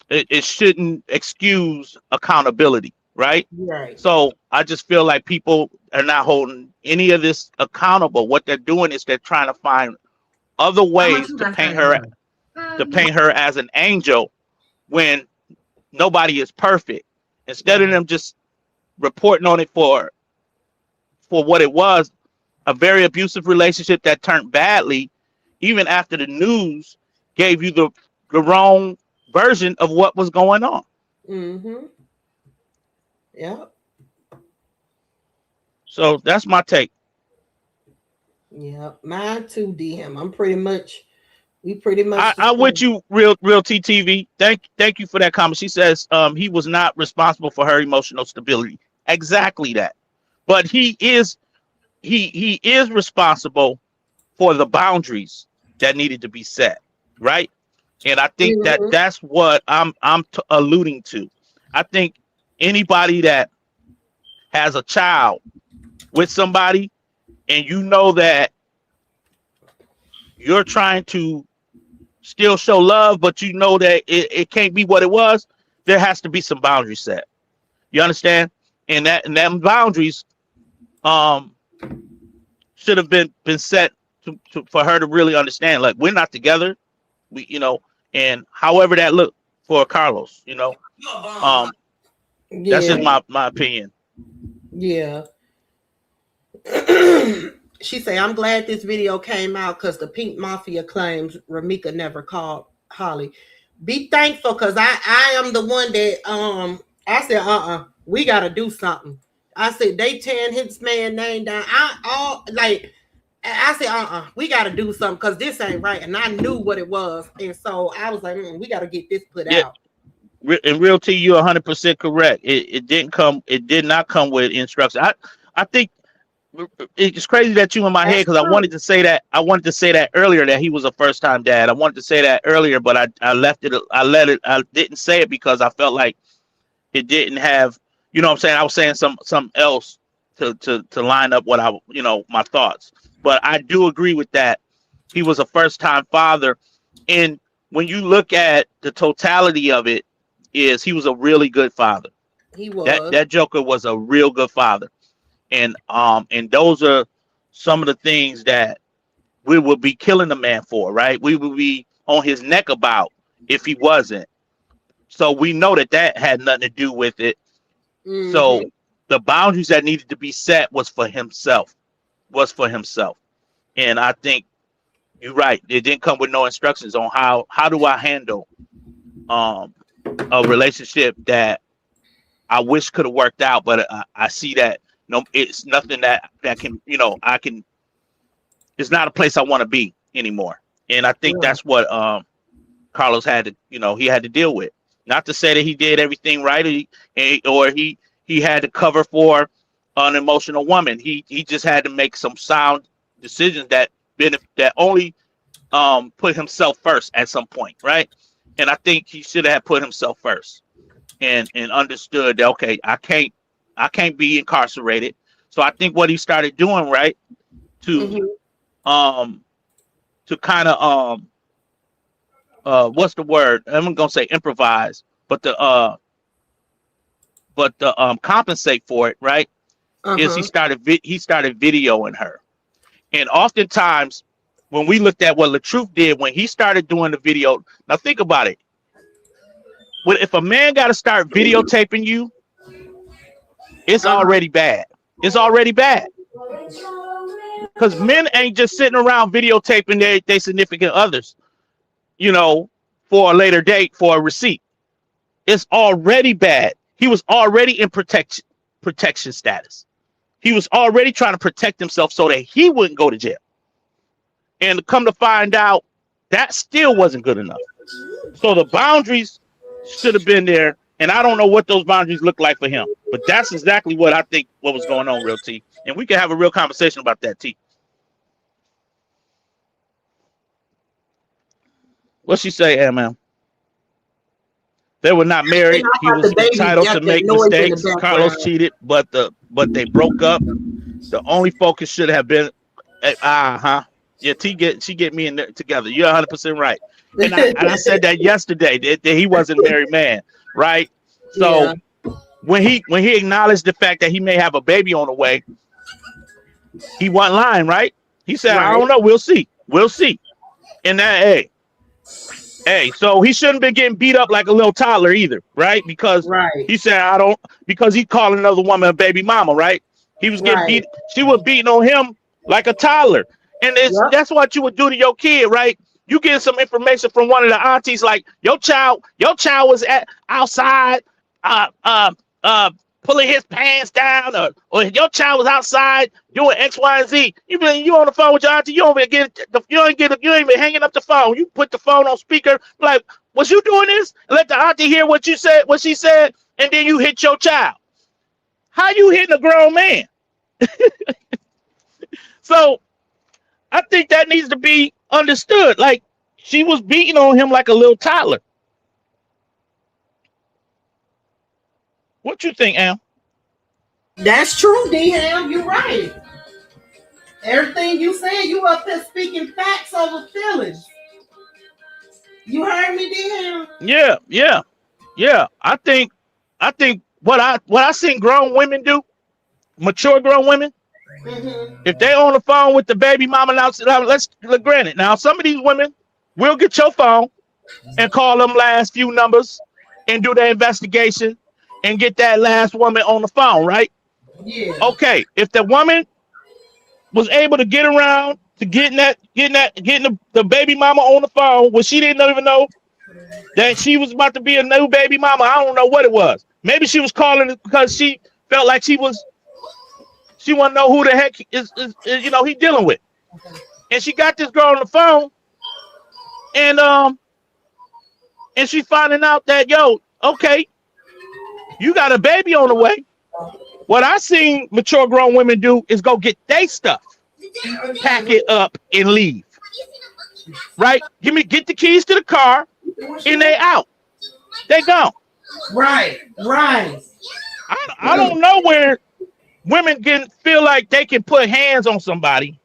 it shouldn't excuse accountability, right? Right. So I just feel like people are not holding any of this accountable. What they're doing is they're trying to find other ways to paint her as an angel when nobody is perfect. Instead of them just reporting on it for what it was, a very abusive relationship that turned badly, even after the news gave you the wrong version of what was going on. Mm-hmm. Yep. So that's my take. Yeah, mine too, DM. I'm pretty much. I'm with you, real TTV. Thank you for that comment. She says he was not responsible for her emotional stability. Exactly that. But he is responsible for the boundaries that needed to be set, right? And I think that's what I'm alluding to. I think anybody that has a child with somebody, and you know that you're trying to still show love, but you know that it can't be what it was, there has to be some boundaries set. You understand? And them boundaries should have been set for her to really understand, like, we're not together. We, you know, and however that look for Carlos. That's just Yeah, my opinion. yeah. She say, I'm glad this video came out because the Pink Mafia claims Ramika never called Holly. Be thankful, because I am the one that I said, we gotta do something. I said they tearing his man name down. I said, we gotta do something because this ain't right. And I knew what it was. And so I was like, we gotta get this put Yeah, out. in real T, you're 100% correct. It didn't come. It did not come with instructions. I think it's crazy that you in my head, because I wanted to say that. I wanted to say that earlier, that he was a first time dad. I wanted to say that earlier, but I left it. I didn't say it because I felt like it didn't have. You know what I'm saying? I was saying something else to line up what my thoughts. But I do agree with that. He was a first time father, and when you look at the totality of it, he was a really good father. He was. That Joker was a real good father. And those are some of the things that we would be killing the man for, right? We would be on his neck about if he wasn't. So we know that had nothing to do with it. Mm-hmm. So the boundaries that needed to be set was for himself. And I think you're right. It didn't come with no instructions on how do I handle a relationship that I wish could have worked out, but I see that it's nothing that can, it's not a place I want to be anymore. And I think that's what Carlos had to, he had to deal with. Not to say that he did everything right, or he had to cover for an emotional woman. He just had to make some sound decisions that only put himself first at some point, right? And I think he should have put himself first and understood that, okay, I can't be incarcerated. So I think what he started doing, right, to kind of what's the word? I'm gonna say improvise, but the compensate for it, right? Is he started videoing her. And oftentimes when we looked at what LaTruth did when he started doing the video, now think about it. If a man got to start videotaping you, it's already bad. It's already bad. Because men ain't just sitting around videotaping their significant others, for a later date, for a receipt. It's already bad. He was already in protection status. He was already trying to protect himself so that he wouldn't go to jail. And come to find out, that still wasn't good enough. So the boundaries should have been there. And I don't know what those boundaries look like for him. But that's exactly what I think what was going on, real T. And we can have a real conversation about that, T. What'd she say, ma'am? They were not married. He was entitled to make mistakes. Carlos cheated, but they broke up. The only focus should have been, yeah, she get me in there together. You're 100% right. And I said that yesterday that he wasn't a married man, right? So when he acknowledged the fact that he may have a baby on the way, he wasn't lying, right? He said, I don't know, we'll see. And that, hey, so he shouldn't be getting beat up like a little toddler either, right? Because he said, because he called another woman a baby mama, right? He was getting beat. She was beating on him like a toddler. And that's what you would do to your kid, right? You get some information from one of the aunties, like your child was outside, pulling his pants down, or your child was outside doing X, Y, and Z. You on the phone with your auntie, you don't even hanging up the phone. You put the phone on speaker, like, was you doing this? And let the auntie hear what she said, and then you hit your child. How you hitting a grown man? So I think that needs to be understood. Like, she was beating on him like a little toddler. What you think, Am? That's true, D-Ham. You're right. Everything you said, you up there speaking facts over feelings. You heard me, D-Ham? Yeah. I think what I seen grown women do, mature grown women, if they on the phone with the baby mama, now let's granted. Now some of these women will get your phone and call them last few numbers and do the investigation and get that last woman on the phone, right? Yeah. Okay, if the woman was able to get around to getting the baby mama on the phone, when she didn't even know that she was about to be a new baby mama. I don't know what it was. Maybe she was calling it because she felt like she wanted to know who the heck is he dealing with. And she got this girl on the phone, and she finding out that, yo, okay, you got a baby on the way. What I seen mature grown women do is go get their stuff, pack it up, and leave. Right? Get the keys to the car, and they out. They gone. Right. I don't know where women can feel like they can put hands on somebody,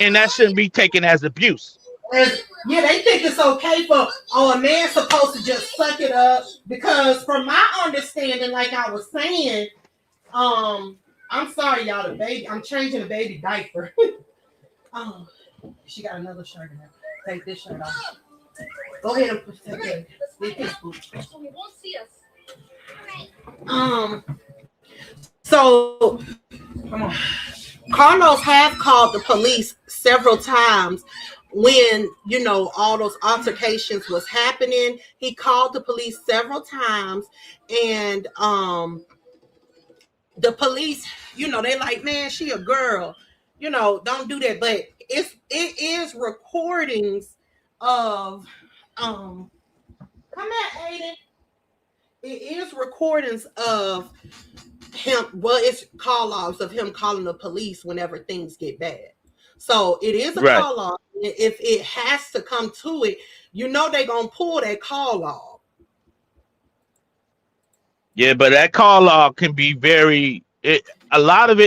and that shouldn't be taken as abuse. Yeah, they think it's okay for a man's supposed to just suck it up, because from my understanding, like I was saying, I'm sorry, y'all, I'm changing the baby diaper. She got another shirt in there. Take this shirt off. Go ahead and take it. So come on. Carlos have called the police several times when, all those altercations was happening. He called the police several times, and the police, they like, man, she a girl, don't do that. But it is recordings of come here, Aiden. It is recordings of him. Well, it's call logs of him calling the police whenever things get bad. So it is a call log. If it has to come to it, they're gonna pull that call log. Yeah, but that call log can be a lot of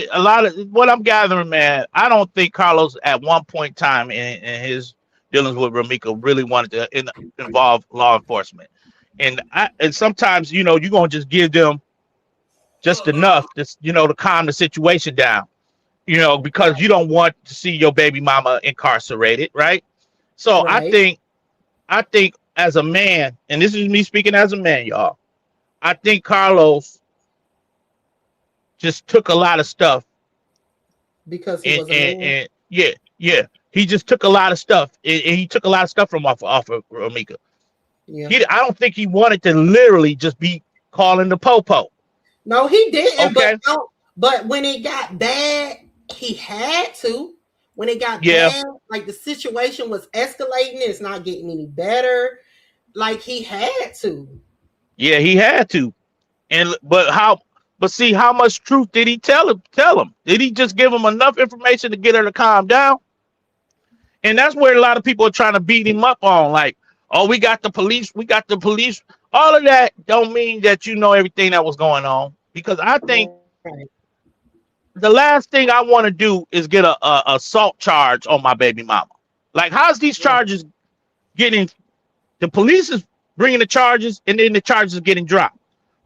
what I'm gathering, man. I don't think Carlos at one point in time in his dealings with Ramika really wanted to involve law enforcement. And sometimes, you're going to just give them just enough to calm the situation down, because you don't want to see your baby mama incarcerated. Right. So right. I think as a man, and this is me speaking as a man, y'all, I think Carlos just took a lot of stuff because he was a man. Yeah. He just took a lot of stuff, and he took a lot of stuff from off of Ramika. Yeah. I don't think he wanted to literally just be calling the popo. No, he didn't. Okay. But when it got bad, he had to. When it got bad, like the situation was escalating, it's not getting any better. Like he had to. Yeah, he had to. But see, how much truth did he tell him? Did he just give him enough information to get her to calm down? And that's where a lot of people are trying to beat him up on, like, oh, we got the police. All of that don't mean that you know everything that was going on. Because I think the last thing I want to do is get a assault charge on my baby mama. Like, how's these charges getting? The police is bringing the charges, and then the charges are getting dropped.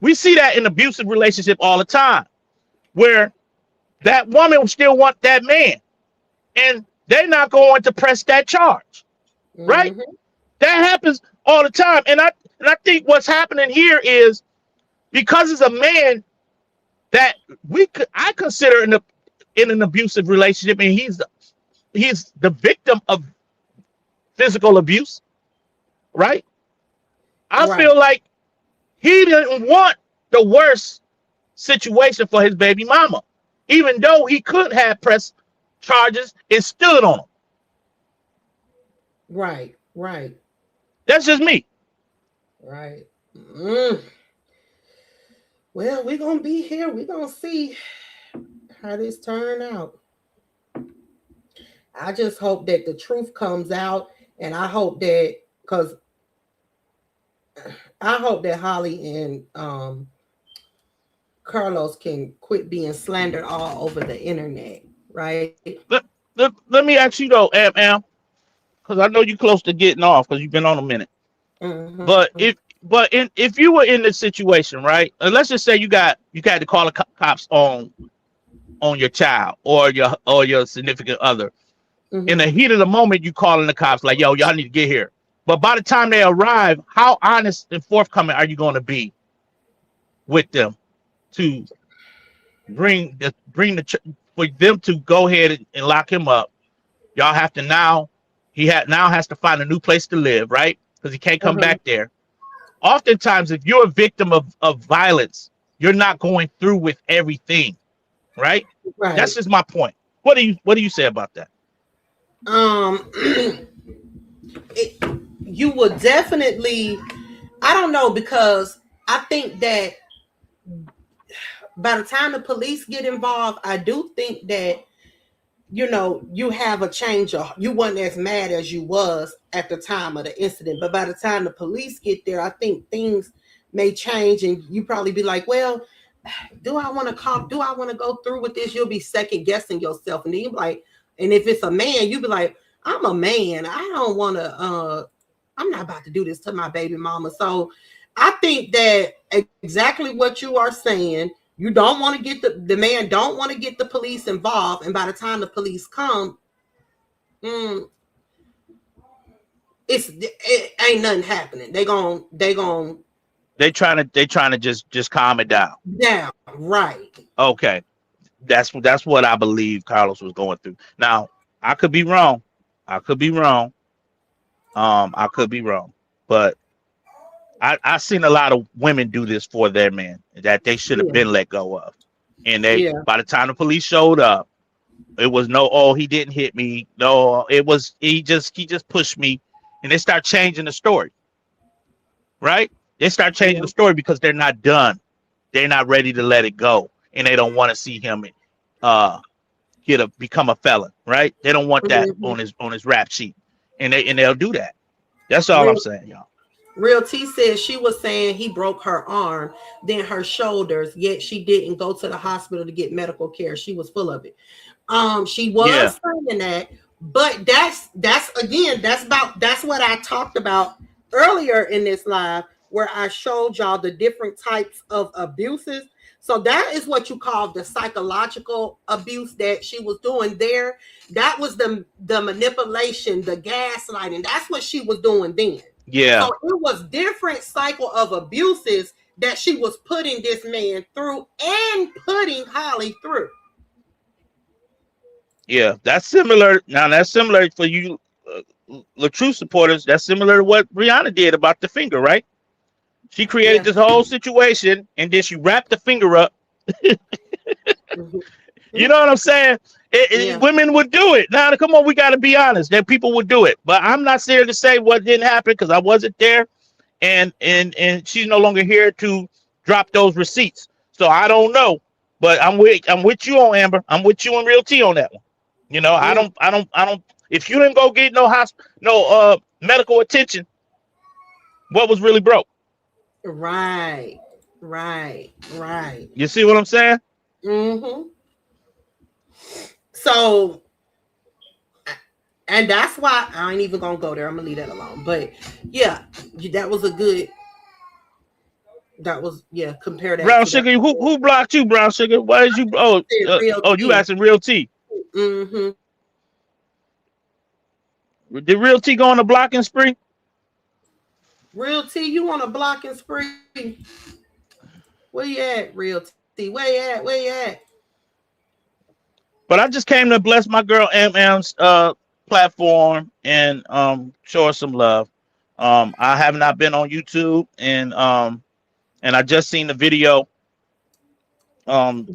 We see that in abusive relationship all the time, where that woman still want that man, and they're not going to press that charge, right? Mm-hmm. That happens all the time, and I think what's happening here is because it's a man that I consider in an abusive relationship, and he's the victim of physical abuse, right? I feel like he didn't want the worst situation for his baby mama, even though he could have pressed charges and stood on them. Right. That's just me. Right. Well, we're going to be here. We're going to see how this turn out. I just hope that the truth comes out, and I hope that, because I hope that Holly and Carlos can quit being slandered all over the internet, right? Let me ask you though, Am, because I know you're close to getting off because you've been on a minute. Mm-hmm. But if you were in this situation, right? And let's just say you had to call the cops on your child or your significant other. Mm-hmm. In the heat of the moment, you calling the cops like, yo, y'all need to get here. But by the time they arrive, how honest and forthcoming are you going to be with them to for them to go ahead and lock him up? Y'all have to now. Now has to find a new place to live, right? Because he can't come Uh-huh. back there. Oftentimes, if you're a victim of violence, you're not going through with everything, right? That's Right. just my point. What do you say about that? You would definitely, I don't know, because I think that by the time the police get involved, I do think that, you know, you have a change of, you wasn't as mad as you was at the time of the incident, but by the time the police get there, I think things may change, and you probably be like, well, do I want to go through with this? You'll be second guessing yourself, and then you be like, and if it's a man, you be like, I'm a man, I don't want to I'm not about to do this to my baby mama. So I think that exactly what you are saying, you don't want to get the man don't want to get the police involved, and by the time the police come, it ain't nothing happening. They trying to just calm it down. Yeah, right. Okay, that's what I believe Carlos was going through. Now I could be wrong. I could be wrong, but I seen a lot of women do this for their man that they should have been let go of, and by the time the police showed up, it was no, oh, he didn't hit me, no, it was he just pushed me, and they start changing the story, right? They start changing the story because they're not done, they're not ready to let it go, and they don't want to see him become a felon, right? They don't want that on his rap sheet, and they'll do that. That's all I'm saying, y'all. Real T says she was saying he broke her arm, then her shoulders, yet she didn't go to the hospital to get medical care. She was full of it. She was saying that, but that's what I talked about earlier in this live, where I showed y'all the different types of abuses. So that is what you call the psychological abuse that she was doing there. That was the manipulation, the gaslighting. That's what she was doing then. Yeah. So it was different cycle of abuses that she was putting this man through and putting Holly through. Yeah, that's similar. Now that's similar for you, LaTrue supporters. That's similar to what Brianna did about the finger, right? She created this whole situation, and then she wrapped the finger up. You know what I'm saying? Women would do it. Now, come on, we got to be honest. That people would do it, but I'm not here to say what didn't happen because I wasn't there, and she's no longer here to drop those receipts. So I don't know, but I'm with you on Amber. I'm with you and Real T on that one. You know, I don't. If you didn't go get no medical attention, what was really broke? Right. You see what I'm saying? Mm-hmm. So, and that's why I ain't even gonna go there. I'm gonna leave that alone. But yeah, that was compare that. Brown Sugar, who blocked you, Brown Sugar? Why did you? You asking Real T? Mm-hmm. Did Real T go on a blocking spree? Real T, you on a blocking spree? Where you at, Real T? Where you at? But I just came to bless my girl MM's platform and show her some love. I have not been on YouTube, and I just seen the video. But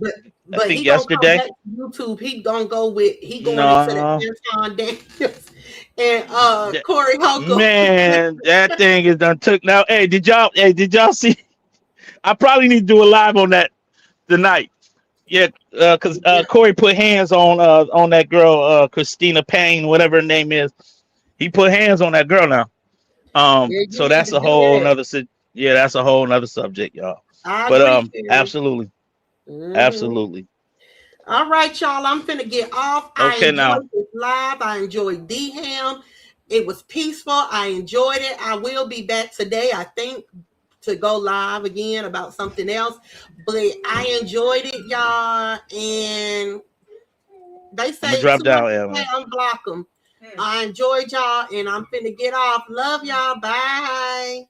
I think he yesterday. gonna come back to YouTube. He gonna go into the Anton Daniels and Corey Holcomb. Man, that thing is done took now. Hey, did y'all see? I probably need to do a live on that tonight. Yeah, because Corey put hands on that girl, Christina Payne, whatever her name is. He put hands on that girl now. So that's a whole nother. Yeah, that's a whole nother subject, y'all. Absolutely. Mm-hmm. Absolutely. All right, y'all. I'm finna get off. Okay, I now. enjoyed this live. I enjoyed D-Ham. It was peaceful. I enjoyed it. I will be back today, I think, to go live again about something else. But I enjoyed it, y'all. And they say drop down, Evan. Unblock them. I enjoyed y'all, and I'm finna get off. Love y'all. Bye.